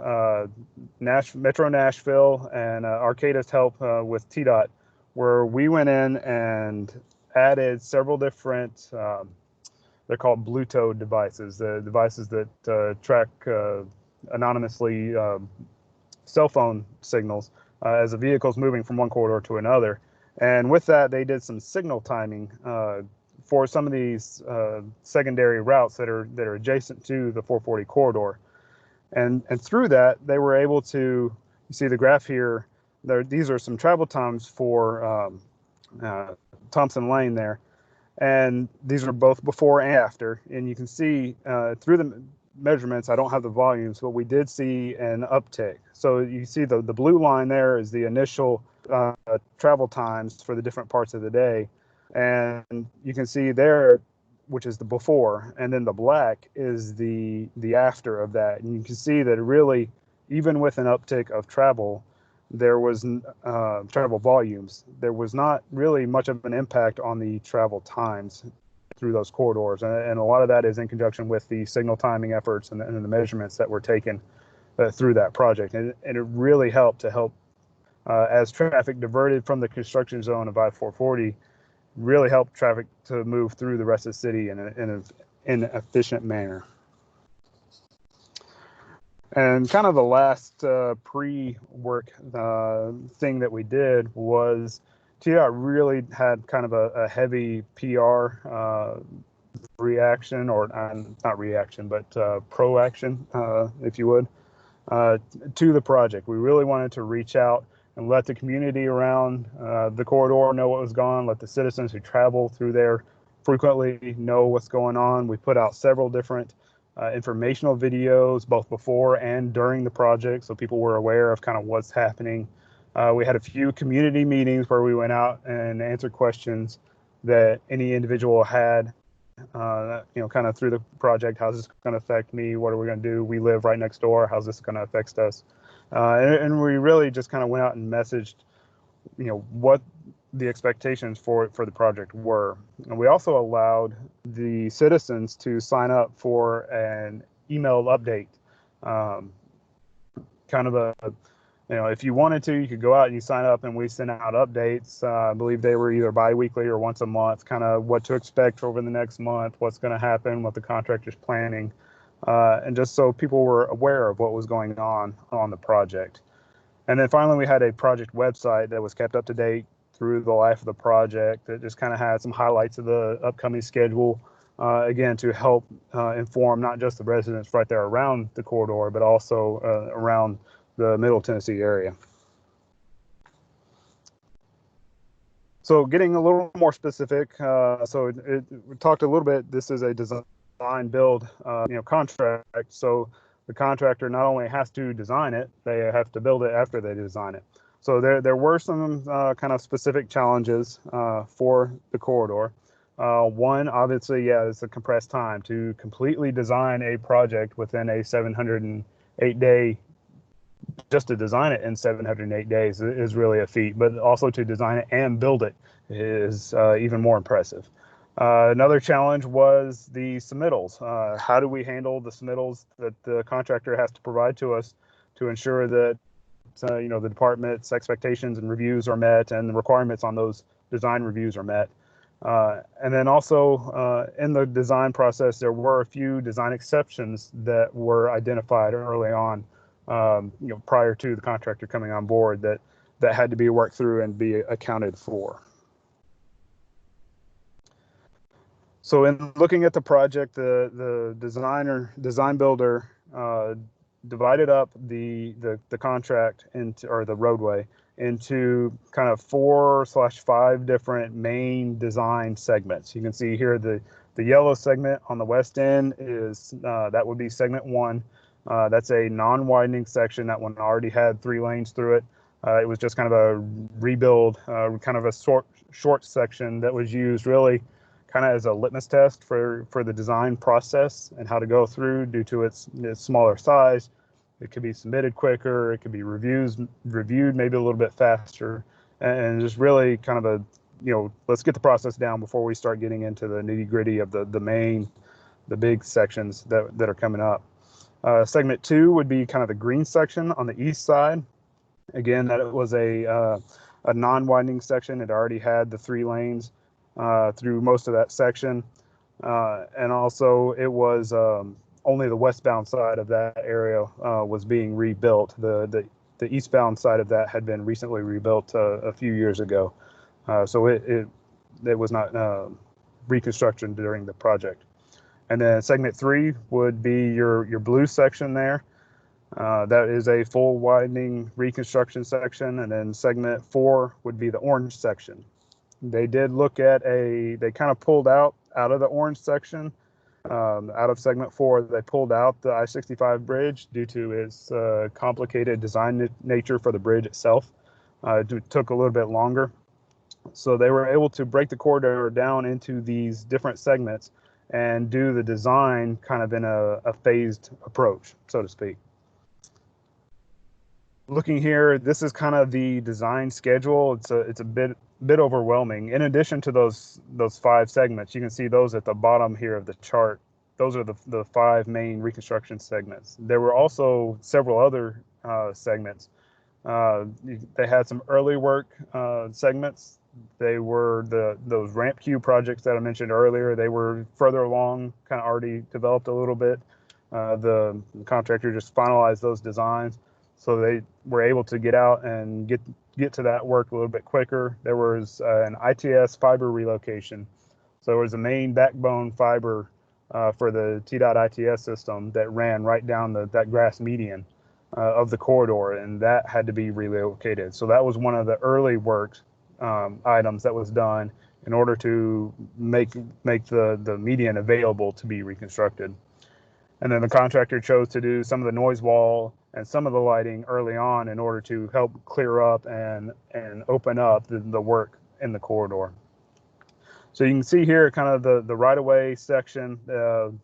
P: Metro Nashville and Arcadis help with TDOT, where we went in and added several different, they're called Bluetooth devices, the devices that track anonymously cell phone signals as the vehicle's moving from one corridor to another. And with that, they did some signal timing for some of these secondary routes that are adjacent to the 440 corridor. And through that, they were able to, you see the graph here, these are some travel times for Thompson Lane there. And these are both before and after. And you can see through the measurements, I don't have the volumes, but we did see an uptick. So you see the blue line there is the initial travel times for the different parts of the day. And you can see there, which is the before, and then the black is the after of that. And you can see that really, even with an uptick of travel, there was travel volumes. There was not really much of an impact on the travel times through those corridors. And a lot of that is in conjunction with the signal timing efforts and the measurements that were taken through that project. And it really helped as traffic diverted from the construction zone of I-440, really helped traffic to move through the rest of the city in an efficient manner. And kind of the last pre-work thing that we did was TDOT really had kind of a heavy PR reaction, or not reaction, but pro-action, if you would, to the project. We really wanted to reach out and let the community around the corridor know what was going on, let the citizens who travel through there frequently know what's going on. We put out several different informational videos, both before and during the project, so people were aware of kind of what's happening. We had a few community meetings where we went out and answered questions that any individual had, kind of through the project. How's this going to affect me? What are we going to do? We live right next door. How's this going to affect us? And we really just kind of went out and messaged, what the expectations for the project were. And we also allowed the citizens to sign up for an email update. Kind of if you wanted to, you could go out and you sign up and we send out updates. I believe they were either bi-weekly or once a month, kind of what to expect over the next month, what's going to happen, what the contractor's planning, and just so people were aware of what was going on the project. And then finally, we had a project website that was kept up to date through the life of the project that just kind of had some highlights of the upcoming schedule, again, to help inform not just the residents right there around the corridor, but also around the Middle Tennessee area. So getting a little more specific, we talked a little bit. This is a design build, contract. So the contractor not only has to design it, they have to build it after they design it. So there were some kind of specific challenges for the corridor. One, obviously, is the compressed time to completely design a project within a 708-day. Just to design it in 708 days is really a feat, but also to design it and build it is even more impressive. Another challenge was the submittals. How do we handle the submittals that the contractor has to provide to us to ensure that the department's expectations and reviews are met and the requirements on those design reviews are met. And then also in the design process, there were a few design exceptions that were identified early on, prior to the contractor coming on board that had to be worked through and be accounted for. So in looking at the project, the design builder divided up the contract into, or the roadway, into kind of 4/5 different main design segments. You can see here the yellow segment on the west end is that would be segment 1. That's a non-widening section. That one already had 3 lanes through it. It was just kind of a rebuild, kind of a short section that was used really kind of as a litmus test for the design process and how to go through due to its smaller size. It could be submitted quicker. It could be reviewed maybe a little bit faster, and just really kind of let's get the process down before we start getting into the nitty gritty of the big sections that are coming up. Segment 2 would be kind of the green section on the east side. Again, that was a non-winding section. It already had the 3 lanes through most of that section. And also it was only the westbound side of that area was being rebuilt. The eastbound side of that had been recently rebuilt a few years ago. So it was not reconstruction during the project. And then segment 3 would be your blue section there. That is a full widening reconstruction section. And then segment 4 would be the orange section. They did look at they kind of pulled out of the orange section, out of segment 4, they pulled out the I-65 bridge due to its complicated design nature for the bridge itself. It took a little bit longer. So they were able to break the corridor down into these different segments and do the design kind of in a phased approach, so to speak. Looking here, this is kind of the design schedule. It's a bit overwhelming. In addition to those 5 segments, you can see those at the bottom here of the chart. Those are the 5 main reconstruction segments. There were also several other segments. They had some early work segments. They were those ramp queue projects that I mentioned earlier. They were further along, kind of already developed a little bit. The contractor just finalized those designs, so they were able to get out and get to that work a little bit quicker. There was an ITS fiber relocation. So there was a main backbone fiber for the TDOT ITS system that ran right down that grass median of the corridor, and that had to be relocated. So that was one of the early works items that was done in order to make the median available to be reconstructed. And then the contractor chose to do some of the noise wall and some of the lighting early on in order to help clear up and open up the work in the corridor. So you can see here kind of the right-of-way section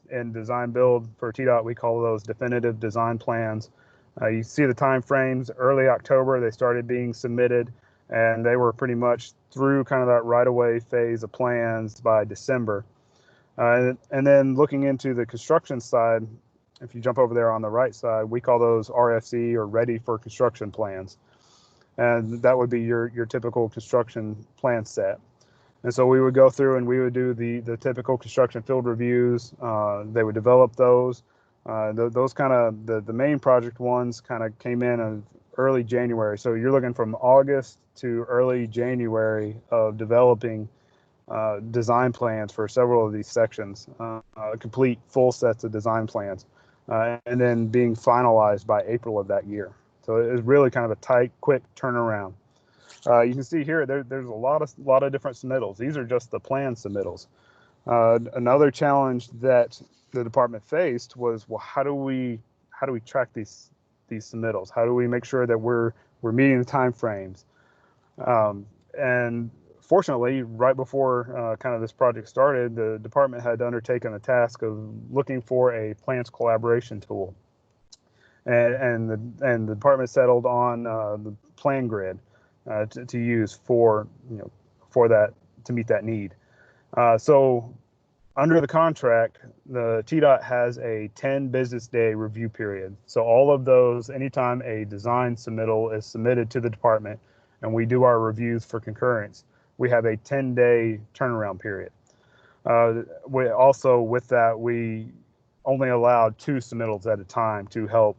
P: in design build for TDOT. We call those definitive design plans. You see the time frames. Early October, they started being submitted, and they were pretty much through kind of that right-of-way phase of plans by December. And then looking into the construction side, if you jump over there on the right side, we call those RFC, or ready for construction plans. And that would be your typical construction plan set. And so we would go through and we would do the typical construction field reviews. They would develop those. Those kind of, the main project ones kind of came in early January. So you're looking from August to early January of developing design plans for several of these sections, complete full sets of design plans, and then being finalized by April of that year. So it was really kind of a tight, quick turnaround. You can see here there's a lot of different submittals. These are just the plan submittals. Another challenge that the department faced was, well, how do we track these submittals? How do we make sure that we're meeting the time frames? And fortunately, right before kind of this project started, the department had undertaken the task of looking for a plans collaboration tool, and the department settled on the plan grid to use for that, to meet that need. So under the contract, the TDOT has a 10 business day review period. So all of those, anytime a design submittal is submitted to the department and we do our reviews for concurrence, we have a 10-day turnaround period. We also, with that, we only allowed 2 submittals at a time to help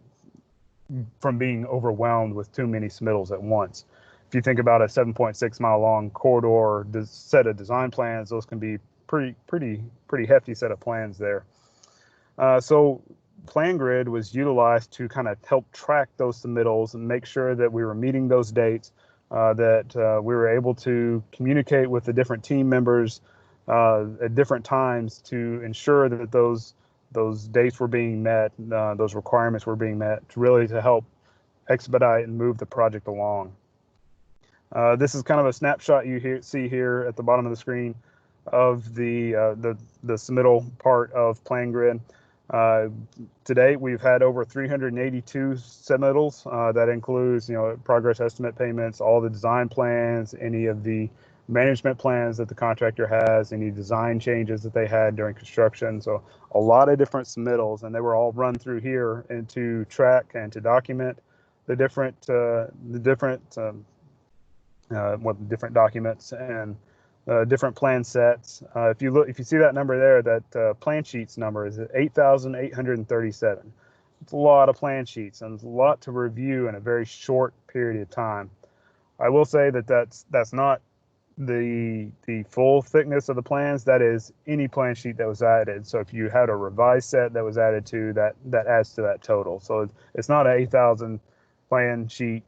P: from being overwhelmed with too many submittals at once. If you think about a 7.6 mile long corridor set of design plans, those can be pretty hefty set of plans there. So PlanGrid was utilized to kind of help track those submittals and make sure that we were meeting those dates, that we were able to communicate with the different team members at different times to ensure that those dates were being met, those requirements were being met, to help expedite and move the project along. This is kind of a snapshot you see here at the bottom of the screen of the submittal part of PlanGrid. To date, we've had over 382 submittals. That includes, progress estimate payments, all the design plans, any of the management plans that the contractor has, any design changes that they had during construction. So a lot of different submittals, and they were all run through here and to track and to document the different documents and different plan sets. If you see that number there, that plan sheets number is 8,837. It's a lot of plan sheets and it's a lot to review in a very short period of time. I will say that that's not the full thickness of the plans. That is any plan sheet that was added. So if you had a revised set that was added to that adds to that total. So it's not an 8,000 plan sheet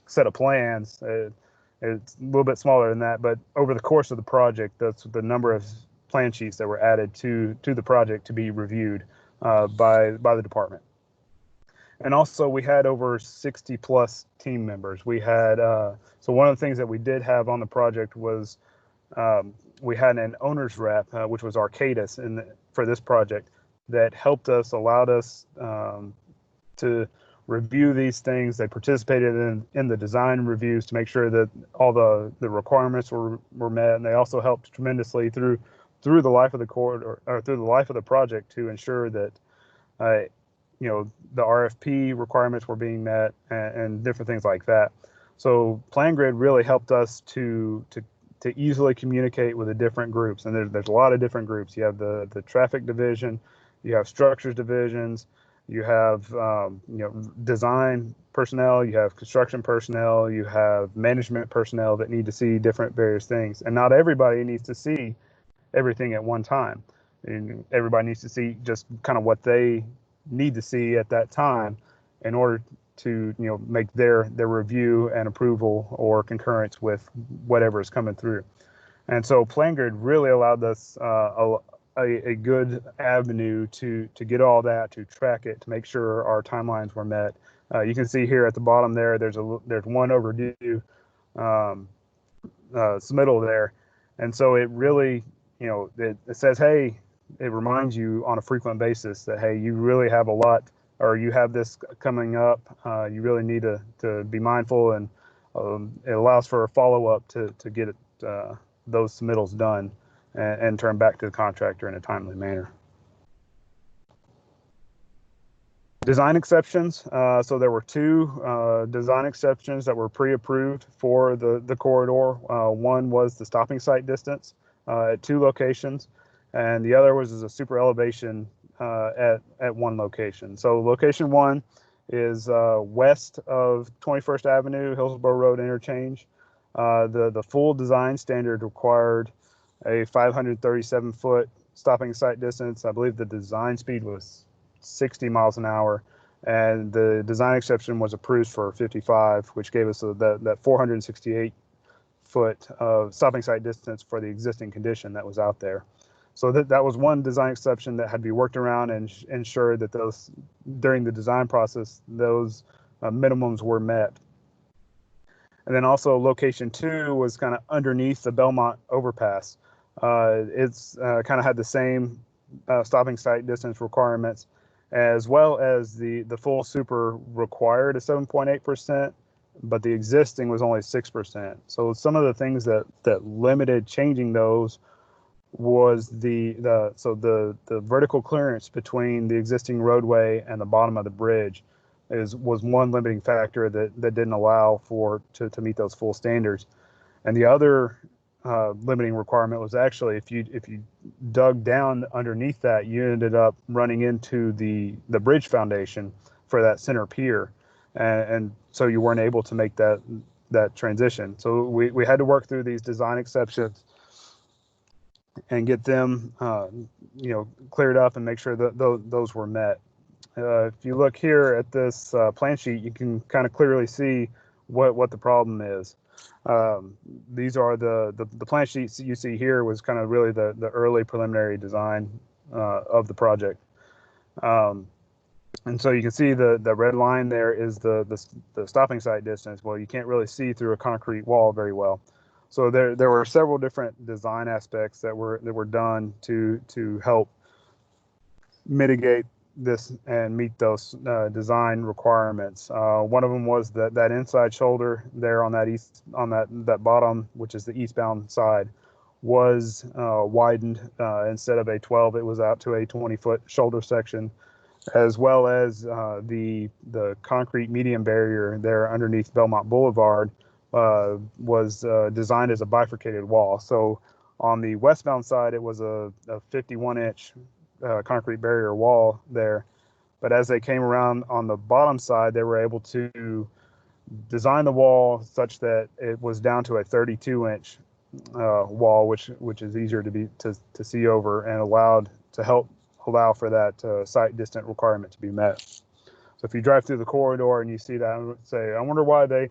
P: set of plans. It's a little bit smaller than that, but over the course of the project, that's the number of plan sheets that were added to the project to be reviewed by the department. And also, we had over 60 plus team members. We had so one of the things that we did have on the project was we had an owner's rep, which was Arcadis, for this project, that helped us, allowed us to review these things. They participated in the design reviews to make sure that all the requirements were met, and they also helped tremendously through the life of the corridor, or through the life of the project, to ensure that the RFP requirements were being met and different things like that. So PlanGrid really helped us to easily communicate with the different groups, and there's a lot of different groups. You have the traffic division, you have structures divisions, you have design personnel, you have construction personnel, you have management personnel that need to see different various things, and not everybody needs to see everything at one time. And everybody needs to see just kind of what they need to see at that time in order to make their review and approval or concurrence with whatever is coming through. And so PlanGrid really allowed us a good avenue to get all that, to track it, to make sure our timelines were met. You can see here at the bottom there's one overdue submittal there, and so it really it says, hey, it reminds you on a frequent basis that, hey, you really have a lot, or you have this coming up. You really need to be mindful, and it allows for a follow-up to get those submittals done and turn back to the contractor in a timely manner. Design exceptions. So there were 2 design exceptions that were pre-approved for the corridor. One was the stopping site distance at 2 locations, and the other was a super elevation at 1 location. So location 1 is west of 21st Avenue, Hillsborough Road interchange. The full design standard required a 537-foot stopping site distance. I believe the design speed was 60 miles an hour, and the design exception was approved for 55, which gave us that 468-foot stopping site distance for the existing condition that was out there. So that was one design exception that had to be worked around and ensure that those, during the design process, those minimums were met. And then also location 2 was kind of underneath the Belmont overpass. It's kind of had the same stopping site distance requirements, as well as the full super required a 7.8%, but the existing was only 6%. So some of the things that limited changing those was the vertical clearance between the existing roadway and the bottom of the bridge was one limiting factor that didn't allow to meet those full standards. And the other limiting requirement was actually if you dug down underneath that, you ended up running into the bridge foundation for that center pier, and so you weren't able to make that transition. So we had to work through these design exceptions and get them cleared up and make sure that those were met. If you look here at this plan sheet, you can kind of clearly see what the problem is. These are the plan sheets that you see here was kind of really the early preliminary design of the project. And so you can see the red line there is the stopping site distance. Well, you can't really see through a concrete wall very well. So there were several different design aspects that were done to help mitigate this and meet those design requirements. One of them was that inside shoulder there on that bottom, which is the eastbound side, was widened. Instead of a 12, it was out to a 20-foot shoulder section, as well as the concrete median barrier there underneath Belmont Boulevard was designed as a bifurcated wall. So on the westbound side, it was a 51-inch concrete barrier wall there. But as they came around on the bottom side, they were able to design the wall such that it was down to a 32-inch wall, which is easier to see over and allowed to help allow for that site distance requirement to be met. So if you drive through the corridor and you see that, I would say, I wonder why they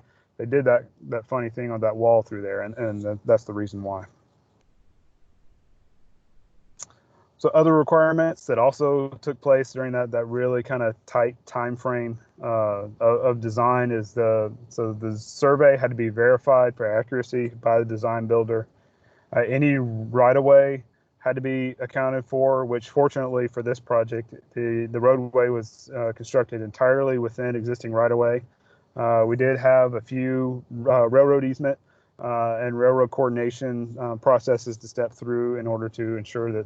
P: did that funny thing on that wall through there, and that's the reason why. So other requirements that also took place during that really kind of tight time frame of design is the survey had to be verified for accuracy by the design builder. Any right-of-way had to be accounted for, which fortunately for this project, the roadway was constructed entirely within existing right-of-way. We did have a few railroad easement and railroad coordination processes to step through in order to ensure that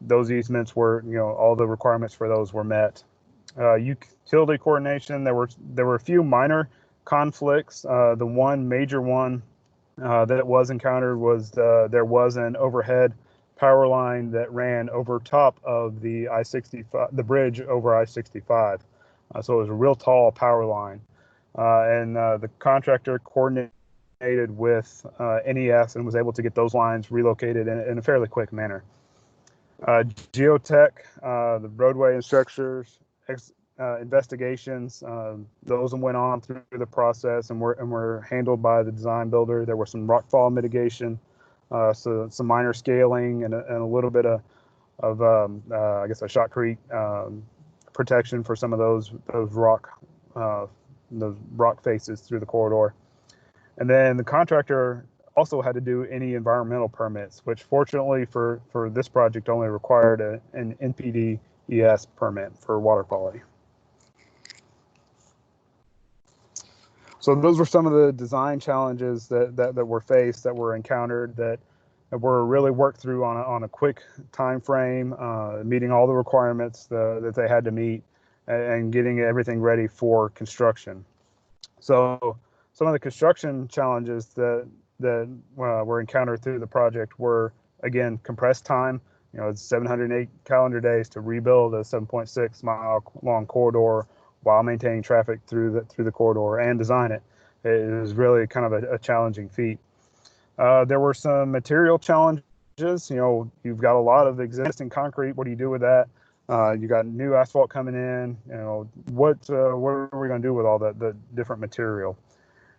P: those easements were, all the requirements for those were met. Utility coordination, there were a few minor conflicts. The one major one that was encountered was there was an overhead power line that ran over top of the I-65, the bridge over I-65. So it was a real tall power line, and the contractor coordinated with NES and was able to get those lines relocated in a fairly quick manner. Geotech, the roadway and structures investigations, those went on through the process and were handled by the design builder. There were some rockfall mitigation, so some minor scaling and a little bit of I guess a shotcrete protection for some of those rock faces through the corridor. And then the contractor also had to do any environmental permits, which fortunately for this project only required an NPDES permit for water quality. So those were some of the design challenges that were faced, that were encountered, that were really worked through on a quick time frame, meeting all the requirements that they had to meet, and getting everything ready for construction. So some of the construction challenges that were encountered through the project were, again, compressed time. It's 708 calendar days to rebuild a 7.6 mile long corridor while maintaining traffic through the corridor and design it. It was really kind of a challenging feat. There were some material challenges. You've got a lot of existing concrete. What do you do with that? You got new asphalt coming in. You know, what are we going to do with all the different material?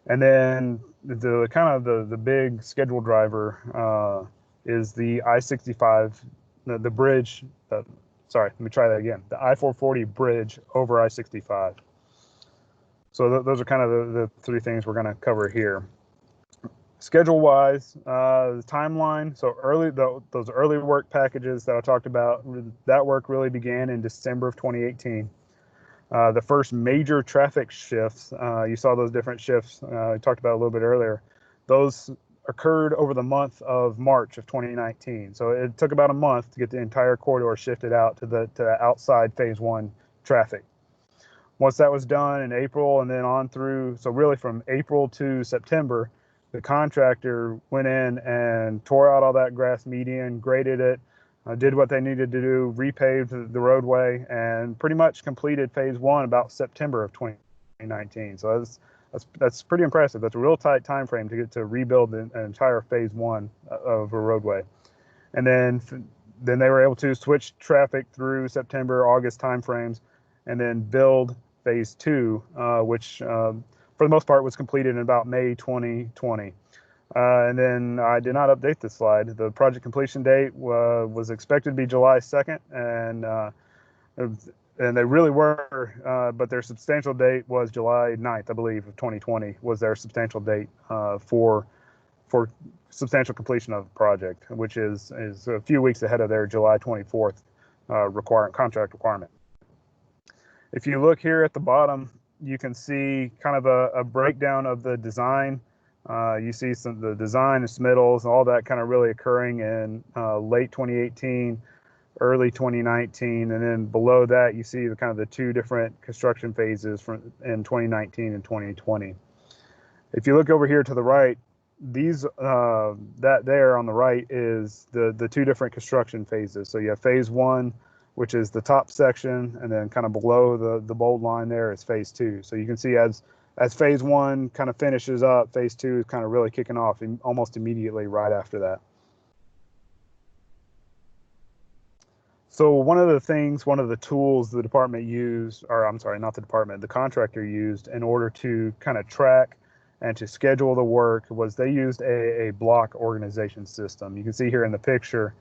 P: And then the kind of the big schedule driver is the I-65, the bridge. Sorry, let me try that again. The I-440 bridge over I-65. So those are kind of the three things we're going to cover here. Schedule-wise, the timeline. So those early work packages that I talked about, that work really began in December of 2018. The first major traffic shifts, you saw those different shifts I talked about a little bit earlier. Those occurred over the month of March of 2019. So it took about a month to get the entire corridor shifted out to the outside phase one traffic. Once that was done in April and then on through, so really from April to September, the contractor went in and tore out all that grass median, graded it, did what they needed to do, repaved the roadway, and pretty much completed phase one about September of 2019. So that's pretty impressive. That's a real tight time frame to get to rebuild an entire phase one of a roadway. And then they were able to switch traffic through September, August timeframes, and then build phase two, which for the most part was completed in about May 2020. And then I did not update this slide. The project completion date was expected to be July 2nd, and they really were, but their substantial date was July 9th, I believe, of 2020 was their substantial date for substantial completion of the project, which is a few weeks ahead of their July 24th contract requirement. If you look here at the bottom, you can see kind of a breakdown of the design. You see the design and submittals and all that kind of really occurring in late 2018, early 2019, and then below that you see the kind of the two different construction phases in 2019 and 2020. If you look over here to the right, that there on the right is the two different construction phases. So you have phase one, which is the top section, and then kind of below the bold line there is phase two. So you can see as phase one kind of finishes up, phase two is kind of really kicking off almost immediately right after that. So one of the tools the department used, or I'm sorry, not the department, the contractor used in order to kind of track and to schedule the work was they used a block organization system. You can see here in the picture,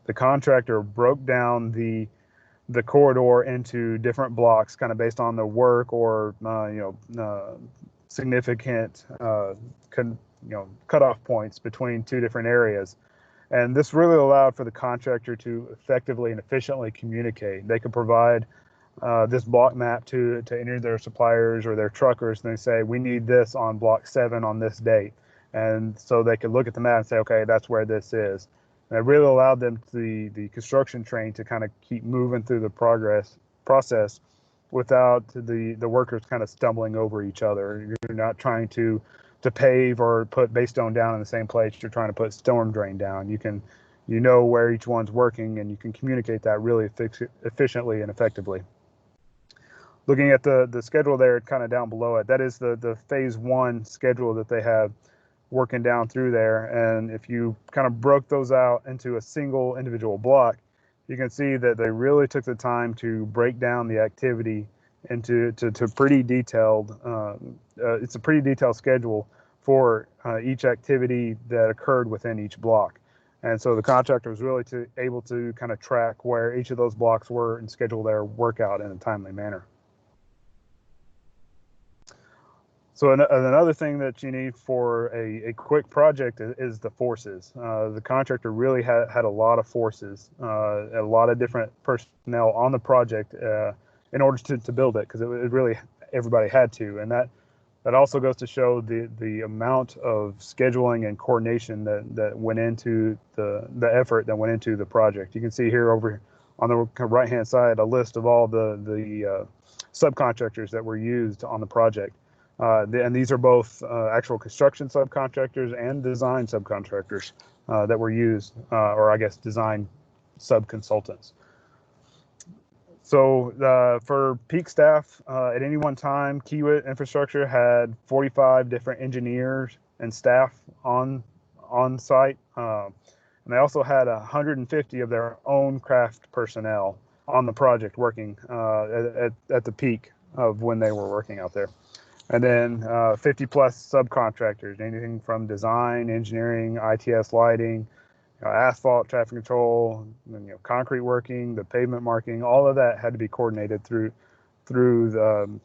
P: the contractor broke down the corridor into different blocks, kind of based on the work or significant cutoff points between two different areas. And this really allowed for the contractor to effectively and efficiently communicate. They could provide this block map to any of their suppliers or their truckers, and they say, we need this on block 7 on this date. And so they could look at the map and say, okay, that's where this is. And it really allowed them, the construction train, to kind of keep moving through the process without the workers kind of stumbling over each other. You're not trying to pave or put base stone down in the same place. You're trying to put storm drain down. You know where each one's working, and you can communicate that really efficiently and effectively. Looking at the schedule there, kind of down below it, that is the phase one schedule that they have working down through there. And if you kind of broke those out into a single individual block, you can see that they really took the time to break down the activity into pretty detailed. It's a pretty detailed schedule for each activity that occurred within each block. And so the contractor was really able to kind of track where each of those blocks were and schedule their work out in a timely manner. So another thing that you need for a quick project is the forces. The contractor really had a lot of forces, a lot of different personnel on the project in order to build it, because it really, everybody had to. And that also goes to show the amount of scheduling and coordination that went into the effort that went into the project. You can see here over on the right hand side a list of all the subcontractors that were used on the project. And these are both actual construction subcontractors and design subcontractors that were used, or I guess design sub-consultants. So for peak staff, at any one time, Kiewit Infrastructure had 45 different engineers and staff on site. And they also had 150 of their own craft personnel. on the project working at the peak of when they were working out there. And then 50 plus subcontractors, anything from design, engineering, ITS lighting, asphalt, traffic control, concrete working, the pavement marking, all of that had to be coordinated through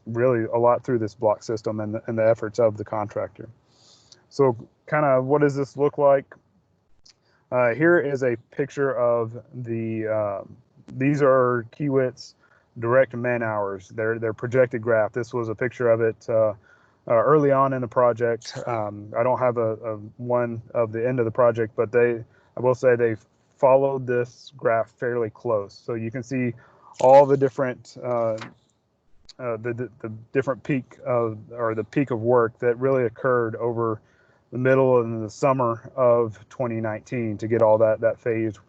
P: really a lot through this block system and the efforts of the contractor. So kind of what does this look like? Here is a picture of these are Kiewit's direct man hours, their projected graph. This was a picture of it early on in the project. I don't have a one of the end of the project, but I will say they followed this graph fairly close. So you can see all the different the different peak or the peak of work that really occurred over the middle and the summer of 2019 to get all that phase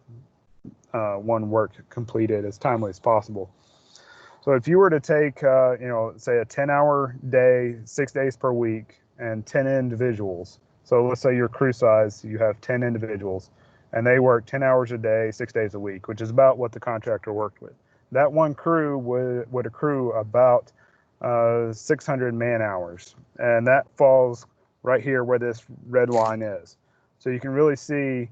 P: one work completed as timely as possible. So if you were to take, say a 10-hour day, 6 days per week, and 10 individuals. So let's say your crew size, you have 10 individuals, and they work 10 hours a day, 6 days a week, which is about what the contractor worked with. That one crew would accrue about 600 man hours, and that falls right here where this red line is. So you can really see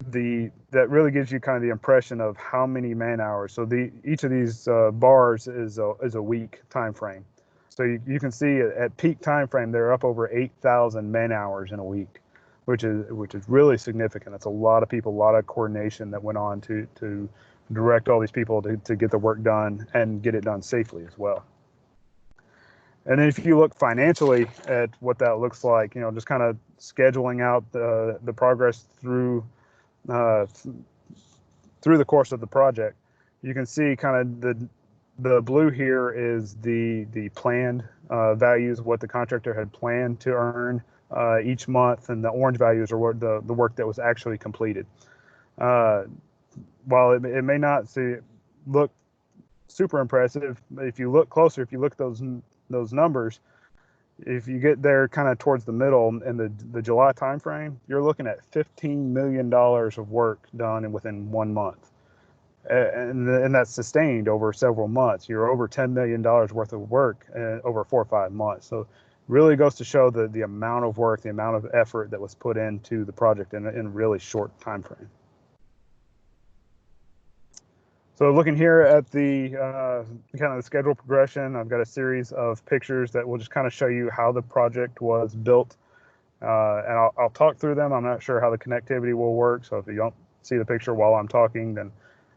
P: that really gives you kind of the impression of how many man hours. So each of these bars is a week time frame. So you can see at peak time frame they're up over 8,000 man hours in a week, which is really significant. That's a lot of people, a lot of coordination that went on to direct all these people to get the work done and get it done safely as well. And then if you look financially at what that looks like, just kind of scheduling out the progress through the course of the project, you can see kind of the blue here is the planned values, what the contractor had planned to earn each month, and the orange values are what the work that was actually completed. While it may not look super impressive, if you look closer, if you look at those numbers, if you get there kind of towards the middle in the July timeframe, you're looking at $15 million of work done within 1 month. And that's sustained over several months. You're over $10 million worth of work over 4 or 5 months. So really goes to show the amount of work, the amount of effort that was put into the project in a really short time frame. So looking here at the kind of the schedule progression, I've got a series of pictures that will just kind of show you how the project was built. And I'll talk through them. I'm not sure how the connectivity will work. So if you don't see the picture while I'm talking, then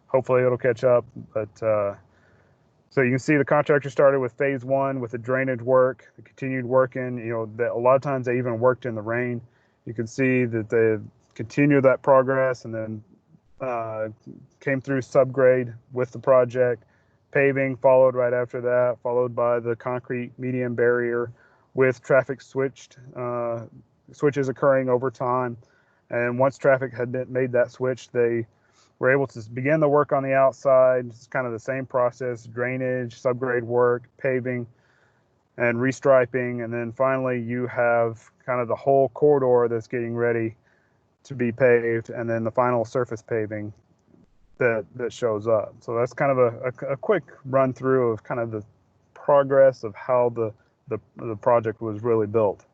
P: hopefully it'll catch up. But so you can see the contractor started with phase one with the drainage work, the continued working, that a lot of times they even worked in the rain. You can see that they continued that progress and then came through subgrade with the project. Paving followed right after that, followed by the concrete median barrier with traffic switches occurring over time. And once traffic had made that switch, they were able to begin the work on the outside. It's kind of the same process: drainage, subgrade work, paving, and restriping. And then finally, you have kind of the whole corridor that's getting ready to be paved, and then the final surface paving that shows up. So that's kind of a quick run through of kind of the progress of how the project was really built.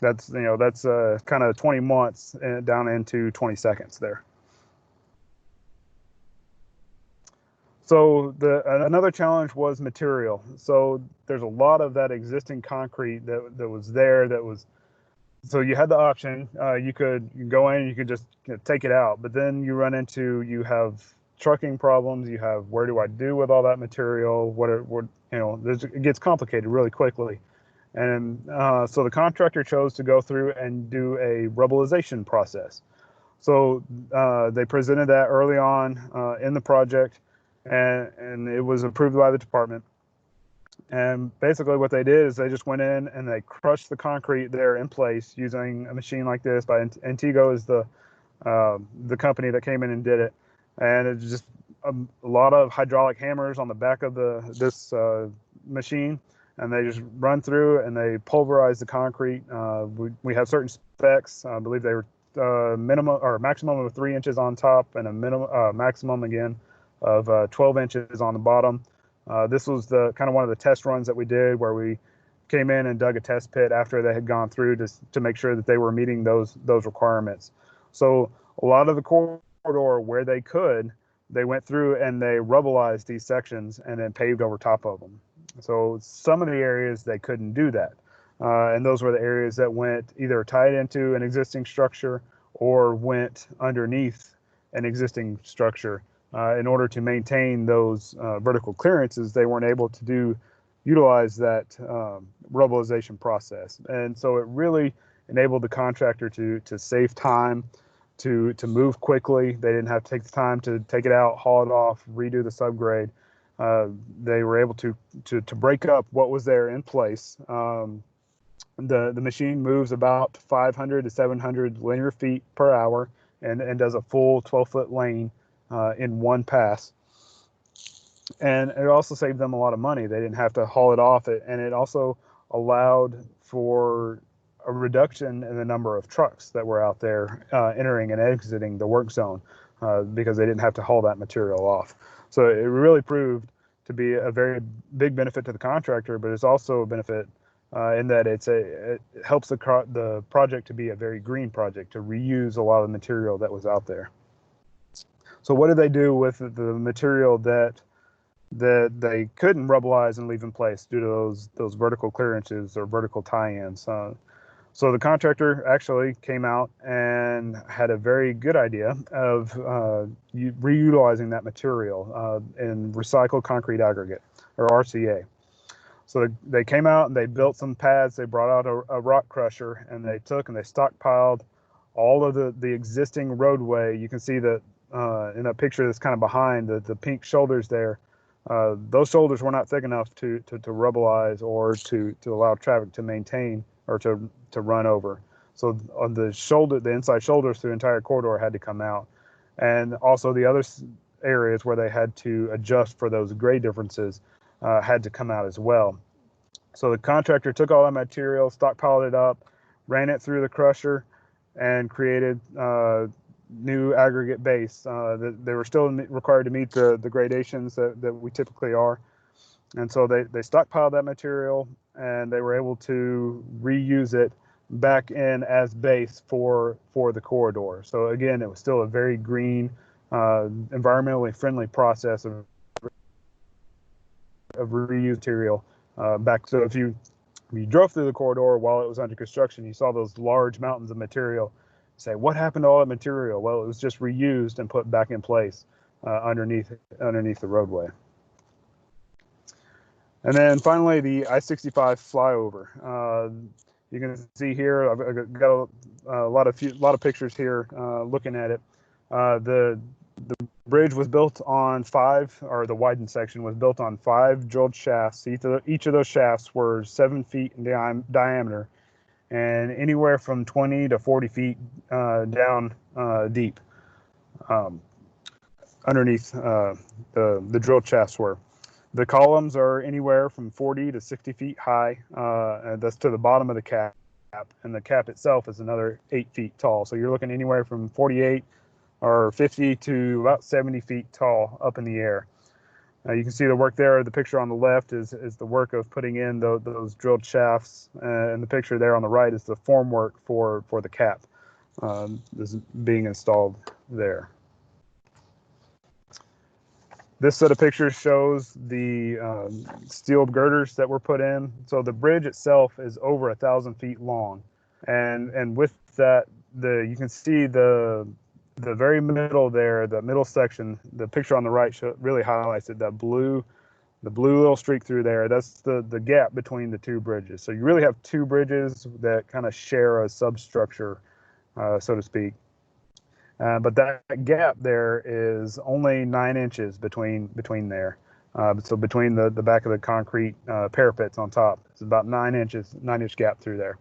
P: That's kind of 20 months down into 20 seconds there. So another challenge was material. So there's a lot of that existing concrete that was there so you had the option, you could go in and you could just take it out, but then you have trucking problems, you have where do I do with all that material, it gets complicated really quickly. And so the contractor chose to go through and do a rubblization process. So they presented that early on in the project, and it was approved by the department. And basically what they did is they just went in and they crushed the concrete there in place using a machine like this. By Antigo is the company that came in and did it. And it's just a lot of hydraulic hammers on the back of this machine. And they just run through and they pulverize the concrete. We have certain specs. I believe they were minimum or maximum of 3 inches on top and a maximum again of 12 inches on the bottom. This was the kind of one of the test runs that we did where we came in and dug a test pit after they had gone through to make sure that they were meeting those requirements. So a lot of the corridor where they could, they went through and they rubbleized these sections and then paved over top of them. So some of the areas they couldn't do that. And those were the areas that went either tied into an existing structure or went underneath an existing structure. In order to maintain those vertical clearances, they weren't able to utilize that rubbleization process. And so it really enabled the contractor to save time, to move quickly. They didn't have to take the time to take it out, haul it off, redo the subgrade. They were able to break up what was there in place. The machine moves about 500 to 700 linear feet per hour and does a full 12-foot lane in one pass. And it also saved them a lot of money. They didn't have to haul it off, and it also allowed for a reduction in the number of trucks that were out there entering and exiting the work zone because they didn't have to haul that material off. So it really proved to be a very big benefit to the contractor, but it's also a benefit in that it helps the project to be a very green project, to reuse a lot of the material that was out there. So what did they do with the material that they couldn't rubbleize and leave in place due to those vertical clearances or vertical tie-ins? So the contractor actually came out and had a very good idea of reutilizing that material in recycled concrete aggregate, or RCA. So they came out and they built some pads. They brought out a rock crusher, and they took and they stockpiled all of the existing roadway. You can see that in a picture that's kind of behind the pink shoulders there. Those shoulders were not thick enough to rubbleize or to allow traffic to maintain or to run over. So on the inside shoulders through the entire corridor had to come out. And also the other areas where they had to adjust for those grade differences had to come out as well. So the contractor took all that material, stockpiled it up, ran it through the crusher, and created new aggregate base. They were still required to meet the gradations that we typically are. And so they stockpiled that material, and they were able to reuse it back in as base for the corridor. So again, it was still a very green, environmentally friendly process of reused material back. So if you drove through the corridor while it was under construction, you saw those large mountains of material. You say, what happened to all that material? Well, it was just reused and put back in place underneath the roadway. And then finally, the I-65 flyover. You can see here, I've got a lot of pictures here looking at it. The bridge was built on the widened section was built on 5 drilled shafts. Each of those shafts were 7 feet in diameter and anywhere from 20 to 40 feet down deep underneath the drilled shafts were. The columns are anywhere from 40 to 60 feet high. And that's to the bottom of the cap, and the cap itself is another 8 feet tall. So you're looking anywhere from 48 or 50 to about 70 feet tall up in the air. You can see the work there. The picture on the left is the work of putting in those drilled shafts, and the picture there on the right is the formwork for the cap this is being installed there. This set of pictures shows the steel girders that were put in. So the bridge itself is over 1,000 feet long, and with that, you can see the very middle there, the middle section. The picture on the right really highlights it. The blue little streak through there. That's the gap between the 2 bridges. So you really have 2 bridges that kind of share a substructure, so to speak. But that gap there is only 9 inches between there. So between the back of the concrete parapets on top, it's about 9 inch gap through there.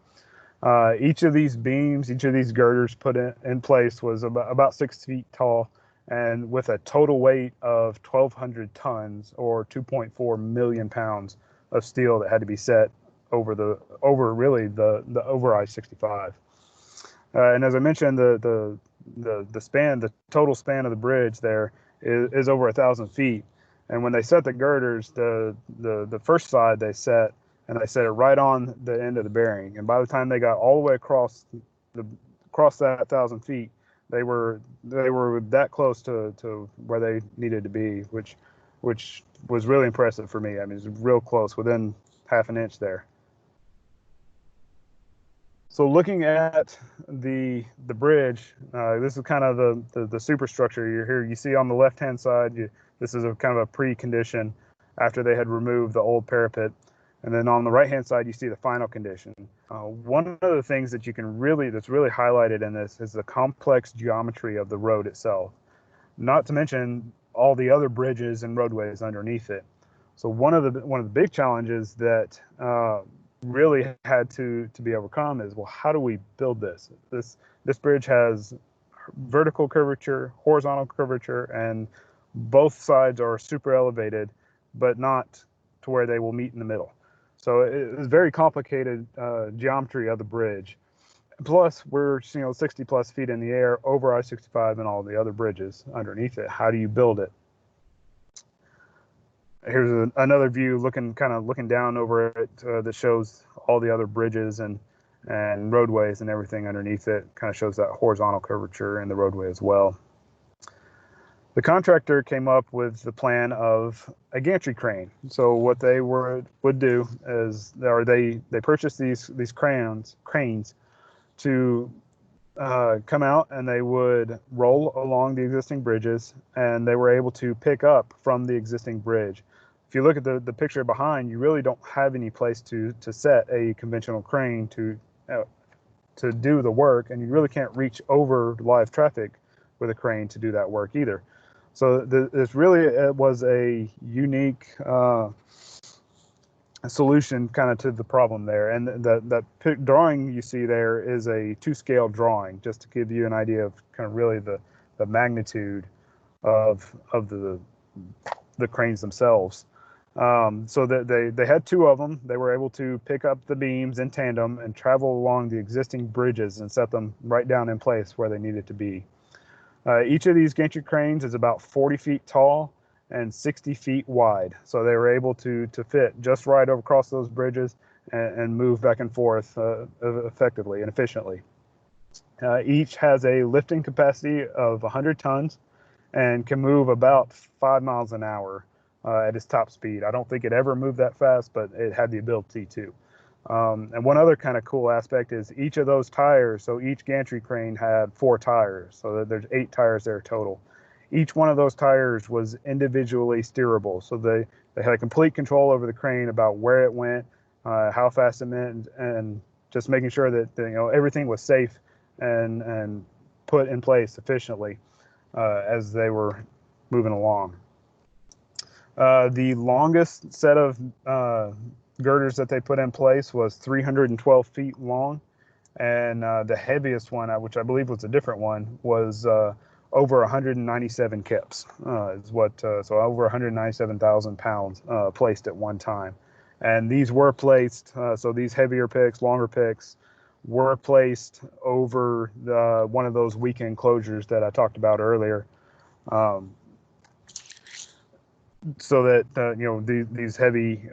P: Each of these beams, each of these girders put in place was about 6 feet tall, and with a total weight of 1,200 tons or 2.4 million pounds of steel that had to be set over I-65. And as I mentioned, the total span of the bridge there is over 1,000 feet. And when they set the girders, the first side they set, and they set it right on the end of the bearing. And by the time they got all the way across that 1,000 feet, they were that close to where they needed to be, which was really impressive for me. I mean, it's real close, within half an inch there. So looking at the bridge, this is kind of the superstructure you see on the left-hand side. This is a kind of a pre-condition after they had removed the old parapet. And then on the right-hand side, you see the final condition. One of the things that that's really highlighted in this is the complex geometry of the road itself, not to mention all the other bridges and roadways underneath it. So one of the big challenges that really had to be overcome is, well, how do we build this? This bridge has vertical curvature, horizontal curvature, and both sides are super elevated, but not to where they will meet in the middle. So it's very complicated geometry of the bridge. Plus, we're 60 plus feet in the air over I-65 and all the other bridges underneath it. How do you build it? Here's another view looking down over it that shows all the other bridges and roadways and everything underneath it. Kind of shows that horizontal curvature in the roadway as well. The contractor came up with the plan of a gantry crane. So what they would do is, they purchased these cranes to come out, and they would roll along the existing bridges, and they were able to pick up from the existing bridge. If you look at the picture behind, you really don't have any place to set a conventional crane to do the work, and you really can't reach over live traffic with a crane to do that work either. So this really was a unique solution kind of to the problem there. And that drawing you see there is a 2-scale drawing, just to give you an idea of kind of really the magnitude of the cranes themselves. So that they had 2 of them. They were able to pick up the beams in tandem and travel along the existing bridges and set them right down in place where they needed to be. Each of these gantry cranes is about 40 feet tall and 60 feet wide. So they were able to fit just right over across those bridges and move back and forth effectively and efficiently. Each has a lifting capacity of 100 tons and can move about 5 miles an hour at its top speed. I don't think it ever moved that fast, but it had the ability to. And one other kind of cool aspect is each of those tires, so each gantry crane had 4 tires, so there's 8 tires there total. Each one of those tires was individually steerable, so they had complete control over the crane about where it went, how fast it went, and just making sure that everything was safe and put in place efficiently as they were moving along. The longest set of girders that they put in place was 312 feet long, and the heaviest one, which I believe was a different one, was over 197 kips. So over 197,000 pounds placed at one time. And these were placed, so these heavier picks, longer picks, were placed over one of those weekend closures that I talked about earlier. So that these heavy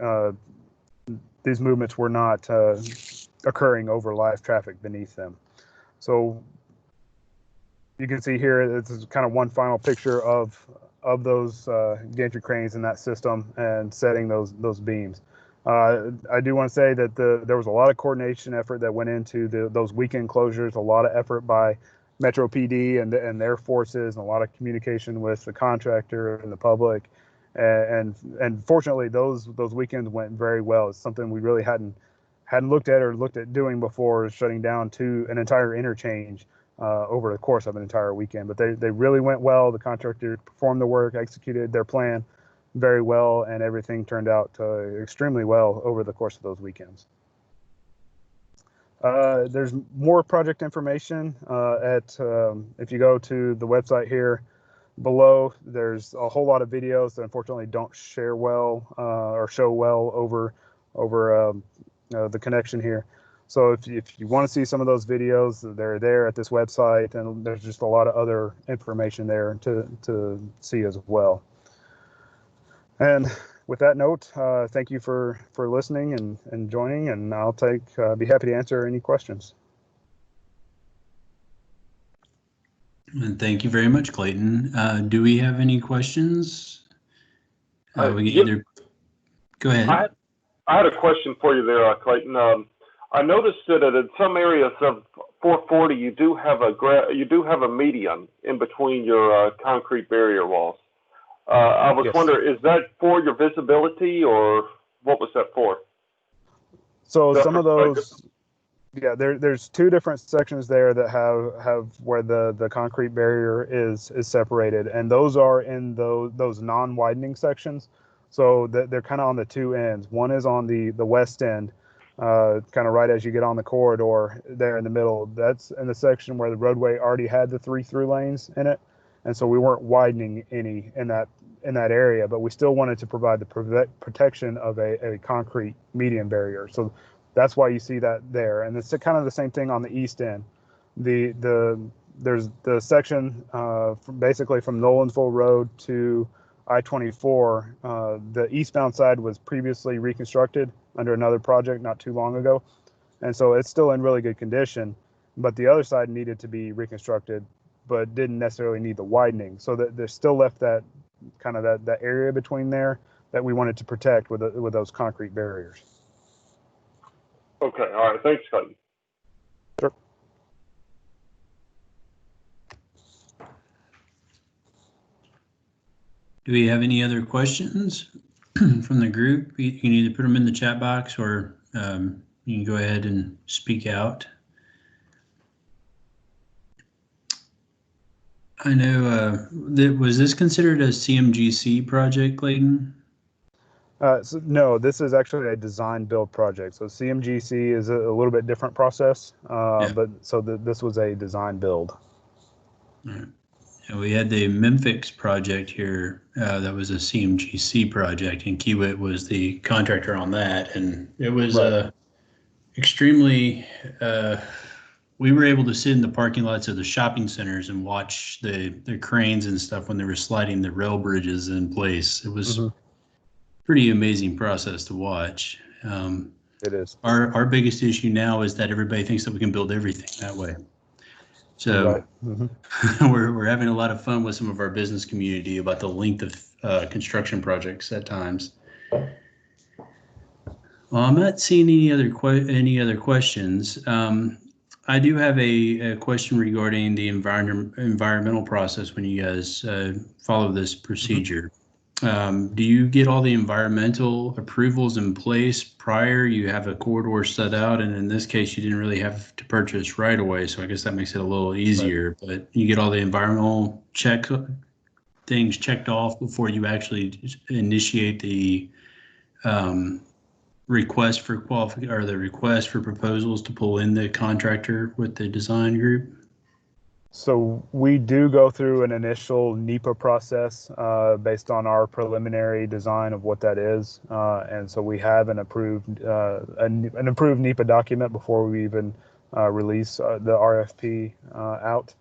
P: these movements were not occurring over live traffic beneath them. So you can see here, this is kind of one final picture of those gantry cranes in that system and setting those beams. I do want to say that there was a lot of coordination effort that went into those weekend closures, a lot of effort by Metro PD and their forces, and a lot of communication with the contractor and the public. And fortunately, those weekends went very well. It's something we really hadn't looked at doing before, shutting down an entire interchange over the course of an entire weekend. But they really went well. The contractor performed the work, executed their plan very well, and everything turned out extremely well over the course of those weekends. There's more project information if you go to the website here. Below, there's a whole lot of videos that unfortunately don't share well or show well over the connection here. So if you want to see some of those videos, they're there at this website, and there's just a lot of other information there to see as well. And with that note, thank you for listening and joining, and I'll be happy to answer any questions.
B: And thank you very much, Clayton. Do we have any questions? We can either go ahead.
R: I had a question for you there, Clayton. I noticed that in some areas of 440, you do have a median in between your concrete barrier walls. I was wondering, is that for your visibility, or what was that for?
P: So some of those, yeah, there's two different sections there that have where the concrete barrier is separated, and those are in those non-widening sections. So they're kind of on the two ends. One is on the west end, kind of right as you get on the corridor there in the middle. That's in the section where the roadway already had the 3 through lanes in it, and so we weren't widening any in that area, but we still wanted to provide the protection of a concrete median barrier. So that's why you see that there. And it's kind of the same thing on the east end. There's the section basically from Nolensville Road to I-24. The eastbound side was previously reconstructed under another project not too long ago, and so it's still in really good condition, but the other side needed to be reconstructed but didn't necessarily need the widening, so that there's still left that kind of that area between there that we wanted to protect with those concrete barriers.
R: Okay, all right, thanks, Clayton.
P: Sure.
B: Do we have any other questions from the group? You can either put them in the chat box, or you can go ahead and speak out. I know, was this considered a CMGC project, Clayton?
P: So no, this is actually a design build project. So CMGC is a little bit different process, but so this was a design build.
B: All right. And we had the Memphis project here. That was a CMGC project, and Kiewit was the contractor on that. And it was extremely, we were able to sit in the parking lots of the shopping centers and watch the cranes and stuff when they were sliding the rail bridges in place. It was pretty amazing process to watch.
P: It is.
B: Our biggest issue now is that everybody thinks that we can build everything that way. So we're having a lot of fun with some of our business community about the length of construction projects at times. Well, I'm not seeing any other questions. I do have a question regarding the environmental process when you guys follow this procedure. Do you get all the environmental approvals in place prior? You have a corridor set out, and in this case, you didn't really have to purchase right away, so I guess that makes it a little easier. But you get all the environmental things checked off before you actually initiate the request for the request for proposals to pull in the contractor with the design group.
P: So we do go through an initial NEPA process based on our preliminary design of what that is, and so we have an approved NEPA document before we even release the RFP out.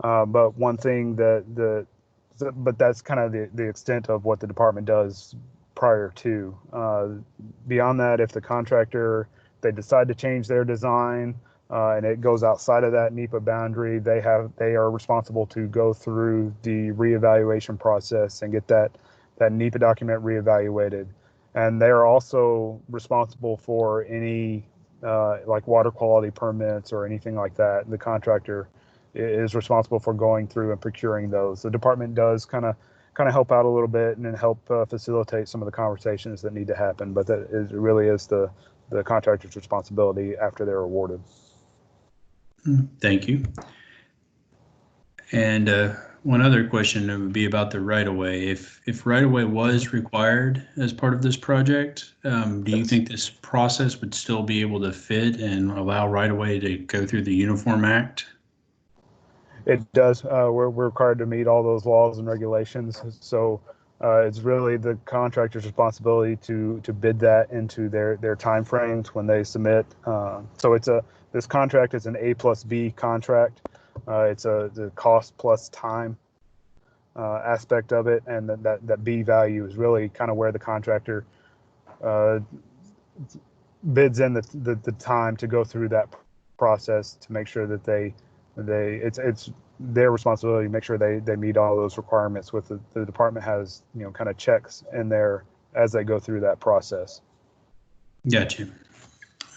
P: But one thing but that's kind of the extent of what the department does prior to. Beyond that, if the contractor, they decide to change their design, and it goes outside of that NEPA boundary, they are responsible to go through the reevaluation process and get that NEPA document reevaluated. And they are also responsible for any like water quality permits or anything like that. The contractor is responsible for going through and procuring those. The department does kind of help out a little bit and then help facilitate some of the conversations that need to happen, but it really is the contractor's responsibility after they're awarded.
B: Thank you. And one other question would be about the right-of-way. If right-of-way was required as part of this project, do you think this process would still be able to fit and allow right-of-way to go through the Uniform Act?
P: It does. We're required to meet all those laws and regulations. So It's really the contractor's responsibility to bid that into their timeframes when they submit. So this contract is an A+B contract. It's the cost plus time aspect of it, and that B value is really kind of where the contractor bids in the time to go through that process to make sure that it's their responsibility to make sure they meet all those requirements. With the department has kind of checks in there as they go through that process.
B: Gotcha.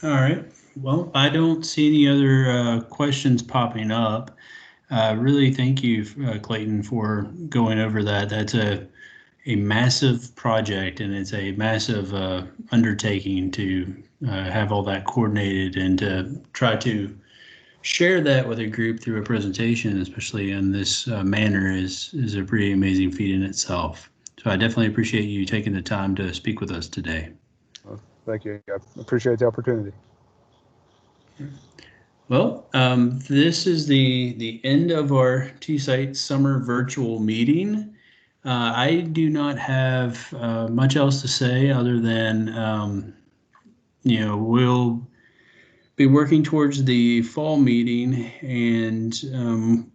B: All right. Well, I don't see any other questions popping up. Really, thank you, Clayton, for going over that. That's a massive project, and it's a massive undertaking to have all that coordinated and to try to share that with a group through a presentation, especially in this manner, is a pretty amazing feat in itself. So I definitely appreciate you taking the time to speak with us today.
P: Well, thank you. I appreciate the opportunity.
B: Well, this is the end of our TSITE summer virtual meeting. I do not have much else to say other than, we'll be working towards the fall meeting, and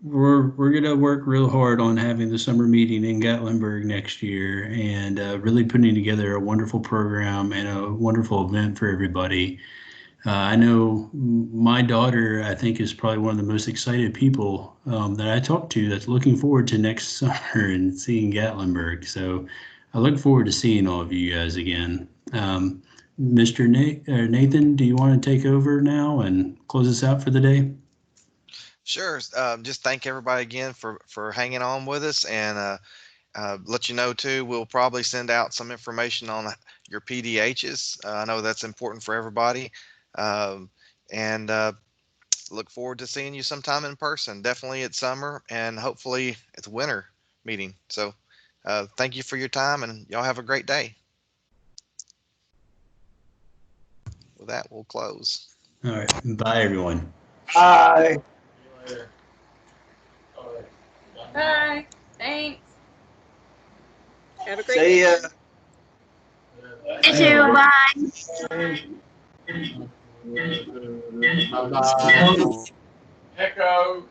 B: we're going to work real hard on having the summer meeting in Gatlinburg next year, and really putting together a wonderful program and a wonderful event for everybody. I know my daughter, I think, is probably one of the most excited people that I talk to that's looking forward to next summer and seeing Gatlinburg. So I look forward to seeing all of you guys again. Mr. Nathan, do you want to take over now and close us out for the day?
A: Sure. Just thank everybody again for hanging on with us, and let you know too, we'll probably send out some information on your PDHs. I know that's important for everybody, and look forward to seeing you sometime in person. Definitely it's summer, and hopefully it's winter meeting. So thank you for your time, and y'all have a great day. With that, we'll close.
B: All right. Bye, everyone.
Q: Bye.
K: Bye. Thanks.
S: Have a great
Q: See ya.
S: You too. Bye.
O: Echo.